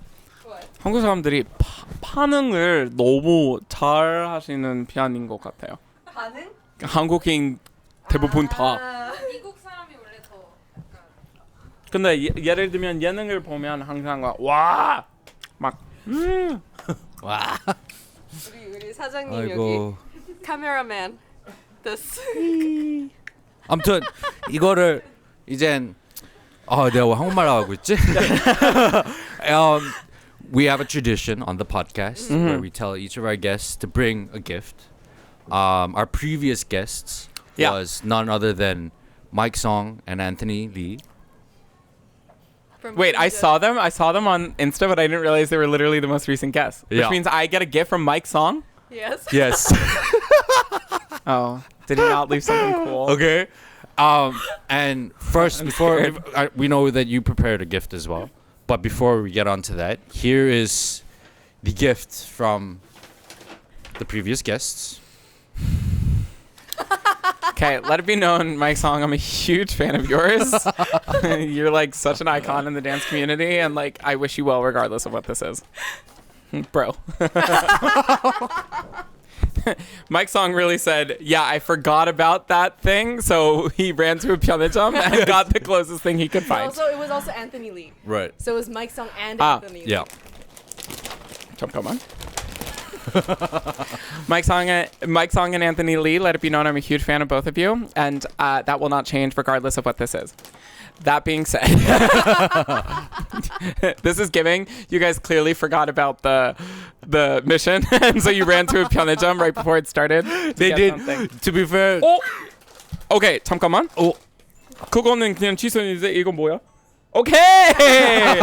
한국 사람들이 반응을 너무 잘 하시는 편인 것 같아요. 반응? 한국인 대부분 다. 미국 사람이 원래 더 약간 근데 예를 들면 예능을 보면 항상 와! 우리 사장님 아이고. 여기 카메라맨. this. 아무튼 이거를 이젠 내가 왜 한국말 하고 있지? We have a tradition on the podcast where we tell each of our guests to bring a gift. Our previous guests was none other than Mike Song and Anthony Lee. Wait, I saw them on Insta, but I didn't realize they were literally the most recent guests. Which Yeah. means I get a gift from Mike Song? Yes. Yes. Oh, did he not leave something cool? Okay. And first, before we know that you prepared a gift as well, but before we get on to that, here is the gift from the previous guests. Okay, let it be known, Mike Song, I'm a huge fan of yours. You're like such an icon in the dance community, and like I wish you well regardless of what this is. Bro. Mike Song really said, yeah, I forgot about that thing, so he ran to a 편의점 and got the closest thing he could find. It was also Anthony Lee. Right. So it was Mike Song and Anthony Lee. Yeah. 잠깐만. Mike Song and Anthony Lee, let it be known I'm a huge fan of both of you, and that will not change regardless of what this is. That being said, this is giving. You guys clearly forgot about the mission, and so you ran to a 편의점 right before it started. They did. Something. To be fair. Okay, 잠깐만. 그거는 그냥 취소인데 이건 뭐야? Okay,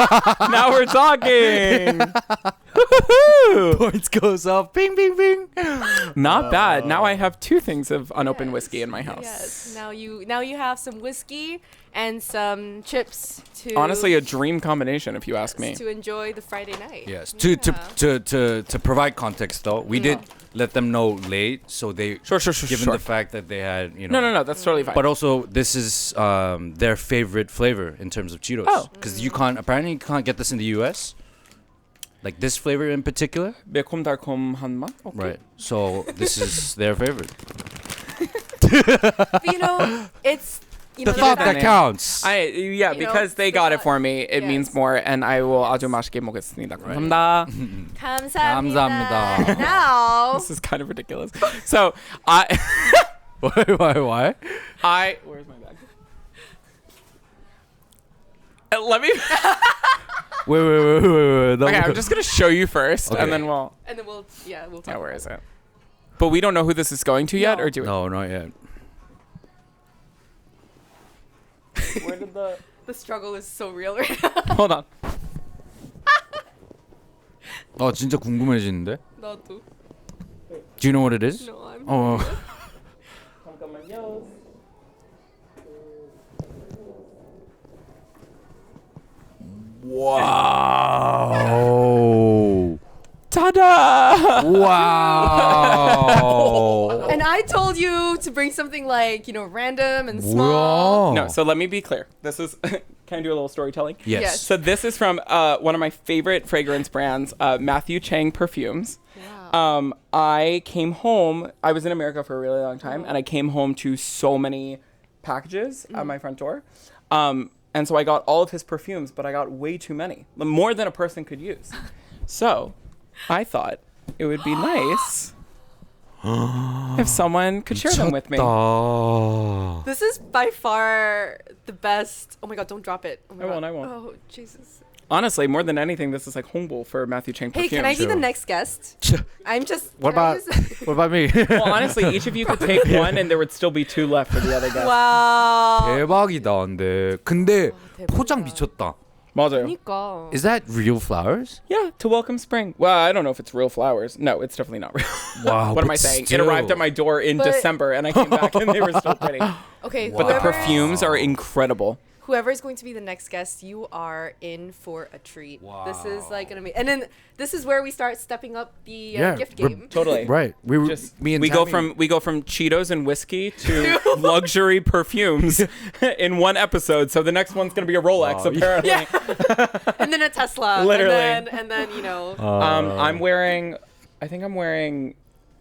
now we're talking. Points goes up. Bing, bing, bing. Not bad. Now I have 2 things of unopened whiskey in my house. Yes. Now you have some whiskey and some chips to Honestly, a dream combination, if you ask me. to enjoy the Friday night. Yes. Yeah. To provide context though, we did let them know late, so they Sure. given the fact that they had No, that's totally fine. But also, this is their favorite flavor in terms of Cheetos. Oh. Because you can't get this in the U.S. Like this flavor in particular? 매콤달콤한 맛? Okay. Right. So this is their favorite. But, you know, it's you The know, thought fact- that counts. Yeah, You know, because they it's the got it thought. for me. It means Yes. more, and I will 아주 맛있게 먹겠습니다. 감사합니다. 감사합니다. Now, This is kind of ridiculous. So I Why? where's my bag? Let me. Wait. Okay, I'm just gonna show you first, Okay. and then we'll. and then we'll talk. Yeah, where is it? But we don't know who this is going to yet, No. or do we? No, not yet. Where did the? The struggle is so real right now. Hold on. 진짜 궁금해지는데? 나도. Do you know what it is? No, I'm. Oh. Wow. Ta-da! Wow. And I told you to bring something like, random and small. Wow. No, so let me be clear. This is. Can I do a little storytelling? Yes. Yes. So this is from one of my favorite fragrance brands, Matthew Chang Perfumes. Wow. I came home. I was in America for a really long time, and I came home to so many packages at my front door. And so I got all of his perfumes, but I got way too many, more than a person could use. So I thought it would be nice if someone could share them with me. 미쳤다. This is by far the best. Oh my god, don't drop it. Oh my I god. won't, I won't. Oh, Jesus. Honestly, more than anything, this is like 홍보 for Matthew Chang Hey, Perfumes. can I be the True. next guest? I'm just. What can I about just- what about me? Well, honestly, each of you could take one, and there would still be two left for the other guest. Wow. 대박이다. 근데 대박이다. 포장 미쳤다. 맞아요. 그러니까. Is that real flowers? Yeah, to welcome spring. Well, I don't know if it's real flowers. No, it's definitely not real. Wow. What am but I saying? still. It arrived at my door in But- December, and I came back, and they were still pretty. Okay, But the whoever- perfumes are incredible. Whoever is going to be the next guest, you are in for a treat. This is like gonna be, and then this is where we start stepping up the gift we're- game. Totally. Right. We were Just me and we go Tammy- from Cheetos and whiskey to luxury perfumes in one episode. So the next one's gonna be a Rolex, Wow. apparently. Yeah. And then a Tesla. Literally. And then I'm wearing. I think I'm wearing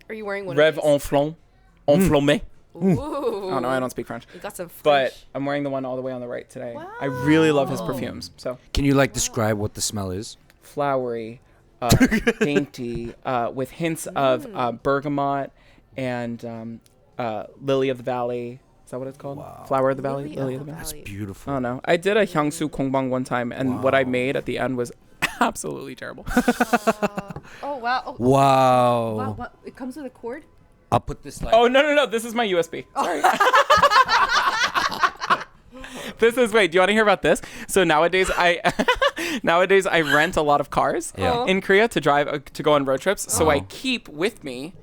Are you wearing one Rêve of these? Enflammé. Ooh. Oh no, I don't speak French. You got some But French. I'm wearing the one all the way on the right today. I really love his Wow. perfumes. So Can you like describe what the smell is? flowery, dainty, with hints of bergamot and lily of the valley. Is that what it's called? Wow. Flower of the valley? Lily Lily of of the the valley. Valley. Beautiful. I don't know. I did a hyangsu kongbang one time, and what I made at the end was absolutely terrible. Oh wow. Oh, Wow. wow. What? It comes with a cord? I'll put this like. Oh no! This is my USB. Sorry. This is wait. Do you want to hear about this? So nowadays I rent a lot of cars Yeah. in Korea to drive to go on road trips. So I keep with me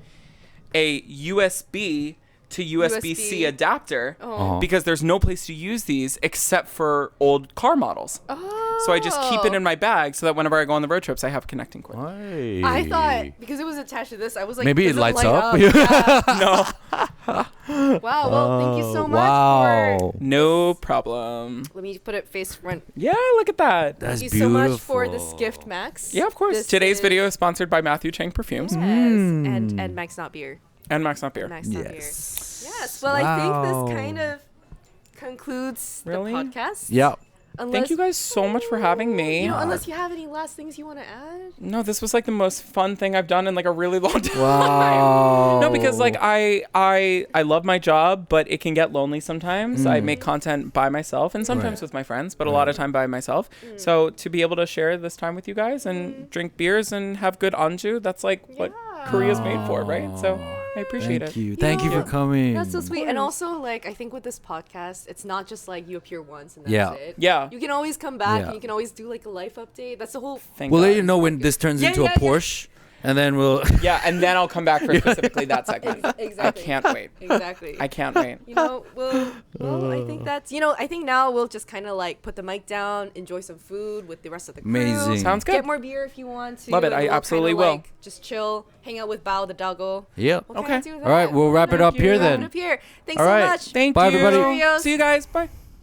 a USB to USB-C USB. adapter Uh-huh. because there's no place to use these except for old car models. So I just keep it in my bag so that whenever I go on the road trips, I have connecting cord. Hey. I thought because it was attached to this, I was like, Maybe does it lights light up? Yeah. No, Wow. Well, thank you so much Wow. for. no problem. Let me put it face front. Yeah, look at that. That's Thank you so much for this gift, Max. Yeah, of course. This Today's is- video is sponsored by Matthew Chang Perfumes Yes, and Maxnotbeer. and Maxnotbeer. Maxnotbeer. Yes. Yes. Well, I think Wow. this kind of concludes Really? the podcast. Yeah. Unless, Thank you guys so much for having me. unless you have any last things you want to add. No, this was like the most fun thing I've done in like a really long time. Wow. No, because like I love my job, but it can get lonely sometimes. I make content by myself and sometimes Right. with my friends, but a lot of time by myself. So to be able to share this time with you guys and drink beers and have good anju, that's like what Korea's made for, right? So I appreciate Thank it. you. Thank you for coming. That's so sweet. And also, like, I think with this podcast, it's not just like you appear once and that's Yeah. it. Yeah. You can always come back Yeah. and you can always do like a life update. That's the whole. Thank We'll God. let you know when this turns Yeah, into yeah, a yeah. Porsche, and then we'll. Yeah, and then I'll come back for specifically that segment. Exactly. I can't wait. Exactly. I can't wait. Well, I think that's, I think now we'll just kind of like put the mic down, enjoy some food with the rest of the crew. Amazing. Sounds good. Get more beer if you want to. Love it. and I we'll absolutely kinda, will. like, just chill, hang out with Bao the doggo. Yep. We'll kinda Okay. do All right, that. we'll wrap it Kinda up here wrap then. it up here. Thanks All so right. much. Thank Bye, you. everybody. Cheerios. See you guys. Bye.